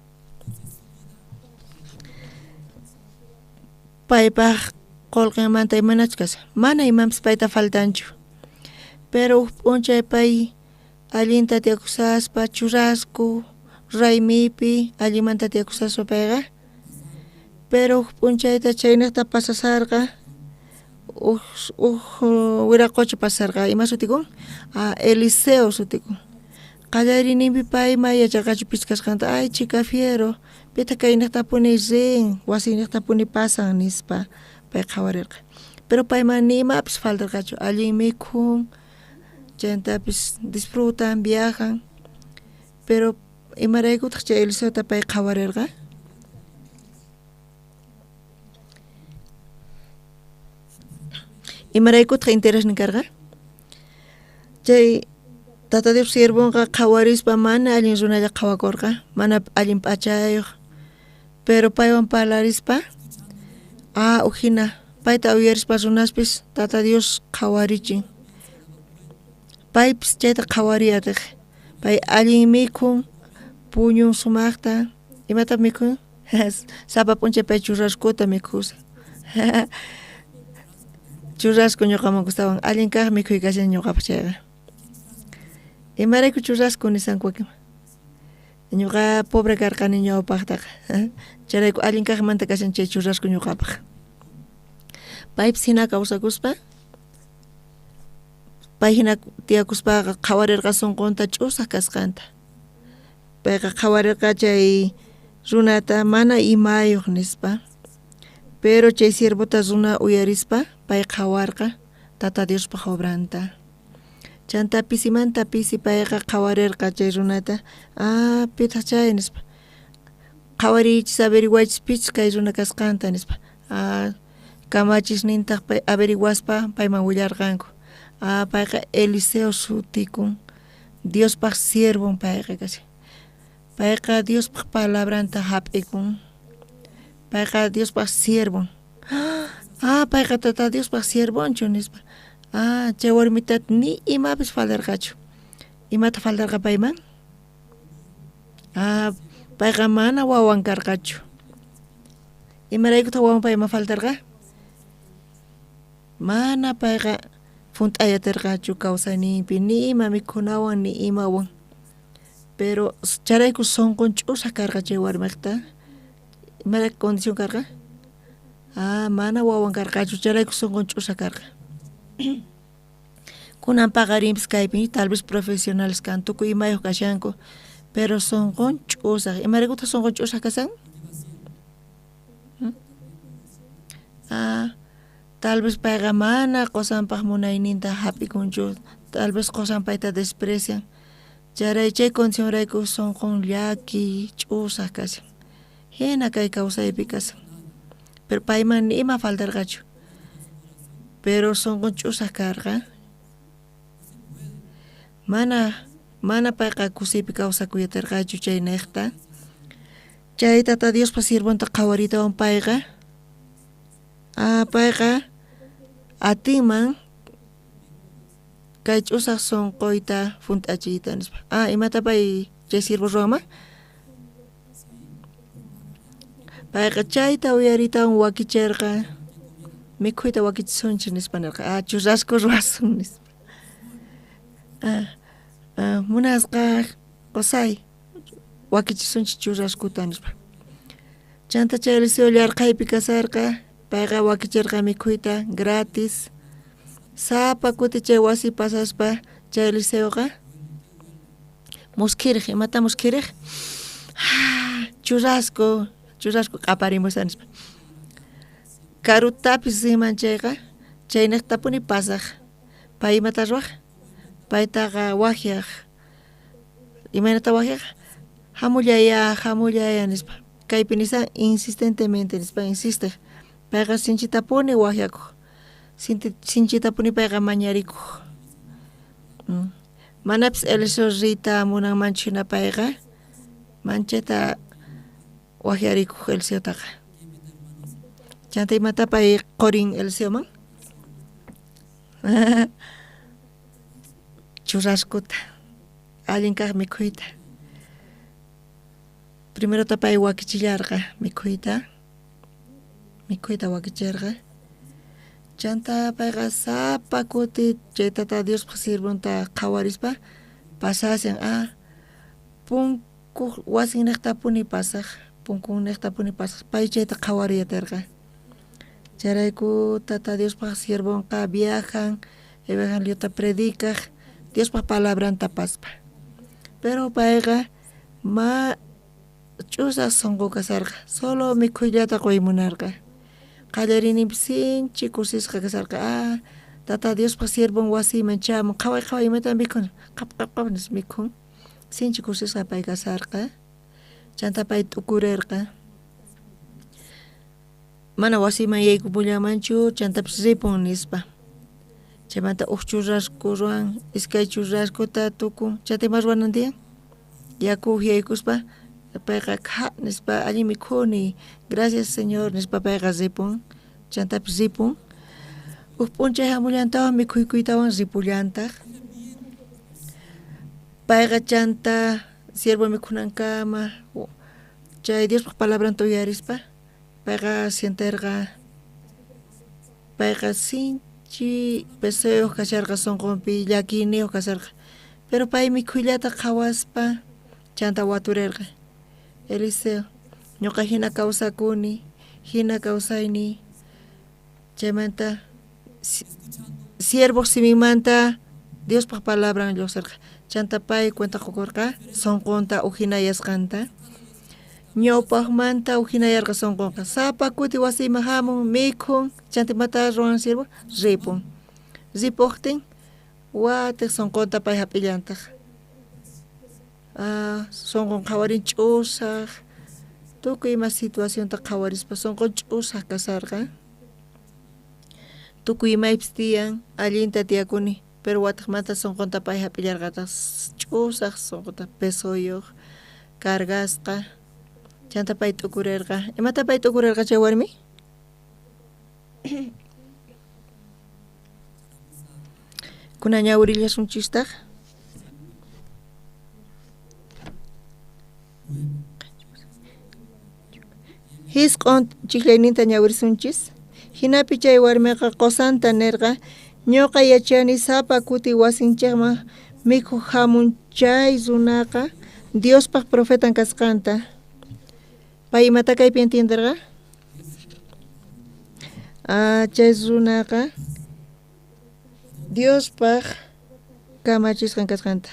paypaq qolqinmanta imanachkas mana imapas payta faltanchu pero p'unchay pay allinta tiyakusaspa churrasco raymipi allimanta tiyakusaspa payqa pero p'unchayta chaynaqta pasasarqa wiraqucha pasarqa ima sutikun Eliseo sutikun qallarinipi pay mayachaqachu pichkasqanta ay chica fiero pita kaynaqtapuni rin wasinaqtapuni pasan nispa pay qhawarirqa pero payman ni imapis faltarqachu allin mikhun chayntapis disfrutan viajan pero imaraykutaq chay Eliseota pay qhawarirqa imaraykutaq interés nikarqa chay Tata Dios sirvonqa qhawarispa mana allin runalla qhawakurqa mana allin p'achayuq pero paywan parlarispa uhina payta uyarispa runaspis Tata Dios qhawarichin paypis chayta qhawariyatiq pay allin mikhun puñun sumaqta imata mikhun sapa p'unchay pay churrascuta mikhusa churrasco ñuqaman gustawan allin kaq mikhuy kashan ñuqapas chayqa imarayku churrasco nisanku wakin ñuqa pobre karqani ñawpaqtaqa chayrayku allin kaqmanta kashan chay churrasco ñuqapaq paypis hina kawsakuspa pay hina tiyakuspaqa qhawarirqa sunqunta ch'usaq kasqanta payqa qhawarirqa chay runata mana imayuq nispa pero chay siervota runa uyarispa pay qhawarqa Tata Diospaq obranta chantapis imantapis payqa qhawarirqa chay runata pitaq chay nispa qhawarichis averiguachis pichis kay runa kasqanta nispa kamachisnintaq pay averiguaspa payman willarqanku payqa Eliseo sutikun Diospaq siervon payqa kasi payqa Diospaq palabranta hap'ikun payqa Diospaq siervon payqa Tata Diospaq siervonchu nispa chay warmita ni imapis faltarqachu imata faltarqa payman payqa mana wawan karqachu imaraykutaq wawan payman faltarqa mana payqa funt'ayatirqachu kawsayninpi ni ima mikhunawan ni imawan pero charayku sunqun ch'usaq karqa chay warmiqta imara condición karqa mana wawan karqachu charayku sunqun ch'usaq karqa kunan paqarinpis kaypi tal vez profesionales kan tukuy imayuq kashanku pero sunqun ch'usaq imaraykutaq sunqun ch'usaq kasan tal vez payqa mana qosanpaq munayninta hap'ikunchu tal vez qosan payta desprecian charay chay condicionrayku sunqun llaki ch'usaq kasan hina kay kawsaypi kasan pero payman ni ima faltarqachu pero sunqun ch'usaq karqa mana payqa kusiypi kawsakuyatirqachu chay niqta chay Tata Diospa sirvonta qhawaritawan payqa payqa atinman kay ch'usaq sunquyta funt'achiyta nispa imata pay chay sirvo ruwanman payqa chayta uyaritawan wakichirqa mikhuyta wakichisunchis nispa nirqa churrasco ruwasun nispa munasqa qusay wakichisunchis churrascuta nispa chanta chay Eliseo llarqaypi kasarqa payqa wakichirqa mikhuyta gratis sapa kuti chay wasi pasaspa chay Eliseoqa muskiriq imata muskiriq churrasco qaparimusa nispa karutapis riman chayqa chaynaqtapuni pasaq pay imata ruwaq paytaqa wakyaq imaynata wakyaq hamullaya nispa kaypi nisan insistentemente nispa insiste payqa sinchitapuni wakyakuq sinchita puni payqa mañarikuq. Manapis Eliseo rita munan manchina payqa manchata wahyarikuq Eliseo taqa. Chanta imata pay qorin Eliseo man churraskuta allin kaq mikhuyta. Primero tapay wakichillarqa mikhuyta wakichirqa. Chanta payqa sapa kuti chay tata Dios sirvunta qawarispa pasasen punku wasin niqtapuni pasaq punkun niqtapuni pasaq pay chayta qawariyatirqa. Charayku tata Dios sirvunqa viajan evangeliyota predikaq Dios palabranta paspa. Pero payqa ch'usaq sunqu kasarqa solo mikhuyllata quymunarqa. Qallarini sinchi kursisqa kasarqa tata Dios sirvun wasiman chamun qhaway imatan mikhun qap nis mikhun sinchi kursisqa pay kasarqa. Chanta pay t'ukurirqa mana wasiman yaykupullamanchu chantapis ripun nispa. Chaymanta churrasco ruan iskay churrascuta tukun chayta ruwanan tiyan yaku yaykuspa payqa kha nispa alli mikhuni gracias Señor nispa payqa ripun chantapis ripun p'unchay hamullantawan mikhuykuytawan ripullantaq. Payqa chanta siervo mikhunankama chay Dios palabranta uyarispa payqa sienterqa payqa sinchi peseo kasharqa sunqunpi llakiniyoq kasarqa pero pay mikhuyllata qhawaspa chanta waturirqa. Eliseo ñuqa hina kawsakuni hina kawsayni chaymanta siervo simimanta Dios palabran lluqsirqa. Chanta pay cuenta qukurqa sunqunta ujinayasqanta ñawpaqmanta ujinayarqa sunqunqa sapa kuti wasiman hamun mikhun chantimata ruwan siervo ripun ripuqtin watiq sunqunta pay hap'illantaq. Sunqun qawarin ch'usaq tukuy ima situacionta qawarispa sunqun ch'usaq kasarqa tukuy imaypis tiyan allinta tiyakuni pero watiqmanta sunqunta pay hap'illarqataq ch'usaq sunqunta pesoyuq cargasqa chanta pay t'ukurirqa. Imata pay t'ukurirqa chay warmi? Kuna ñawirillasunchistaq hisq'un chiklayninta ñawirisunchis hinapi chay warmiqa qusanta nirqa ñuqa yachani sapa kuti wasinchikman mikhuq hamun chay runaqa Diospaq profetan kasqanta. Pay imata kaypi entenderqa? Chay runaqa Diospaq kamachisqan kasqanta.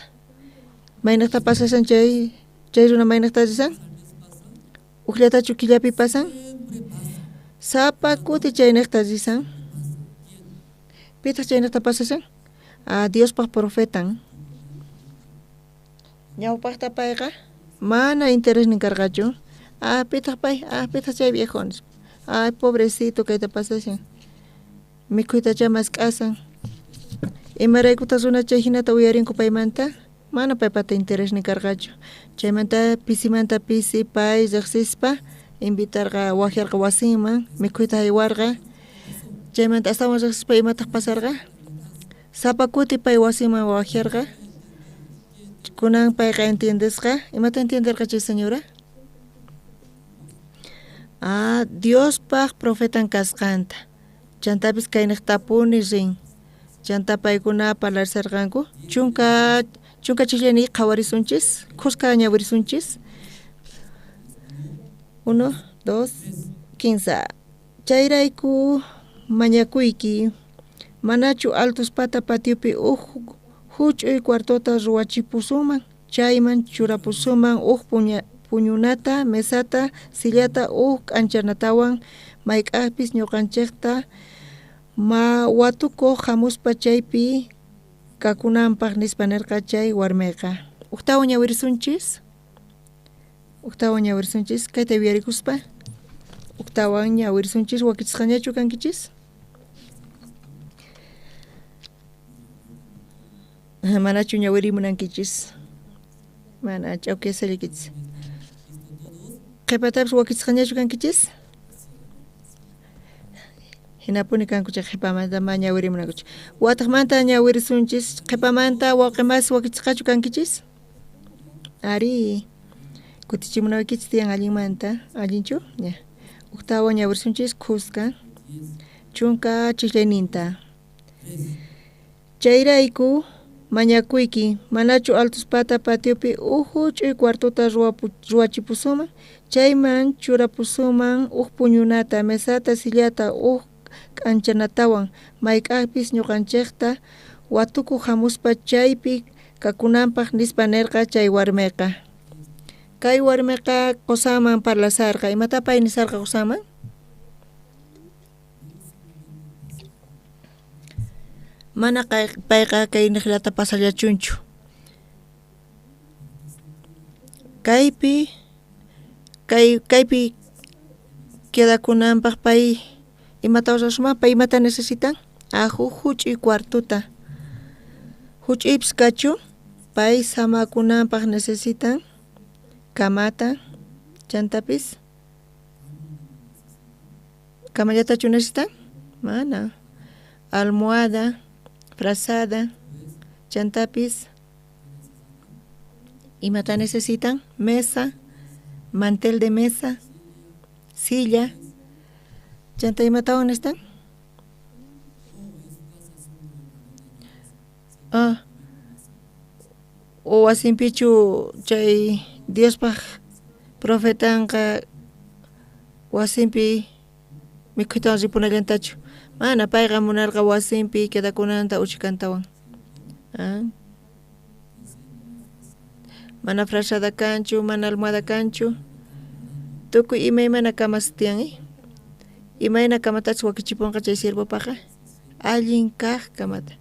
Maynaqta pasasan chay runa maynaqta risan? Uqllatachu killapi pasan? Sapa kuti chaynaqta risan? Pitaq chaynaqta pasasan? Diospaq profetan. Ñawpaqta payqa mana interés nin karqachu. Pitaq pay, pitaq chay viejones. Pobrecito kayta pasasan. Mikhuytacha mask'asan. Imaraykutas runa chay hinata uyarinku paymanta mana paypata interés nin karqachu. Chaymanta pisimanta pisi pay riqsispa invitarqa wahyarqa wasinman mikhuyta aywarqa. Chaymanta astawan riqsispa imataq pasarqa sapa kuti pay wasinman wahyarqa. Kunan payqa entiendesqa imata entienderqa chay señora? Diospaq profetan kasqanta chantapis kaynaqtapuni rin chanta paykuna parlarsarqanku chunka chillani qhawarisunchis qusqa ñawirisunchis 1, 2, 15 chayrayku mañakuyki manachu altos pata patiopi huch'uy cuartota ruwachipusuman chayman churapusuman puñunata mesata sillata k'anchanatawan mayk'aqpis ñuqanchikta watukuq hamuspa chaypi kakunanpaq nispa nirqa chay warmiqa. Uqtawan ñawirisunchis kayta yuyarikuspa uqtawan ñawirisunchis wakichisqañachu kankichis? Manachu ñawirimunankichis. Mana chawkisalikichis. Qhipatapas wakisqañachu kankichis? Hinapuni kankucha qhipamanta ñawirimunankuchis. Wataqmanta ñawirisunchis, qhipamanta waqemas wakisqachu kankichis? Ari, kutichimunaykichis tiyan allinmanta, allinchu? Ya. Uqtawa ñawirisunchis qusqa, chunka chishlayninta. Chayrayku mañakuyki, manachu Altuspata patiopi uhu ch'uy cuartota ruwachipusuman, chayman churapusuman puñunata, mesata, sillata, k'anchanatawan, mayk'apis ñuqanchikta watuku hamuspa chaypi kakunanpaq nispa nirqa chay warmiqa. Kay warmiqa qusanman parlasarqa, imata pay nisarqa qusanman? Mana payqa kay niqllata pasallachunchu. Kaypi quedakunanpaq pay imata usasman, pay imata necesitan? Ahu huch'uy cuartuta. Huch'uypis kachu, pay samakunanpaq necesitan kamata, chantapis. Kamallatachu necesitan? Mana. Almohada, frazada, chantapis. Imata necesitan? Mesa, mantel de mesa, silla. Chanta imatawan necesitan? O wasinpichu chay Diospaq profetanqa wasinpi mikhuytawan ripunallantachu. Mana payqa munarqa wasinpi quedakunanta uchikantawan. Mana frazada kanchu, mana almohada kanchu. Tukuy imaymana kamas tiyan. Imayna kamatachus wakichipunqa chay sirvopaqa. Allin kaq kamata.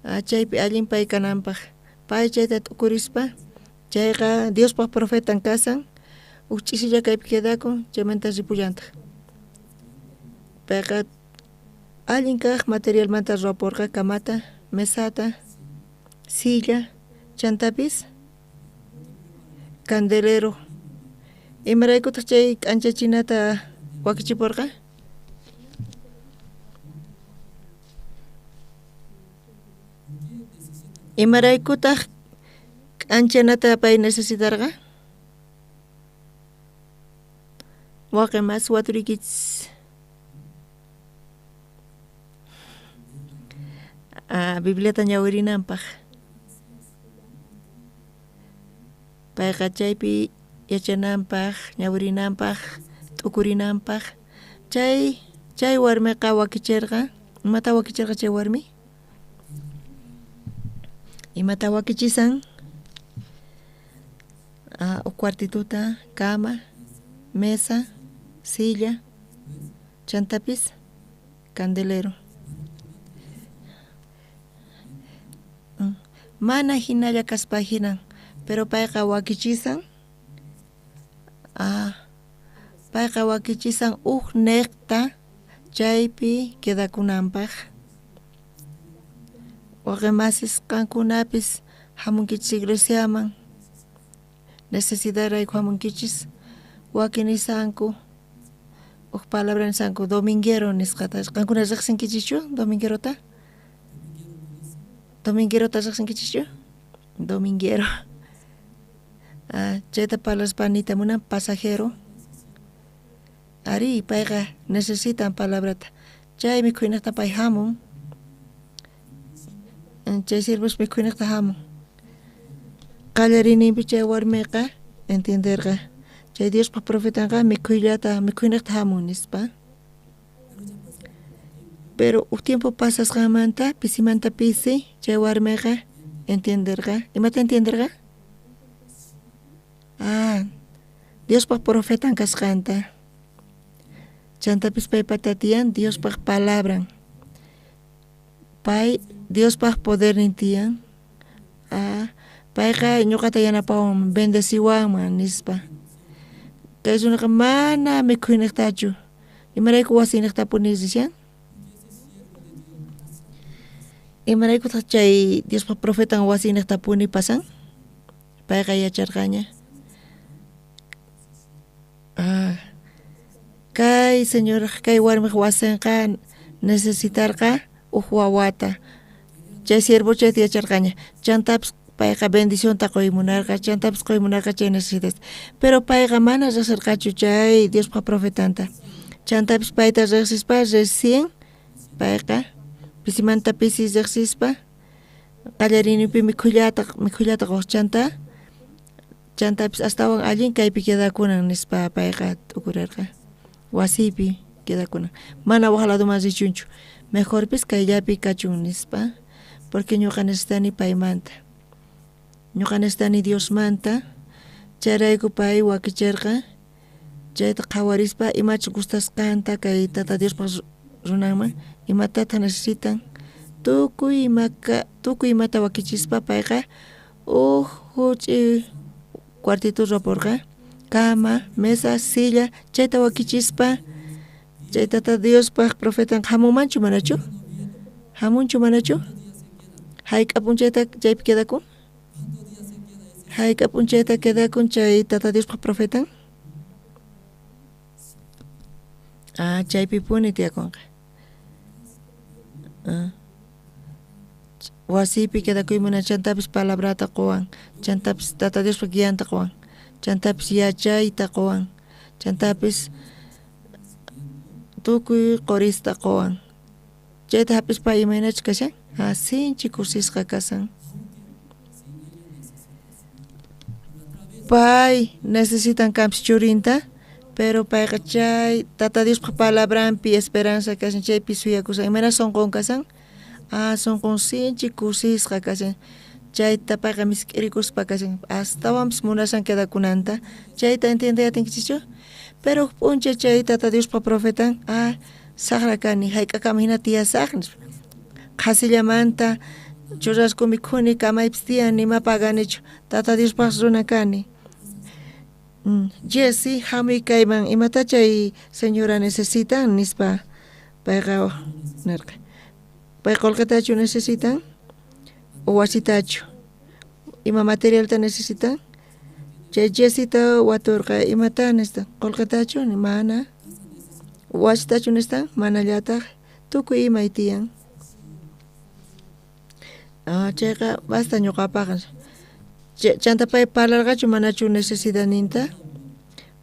Chaypi allin pay kananpaq. Pay chayta tukurispa, chayqa Diospaq profetan kasan, ch'isilla kaypi quedakun, chaymanta ripullantaq. Payqa allin kaq materialmanta ruwaporqa kamata, mesata, silla, chantapis, candelero. Imaraykutaq chay k'anchachinata wakichipurqa? Imaraykutaq k'anchanata pay necesitarqa? Waqe mas waturikichis. Bibliata ñawirinanpaq. Payqa chaypi yachananpaq, ñawirinanpaq, t'ukurinanpaq. Chay warmiqa wakichirqa, imata wakichirqa chay warmi? Imata wakichisan? Cuartituta, cama, mesa, silla, chantapis, candelero. Mana hinalla kaspa hinan, pero payqa wakichisan? Payqa wakichisan neqta chaypi quedakunanpaq. Waqemasis kankunapis hamunkichis iglesiaman, necesidad rayku hamunkichis, wakin nisanku, palabra nisanku dominguero nisqata. Kankuna riqsinkichischu dominguerota? Dominguerota riqsinkichischu? Dominguero. Chayta parlaspa nita munan pasajero. Ari payqa necesitan palabrata. Chay mikhuynaqta pay hamun. Chay sirvus mikhuyniqta hamun. Qallarinimpi chay warmiqa entenderqa. Chay Diospaq profetanqa mikhuyniqta hamun nispa. Pero tiempo pasasqamanta, pisimanta pisi, chay warmiqa entenderqa. Imata entenderqa? Diospaq profetan kasqanta. Chantapis pay patatiyan Diospaq palabran. Pay Diospaq poder nintiyan. Payqa ñuqata yanapawan bendeciwanman nispa. Kay runaqa mana mikhuyniqtachu. Imarayku wasiyniqta punisisyan? Imaraykuta chay Diospa profeta wasinekta puni pasan payqa yacharqaña kay señor kay warmiq wasinqa necesitarqa wawata chay siervo chayta yacharqaña chantapas payqa bendicionta quymunarqa chantapas quymunarqa chay necesitas pero payqa mana riqsirqachu chay Diospa profetanta chantapas payta riqsispa recién payqa pisimanta pisi riqsispa qallarinpi mikhullata quchanta chantapis astawan allin kaypi quedakunan nispa payqa t'ukurirqa wasipi quedakunan mana waqladuman richunchu mejorpis kayllapi kachun nispa porque ñuqa necesitani paymanta ñuqa necesitani Diosmanta chayrayku pay wakichirqa chayta qhawarispa imachus gustasqanta kay tata Diospaq runanman imatata necesitan tukuy imata wakichispa payqa huch'i cuartito rapurqa cama, mesa, silla chayta wakichispa chay tata Diospaq profetan hamunmanchu manachu? Hamunchu manachu? Hayk'apun chayta chaypi quedakun? Hayk'apun chayta quedakun chay tata Diospaq profetan? Chaypi puni tiyakunqa wasipi quedakuymuna chantapis palabrata quwan chantapis tata Diospa guianta quwan chantapis yachayta quwan chantapis tukuy qurista quwan chayta hapispa imaynachu kashan sinchi kursisqa kasan pay necesitan kanpis churinta pero payqa chay tata Diospa palabrampi esperanza kashan chaypi suyakusan imana sonqon kasan sonqon sinchi kursisqa kashan chayta payqa misk'irikuspa kashan astawanpis munashan quedakunanta chayta entendeyatinkichichu pero puncha chay tata Diospa profetan saqra kani hayk'akama hina tiyasaqni qasillamanta churrasku mikhuni kamaypis tiyan nima paganichu tata Diospaq runa kani Jessy hamuy kayman imata chay señora necesitan nispa payqa nirqa pay qullqitachu necesitan o wasitachu ima materialta necesitan chay Jessita waturqa imata necesitan qullqitachu mana wasitachu necesitan manallataq tukuy imay tiyan chayqa basta ñuqapaqa chanta pay parlarqachu manachu necesidad ninta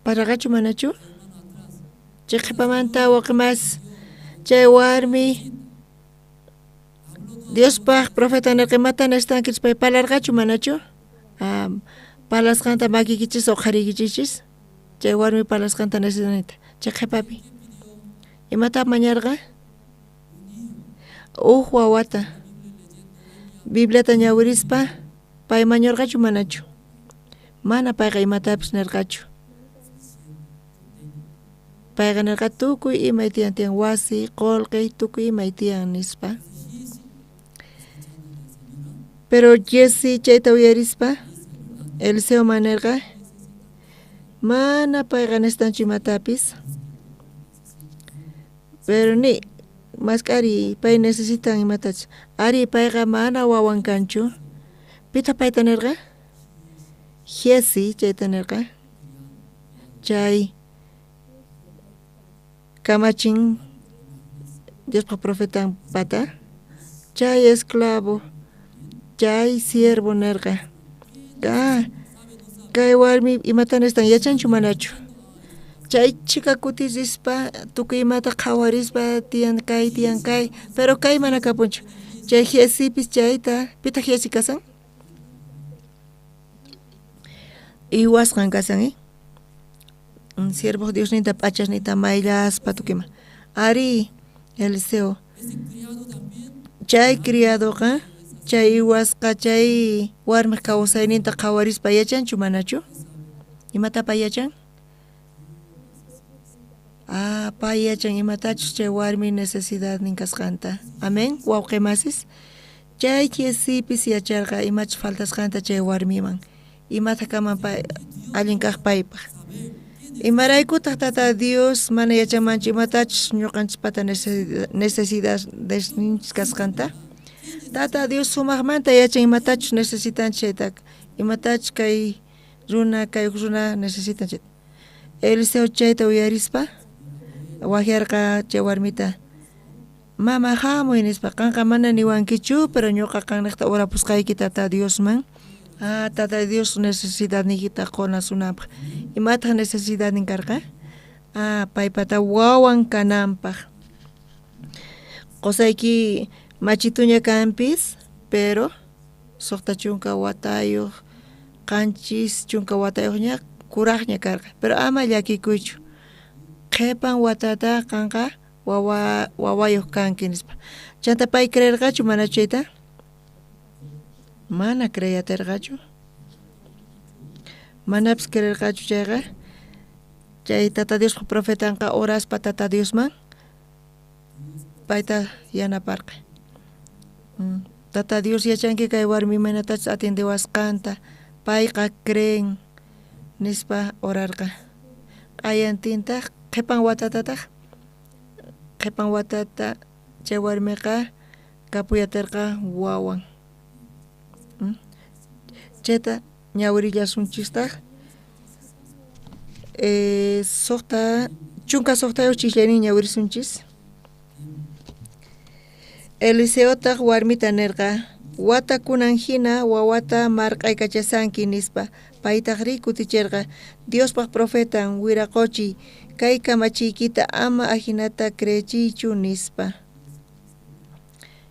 parlarqachu manachu chay qhipamanta waqmas chay warmi Diospaq profeta nirqa imata necesitankichis pay parlarqachu manachu parlasqanta makikichis o qharikichichis chay warmi parlasqanta necesitanita chay qhipapi imata mañarqa wawata Bibliata ñawirispa pay mañarqachu manachu mana payqa imatapis nirqachu payqa nirqa tukuy imay tiyan wasi qullqi tukuy imay tiyan nispa pero Jessy chayta uyarispa Eliseo manirqa mana payqa necesitanchu imatapis pero ni mask'ari pay necesitan imatachus ari payqa mana wawan kanchu pita payta nirqa Jessy chayta nirqa chay kamachin Diospa profetan pata chay esclavo chay siervo nirqa kay warmi imata necesitan yachanchu manachu chay chika kutirispa tukuy imata qhawarispa tiyan kay pero kay mana kapunchu chay Jessypis chayta pita Jessy kasan iwasqan kasan siervo Diosninta p'achasnita mayllaspa tukima ari Eliseo chay criadoqa chay iwasqa chay warmi kawsayninta qhawarispa yachanchu manachu imata pay yachan pay yachan imatachus chay warmi necesidad ninkasqanta amen wawqimasis chay Jessypis yacharqa imachus faltasqanta chay warmiman imata kaman pay allin kaq paypaq imaraykutaq tata Dios mana yachanmanchu imatachus ñuqanchis pata necesidad kasqanta Tata Dios sumaqmanta yachan imatachus necesitan chayta imatachus kay runa necesitan chayta. Eliseo chayta uyarispa wajiarqa chay warmita mama hamuy nispa kanqa mana niwankichu pero ñuqa kanniqta urapusqayki tata Diosman. Tata Dios necesidad nikita qonasunanpaq imataq necesidad ninkarqa paypata wawan kananpaq qusayki machituña kanpis pero suqta chunka watayuq qanchis chunka watayuqña kuraqña karqa pero ama llakikuychu qhipan watata kanqa wawayuq kanki nispa chanta pay creerqachu mana chayta mana creyatirqachu manapis creerqachu chayqa chay tata Dios profetanqa oraspa tata Diosman payta yanaparqa tata Dios yachanki kay warmi manatachus atendewasqanta payqa creen nispa orarqa q'ayantintaq qhipan watata chay warmiqa kapuyatirqa wawan chayta ñawirillasunchistaq chunka suqtayuq chiqllaynin ñawirisunchis. Eliseotaq warmita nirqa watakunan hina wawata marq'aykachasanki nispa paytaq rikutichirqa Diospaq profetan wiraquchi kay kamachiykita ama ahinata creychiychu nispa.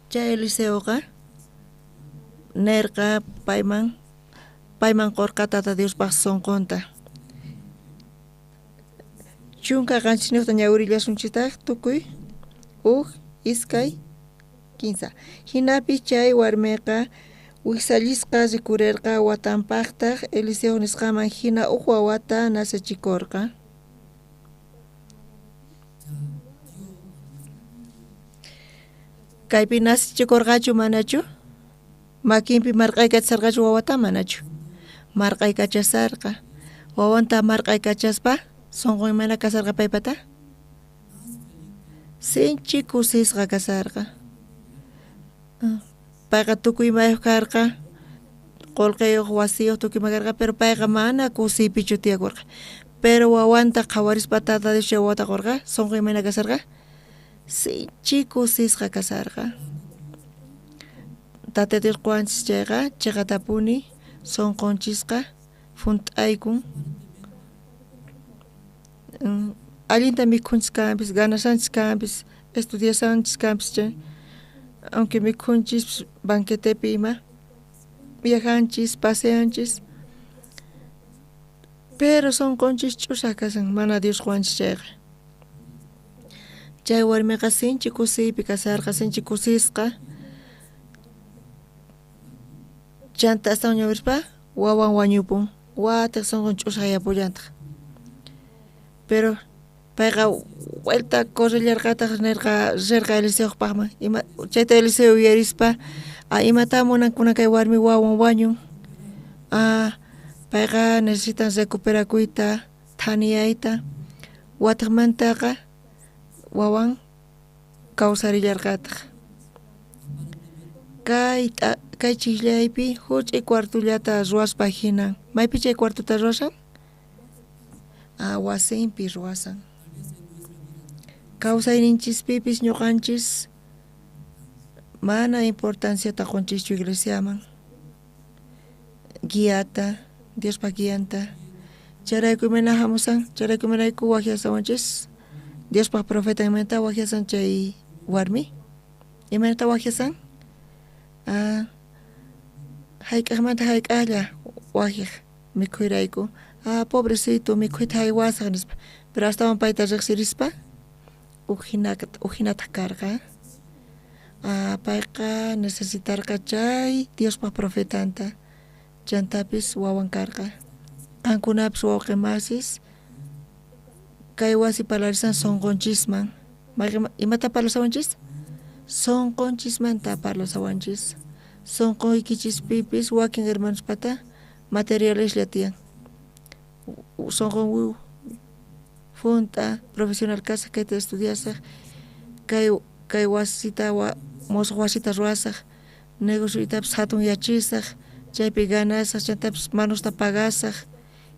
Chay Eliseoqa nirqa payman qurqa tata Diospaq sunqunta chunka qanchis ñawirillasunchistaq tukuy iskay 15 hinapis chay warmiqa wiksallisqa rikurirqa watanpaqtaq Eliseo nisqaman hina wawata nasachikurqa kaypi nasichikurqachu manachu makinpi marqaykachisarqachu wawata manachu marqaykachasarqa wawanta marqaykachaspa sunqun mana kasarqa paypata sinchi kusisqa kasarqa payqa tukuymayuq karqa qullqiyuq wasiyuq tukuyma karqa pero payqa mana kusiypichu tiyakurqa pero wawanta qhawarispa tata Dios wawata qurqa sunqun mana kasarqa sinchi kusisqa kasarqa tata Dios quwanchis chayqa chiqatapuni sunqunchisqa funt'aykun allinta mikhunchis kanpis ganashanchis kanpis estudiasanchis kanpis chay aunque mikhunchis banquetepi ima viajanchis paseanchis pero sunqunchis ch'usaq kasan mana Dios quwanchis chayqa chay warmiqa sinchi kusiypi kasarqa sinchi kusisqa chanta astawan ñawirispa wawan wañupun wata sunqun ch'usaq yapullantaq pero payqa vuelta correllarqataq nirqa rirqa Eliseoqpaqman chayta Eliseo uyarispa imata munankuna kay warmi wawan wañun payqa necesitan recuperakuyta thaniyayta wataqmantaqa wawan kawsarillarqataq kay chiqllaypi huch'uy cuartullata ruwaspa hinan maypi chay cuartuta ruwasan wasinpi ruwasan kawsayninchispipis ñuqanchis mana importanciata qonchischu iglesiaman guiata Diospa guianta chayraykumi mana hamusan chayraykumirayku wajiasawanchis Diospa profeta imanta wajiasan chay warmi imanata wajiasan hayk'aqmanta hayk'aqlla wajiq mikhuyrayku pobrecito mikhuyta haywasaq nispa pero astawan payta riqsirispa ujinata karqa payqa necesitarqa chay Diospa profetanta chantapis wawan karqa qankunapis wawqimasis kay wasi parlarisan sunqunchisman imata parlasawanchis sunqunchismanta parlasawanchis sunquykichispipis wakin hermanospata materialeslla tiyan sunqun funta profesional kasa kayta estudiasaq kay wasita musuq wasita ruwasaq negocio itapas hatun yachisaq, chaypi ganasaq, chantapas manusta pagasaq,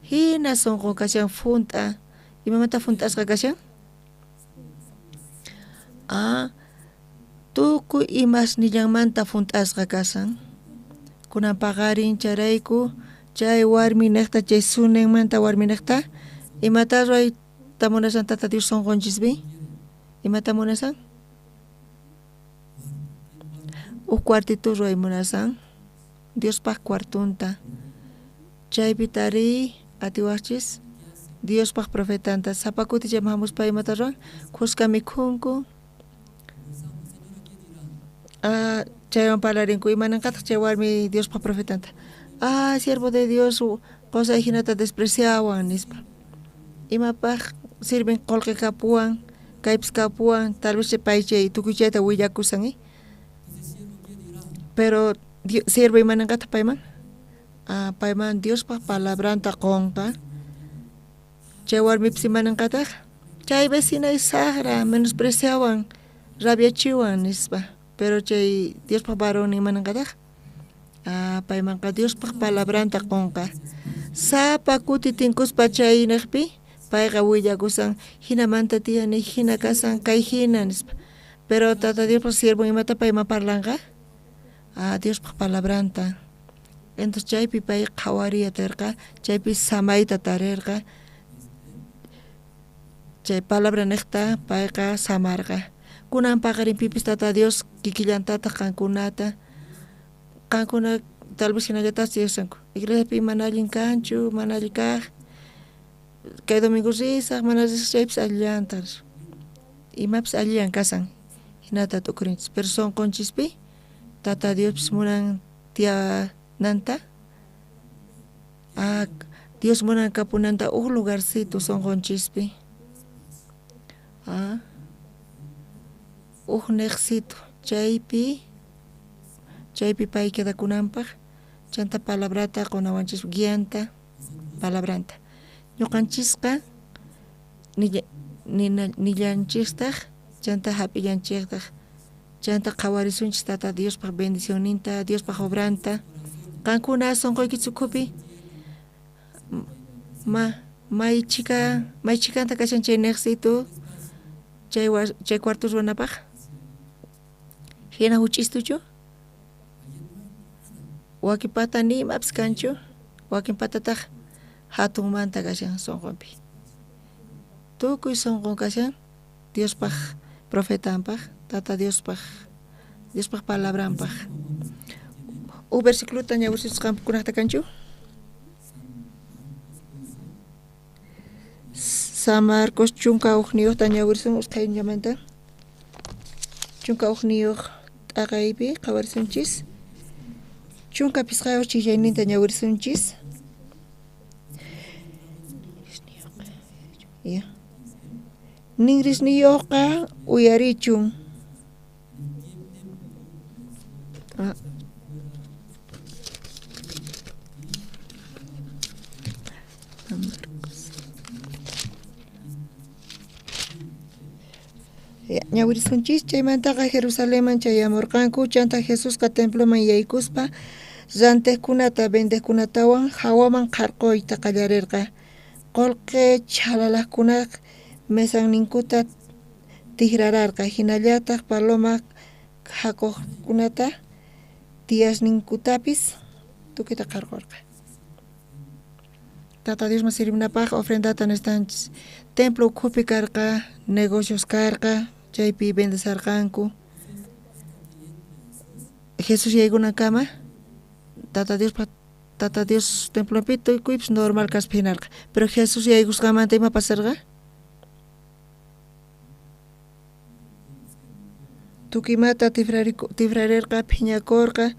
hina sonqo kashan funta. Imamanta funtasqa kashan? Tukuy imas nillanmanta funtasqa kasan. Kunan paqarin charayku, chay warmi niqta, chay sunenmanta warmi niqta, imata ruayta munasan tata Dios sonqonchispi? Imata munasan? Cuartito ruay munasan, Diospaq cuartunta. Chaypi tari atiwachis, Diospaq profetanta. Sapakuti chaymahamuspa imata ruan, kuska mikhunku. Chaywan parlarinku, imananqataq chay warmi Diospaq profetanta. Siervo de Dios, cosa hinata despreciawan nispa. Imapaq sirven qolqi kapuwan, kaypis kapuwan, tal vez pay chay tukuy chayta willakusan, pero sirve imananqataq payman? Payman Diospaq palabranta qonqa. Chay warmipis imananqataq? Chay vecina sagra, menospreciawan, rabiachiwan nispa. Pero chay Diospaq varón imananqataq? Paymanqa Diospaq palabranta qonqa. Sapa kuti tinkuspa chay niqpi, payqa willakusan, hinamanta tiyani, hina kasan, kay hina nispa. Pero tata Diospaq siervo imata payman parlanqa? Diospaq palabranta. Entonces chaypi pay qhawaria tarqa, chaypi samayta tarirqa, chay palabra niqta payqa samarqa. Kunan paqarinpipis tata Dios kikillantataq qankunata, qankuna tal vez hinallatas tiyarsanku, iglesiapi mana allin kanchu, mana alli kaq, kay domingo risaq, mana risaq chaypis allillantar, imapis allillan kasan, hinata tukurinchis, pero sonqonchispi tata Dios munan tiyananta, Dios munan kapunanta lugarcito sonqonchispi, neqsito, chaypi pay quedakunanpaq, chanta palabrata qonawanchis guianta, palabranta. Ñuqanchisqa nillanchistaq, chanta hapillanchistaq, chanta qhawarisunchis tata Diospaq bendicioninta, Diospaq obranta. Qankuna sonqoykitsu khupi may chikanta kashan chay neqsito, chay cuarto ruanapaq, hina huch'istuchu? Wakin pata nimapis kanchu, wakin patataq hatunmanta kashan sonqonpi. Tukuy sonqon kashan Diospaq profetanpaq, tata Diospaq palabranpaq. Versículota ñawirsichus qankunaqta kanchu? San Marcos chunka uqniyuqta ñawirsun usqhayllamantan. Chunka uqniyuq t'aqaypi qhawarsunchis. Chunka pisqayuq chillayninta ñawirsunchis. Ninrisniyuqqa uyarichun. Ñawirsunchis chaymantaqa Jerusalemman chayamurqanku, chanta Jesusqa temploman yaykuspa rantiqkunata vendiqkunatawan hawaman qarquyta qallarirqa. Qolqi chalalaqkunaqa mesanninkuta tiqrararqa, hinallataq paloma hakuqkunata tiyasninkutapis tukita qarqurqa. Tata Diosman sirvinapaq ofrendata nestanchis. Templo ukhupi karqa, negocios karqa, chaypi bendisarqanku. Jesus yaykunankama, Tata Dios templopi tuykuypis normal kaspa hinarqa. Pero Jesus yaykusqamanta ima pasarqa? Tukuymata tifrarirqa, phiñakurqa,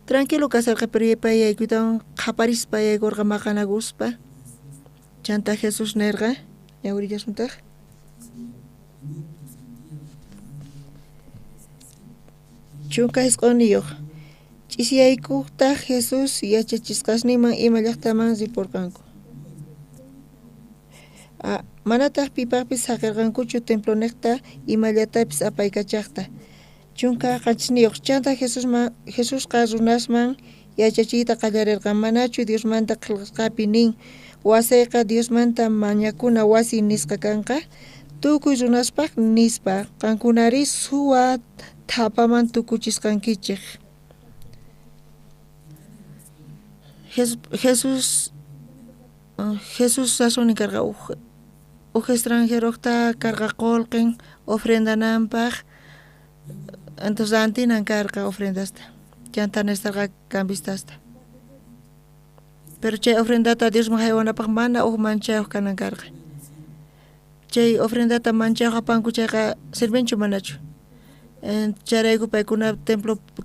tranquilo kasarqa, pero pay yaykuytawan qaparispa yaykurqa maqanakuspa. Chanta Jesus nirqa, ñawirillasuntaq. Chunka isquniyuq ch'isiyaykuqta Jesus yachachisqasniman ima llaqtaman ripurqanku. Manataq pipaqpis saqirqankuchu templo niqta imallatapis apaykachaqta. chunka qanchis chanta Jesús runasman yachachiyta qallarirqa manachu Dios manta qillqasqapi nin wasayqa Dios manta mañakuna wasi nisqa kanqa tukuy runaspaq nispa qankunari suwa thapaman tukuchisqankichik. Jesús sasuni karqa uj extranjeroqta karqa qolqin ofrendananpaq entonces antinan karqa ofrendasta chantanestarqa cambistasta pero chay ofrendata Dios haywanapaq mana uj manchayuq kanan karqa chay ofrendata manchayuq apanku chayqa sirvenchu manachu charayku paykuna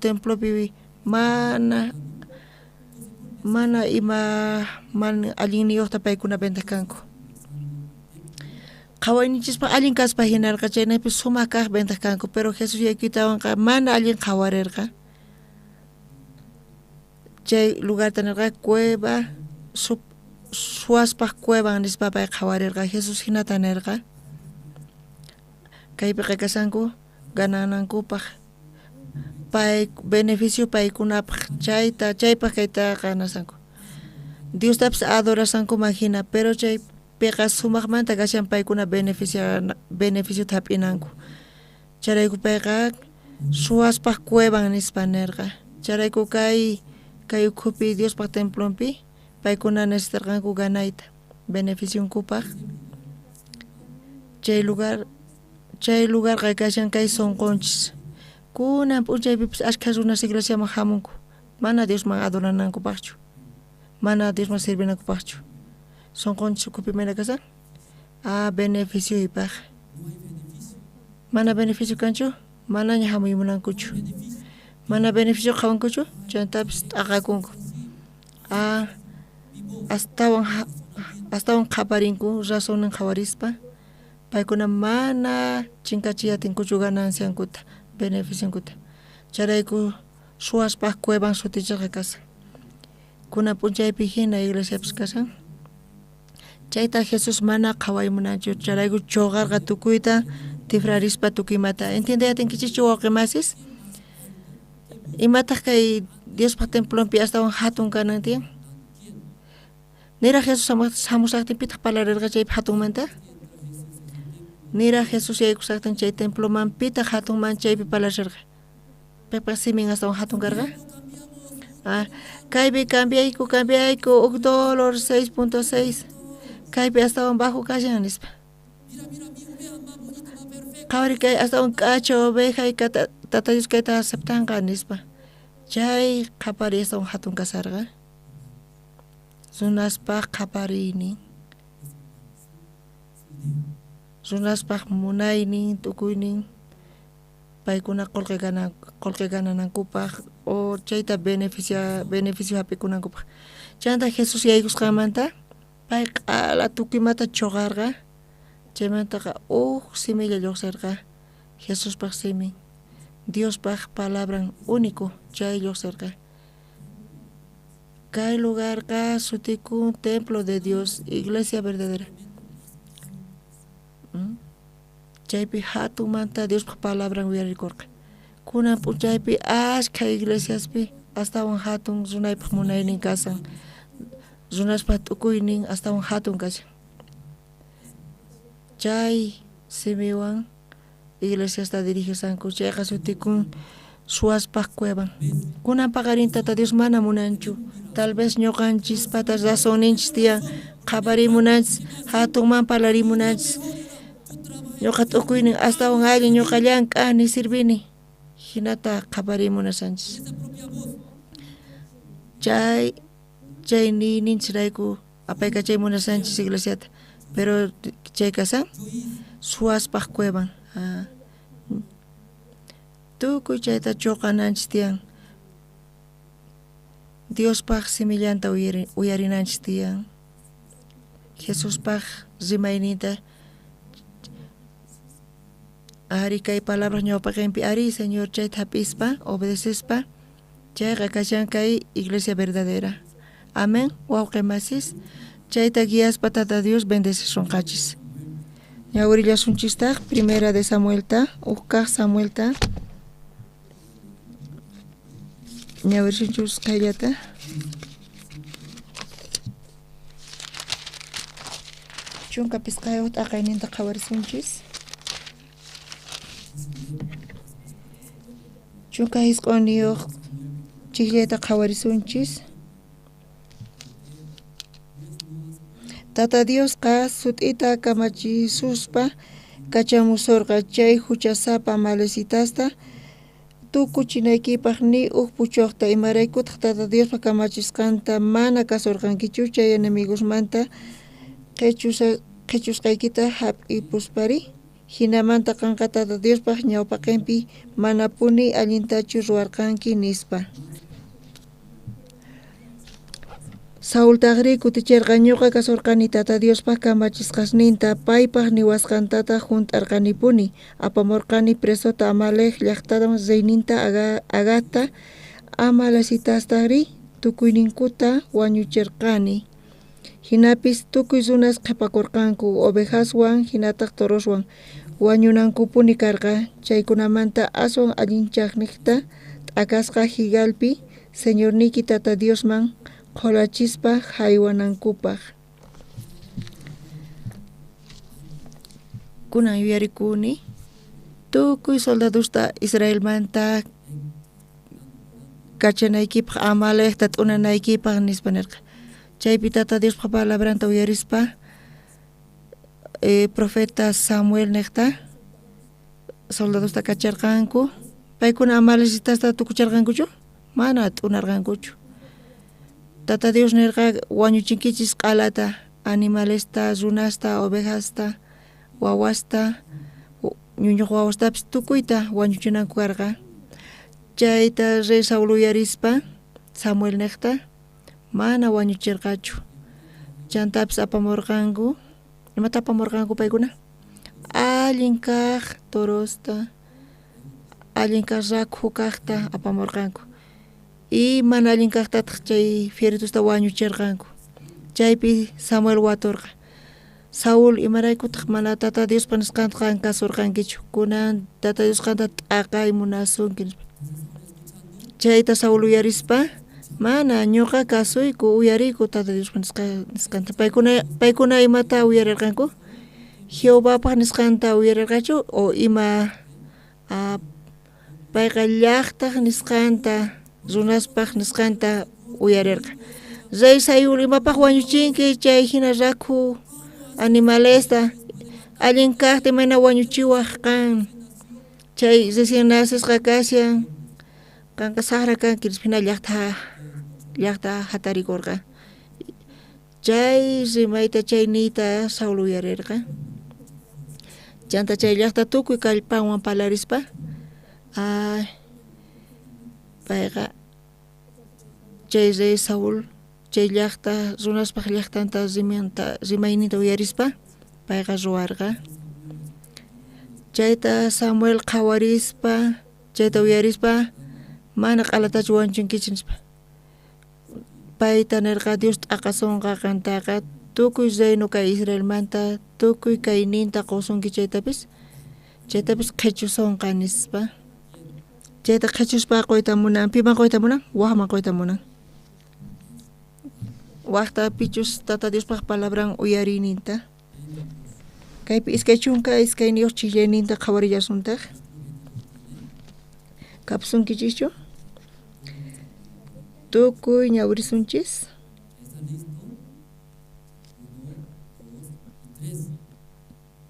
templopi mana allin niyuqta paykuna bentaq kanku qhawayninchispa allin kaspa hinarqa chaynaypi sumaq kaq bentaq kanku pero Jesús yaykuytawanqa mana allin qhawarirqa chay lugarta nirqa cueva suwaspaq cueva nispa pay qhawarirqa Jesús hinata nirqa kaypiqa kasanku gananankupaq pay beneficio paykunapaq chaypaq kaytaqa nasanku Diostapas adorasanku hina pero chay piqa sumaqmanta kashan paykuna beneficio thap'inanku charayku payqa suwaspaq cuevan nispa nirqa charayku kay ukhupi Diospaq templompi paykuna necesitarqanku ganayta beneficionkupaq chay lugarqa kashan kay sonqonchis kunan p'unchaypipis ashkha runas iglesiaman hamunku mana Diosman adoranankupaqchu mana Diosman sirvinankupaqchu sonqonchis ukhupi mana kasan beneficio ipaq mana beneficio kanchu manaña hamuymunankuchu mana beneficio qhawankuchu chaytapis t'aqakunku astawan qaparinku razonan qhawarispa paykuna mana chinkachiyatinkuchu gananciankuta beneficionkuta charayku suwaspaq cuevan sutichirqa kasan kunan p'unchaypi hina iglesiapis kasan chayta Jesús mana qhawaymunanchu charayku chuqarqa tukuyta tifrarispa tukuymata entiendeyatinkichichu wawqimasis imataq kay Diospaq templompi astawan hatun kanan tiyan nira Jesús hamusaqtin pitaq parlarirqa chaypi hatunmanta nira Jesús yaykusaqtin chay temploman pitaq hatunman chaypi parlarirqa paypaq simin astawan hatun karqa kaypi cambiayku $6.6 kaypi astawan bajo kashan nispa qawari kay astawan k'acha oveja tata Dios kayta aceptanqa nispa chay qhapari astawan hatun kasarqa runaspaq qhapariynin runaspaq munaynin tukuynin paykuna qolqi gananankupaq o chayta beneficio hap'ikunankupaq chanta Jesús yaykusqamanta pay q'ala tukuymata chuqarqa chaymantaqa similla lluqsirqa Jesuspaq simin Diospaq palabran único chay lluqsirqa kay lugarqa sutikun templo de Dios iglesia verdadera chaypi hatunmanta Diospaq palabran uyarikurqa kunan p'unchaypi ashkha iglesiaspi astawan hatun runaypaq munaynin kasan runaspaq t'ukuynin astawan hatun kashan chay simiwan iglesiasta dirigisanku chayqa sutikun suwaspaq cuevan kunan paqarin tata Dios mana munanchu tal vez ñuqanchis patas razoninchis tiyan qhaparimunanchis hatunman parlarimunanchis ñuqa t'ukuynin astawan allin ñuqa llank'ani sirvini hinata qhaparimunasanchis chay ninchirayku apayka chay munasanchis iglesiata pero chay kasan suwaspaq cuevan tukuy chayta chuqananchis tiyan Diospaq simillanta uyarinanchis tiyan Jesuspaq rimayninta ari kay palabras ñawpaqinpi ari Señor chayta hap'ispa obedecispa chayqa kashan kay iglesia verdadera amén wawqimasis chayta guiaspa tata Dios bendecisunqachis ñawirillasunchistaq primera de Samuelta ukkaq Samuelta ñawirinchus kayllata chunka pisqayuq t'aqayninta qhawarisunchis chunka hisq'uniyuq chikllata qhawarisunchis Tata Diosqa sut'ita kamachisuspa kachamusurqa chay huchasapa malesitasta tukuchinaykipaq ni puchuqta imaraykutaq Tata Diospa kamachisqanta mana kasurqankichu chay enemigosmanta qhechusqaykita hap'ipuspari hinamanta qanqa Tata Diospaq ñawpaqinpi manapuni allintachu ruwarqanki nispa Saul taqri kutichirqa ñuqa kasurqani Tata Diospaq kamachisqasninta paypaq niwasqantata hunt'arqanipuni apamurqani presota Amalek llaqtaman reyninta Agata Amalesitastaqri tukuyninkuta wañuchirqani hinapis tukuy runas qhipakurqanku ovejaswan hinataq toroswan wañunankupuni karqa chaykunamanta aswan allinchaqniqta t'akasqa higalpi Señorniki Tata Diosman qolachispa haywanankupaq kunan yuyarikuni tukuy soldadusta Israelmanta kachanaykipaq Amalekta t'unanaykipaq nispa nirqa chaypi Tata Diospa palabranta uyarispa profeta Samuel niqta soldadusta kacharqanku paykuna Amalesitasta tukucharqankuchu mana t'unarqankuchu Tata Dios nirqa wañuchinkichis q'alata animalesta, runasta, ovejasta, wawasta, ñuñuq wawastapis tukuyta wañuchinanku karqa chayta rey Saul uyarispa Samuel niqta mana wañuchirqachu chantapis apamurqanku imata apamurqanku paykuna allin kaq torosta allin kaq rakhu kaqta apamurqanku y mana allin kaqtataq chay fieritusta wañuchirqanku chaypi Samuel waturqa Saul imaraykutaq mana Tata Diospa nisqanta kasurqankichu kunan Tata Diosqanta t'aqay munasunki chayta Saul uyarispa mana ñuqa kasuyku uyariyku Tata Diospa nisqanta paykuna imata uyarirqanku Jehovapaq nisqanta uyarirqachu o ima payqa llaqtaq nisqanta runaspaq nisqanta uyarirqa rey Saul imapaq wañuchinki chay hina rakhu animalesta allin kaqta mana wañuchiwaq kan chay recién nacisqa kasyan kanqa saqra kanki hina llaqta hatarikurqa chay rimayta chay niyta Saul uyarirqa chanta chay llaqta tukuy kallpawan palarispa payqa chay rey Saul chay llaqta runaspaq llaqtanta rimayninta uyarispa payqa ruwarqa chayta Samuel qhawarispa chayta uyarispa mana q'alatachu wañuchinkichik nispa payta nirqa Dios t'aqasunqa kantaqa tukuy reino kay Israelmanta tukuy kayninta qusunki chaytapis qhichusunqa nispa chayta qhichuspa qoyta munan piman qoyta munan waqman qoyta munan waqta pichus Tata Diospaq palabran uyariyninta kaypi iskay chunka iskayniyuq chillayninta qhawarillarsuntaq kapsunkichikchu tukuy ñawirisunchis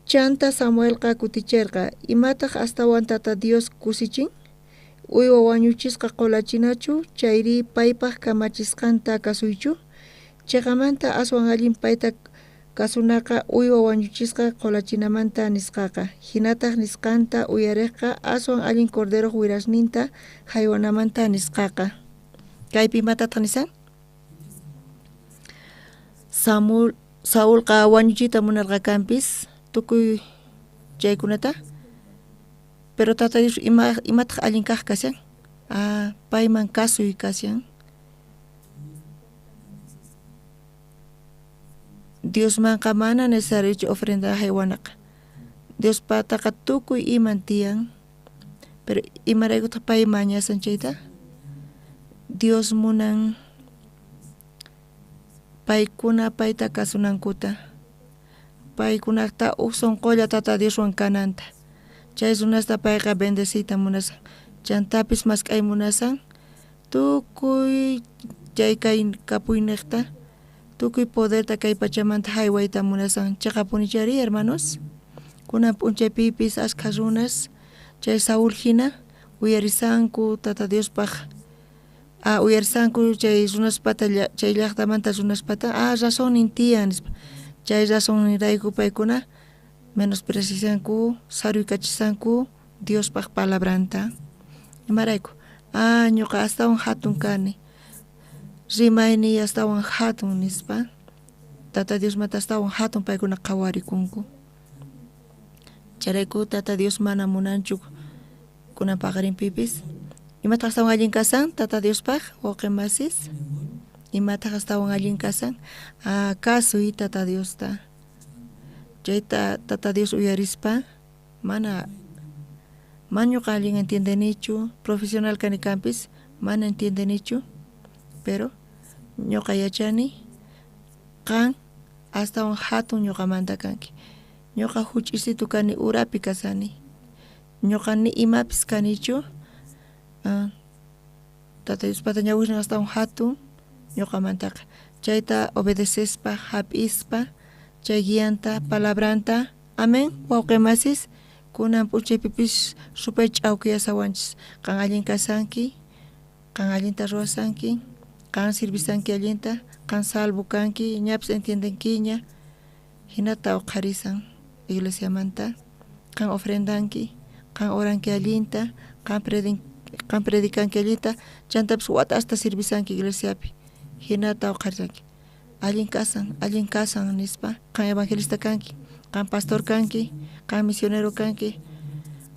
chanta Samuelqa kutichirqa imataq astawan Tata Dios kusichin uywa wañuchisqa qolachinachu chayri paypaq kamachisqanta kasuychu chayqamanta aswan allin payta kasunaqa uywa wañuchisqa qolachinamanta nisqaqa hinataq nisqanta uyariqqa aswan allin cordero wirasninta haywanamanta nisqaqa kaypi imatataq nisan Saulqa wañuchiyta munarqa kanpis tukuy chaykunata pero Tata Dios imataq allin kaq kasyan payman kasuy kasyan Diosmanqa mana necesarichu ofrenda haywanaqa Diospataqa tukuy iman tiyan pero imaraykutaq pay mañasan chayta Dios munan paykuna payta kasunankuta. Paykunakta usonqolla tata Dios wankananta. Chay runasta payqa bendecita munasan. Chantapis mask'ay munasan. Tukuy chay kay kapuyniqta. Tukuy poderta kay pachamanta haywayta munasan. Chaqa punichari hermanos. Kunan p'unchaypipis ashkha runas. Chay Saúl hina uyarisanku tata Diospaq. Uyarisanku chay runaspata chay llaqtamanta runaspata razón nintiyan nispa. Chay razón nirayku paykuna menospreciasanku, saruykachisanku Diospaq palabranta. Imarayku, ñuqa astawan hatun kani. Rimayni astawan hatun nispa. Tata Diosmanta astawan hatun paykuna qhawarikunku. Charayku tata Dios mana munanchu kunan paqarinpipis. Imataq astawan allin kasan tata Diospaq wawqimasis. Imataq astawan allin kasan kasuy tata Diosta. Chayta tata Dios uyarispa mana ñuqa allin entiendenichu, profesional kani kampis mana entiendenichu, pero ñuqa yachani qan astawan hatun ñuqamanta kanki. Ñuqa huch'isitu kani urapi kasani. Ñuqa ni imapis kanichu. Tata Diospata ñawishnan astawan hatun ñuqamantaqa. Chayta obedecespa, hap'ispa, chay guianta, palabranta. Amén. Wawqimasis kunan p'unchaypipis supay ch'awkiyasawanchis. Qan allin kasanki, qan allinta ruwasanki, qan sirvisanki allinta, qan salvo kanki, ñapis entiendenkiña. Hinata uqharisan iglesiamanta, qan ofrendanki, qan oranki allinta, qan predicanki allinta, chantapis watasta sirvisanki iglesiapi. Hinata uqharisanki. Allin kasan nispa, qan evangelista kanki, qan pastor kanki, qan misionero kanki,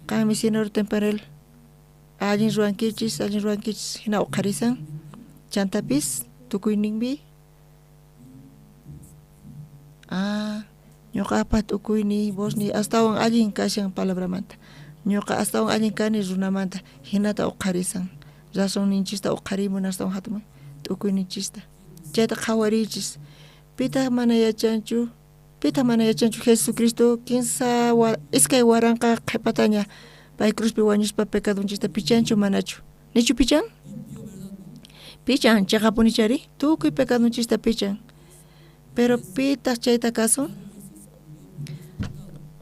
qan misionero temporal. Allin ruwankichis, hina uqharisan. Chantapis tukuyninmi. Ñuqapa tukuyni, vosni astawan allin kashan palabramanta. Ñuqa astawan allin kani runamanta hinata uqharisan. Razón ninchista uqharimun astawan hatuman tukuyninchista. Chayta qhawarichis. Pitaq mana yachanchu Jesucristo kinsa iskay waranqa qhipataña pay cruzpi wañuspa pecadunchista pichanchu manachu. Nichu pichan? Pichan, chaqa punichari, tukuy pecadunchista pichan. Pero pitaq chayta kasun?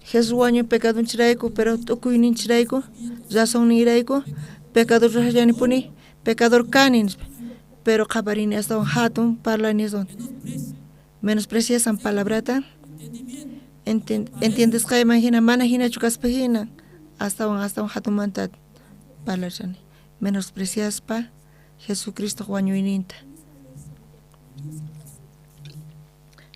Jesús wañu pecadunchirayku, pero tukuyninchirayku, razón nirayku, pecador rajanipuni, pecador kanin. Pero qhaparini astawan hatun parlani astawan menospreciasan palabrata. Entiendes qayman hina mana hinachu kaspa hina astawan hatumanta parlashani. Menospreciaspa Jesucristo wañuyninta.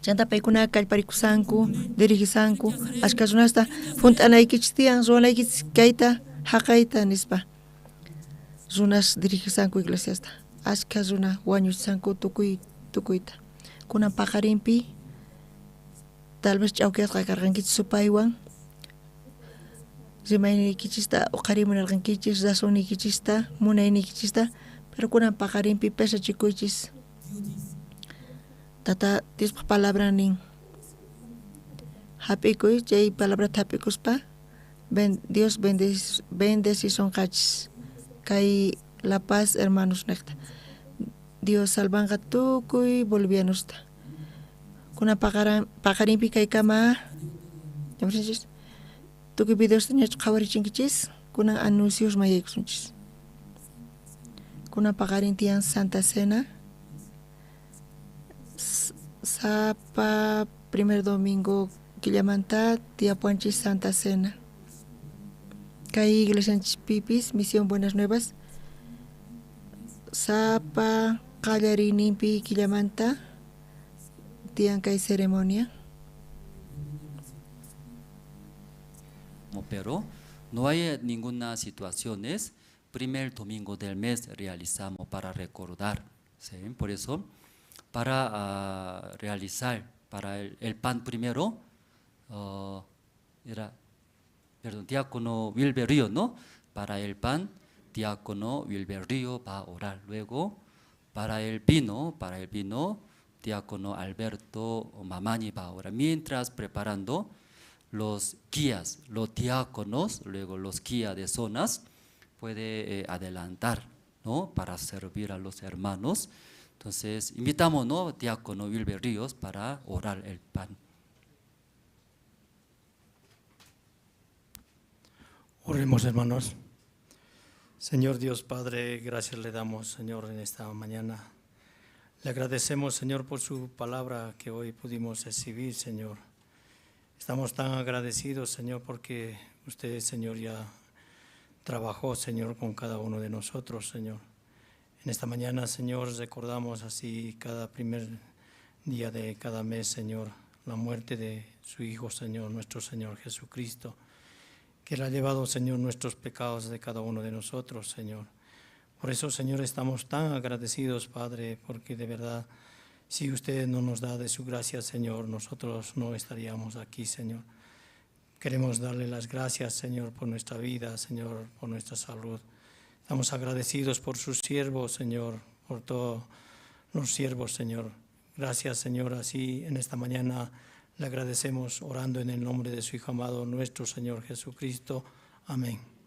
Chanta paykuna kallparikusanku, dirigisanku, ashka runasta funt'anaykichis tiyan, ruwanaykichis kayta, haqayta nispa. Runas dirigisanku iglesiasta. Ashka runa wañuchisanku tukuyta. Kunan paqarinpi, tal vez ch'awkiyasqa karqankichis supaywan. Rimaynikichista uqharimunarqankichis, razonnikichista, munaynikichista, pero kunan paqarinpi pesachikuychis. Tata Diospa palabra nin hap'ikuy, chay palabra hap'ikuspa Dios bendecison qachis kay La Paz hermanos necta. Dios salvanqa tukuy bolivianusta. Kuna paqarinpi kay kama tukuy videosta ñachu qhawarichinkichis, kunan anuncios mayaykusunchis. Kuna paqarin tiyan Santa Cena. Sapa primer domingo killamanta tiyapuanchis Santa Cena. Kay iglesianchis pipis Misión Buenas Nuevas. Sapa qallarinimpi killamanta tiyan kay ceremonia. Pero no hay ninguna situación, es primer domingo del mes realizamos para recordar, ¿sí? Por eso para realizar para el pan primero diácono Wilber Río, ¿no? Para el pan diácono Wilber Río va a orar. Luego, para el vino, diácono Alberto Mamani va a orar. Mientras preparando los guías, los diáconos, luego los guías de zonas, puede adelantar, ¿no? Para servir a los hermanos. Entonces, invitamos, ¿no? Diácono Wilber Ríos para orar el pan. Oremos, hermanos. Señor Dios Padre, gracias le damos, Señor, en esta mañana. Le agradecemos, Señor, por su palabra que hoy pudimos recibir, Señor. Estamos tan agradecidos, Señor, porque usted, Señor, ya trabajó, Señor, con cada uno de nosotros, Señor. En esta mañana, Señor, recordamos así cada primer día de cada mes, Señor, la muerte de su Hijo, Señor, nuestro Señor Jesucristo, que Él ha llevado, Señor, nuestros pecados de cada uno de nosotros, Señor. Por eso, Señor, estamos tan agradecidos, Padre, porque de verdad, si usted no nos da de su gracia, Señor, nosotros no estaríamos aquí, Señor. Queremos darle las gracias, Señor, por nuestra vida, Señor, por nuestra salud. Estamos agradecidos por sus siervos, Señor, por todos los siervos, Señor. Gracias, Señor, así en esta mañana le agradecemos orando en el nombre de su Hijo amado, nuestro Señor Jesucristo. Amén.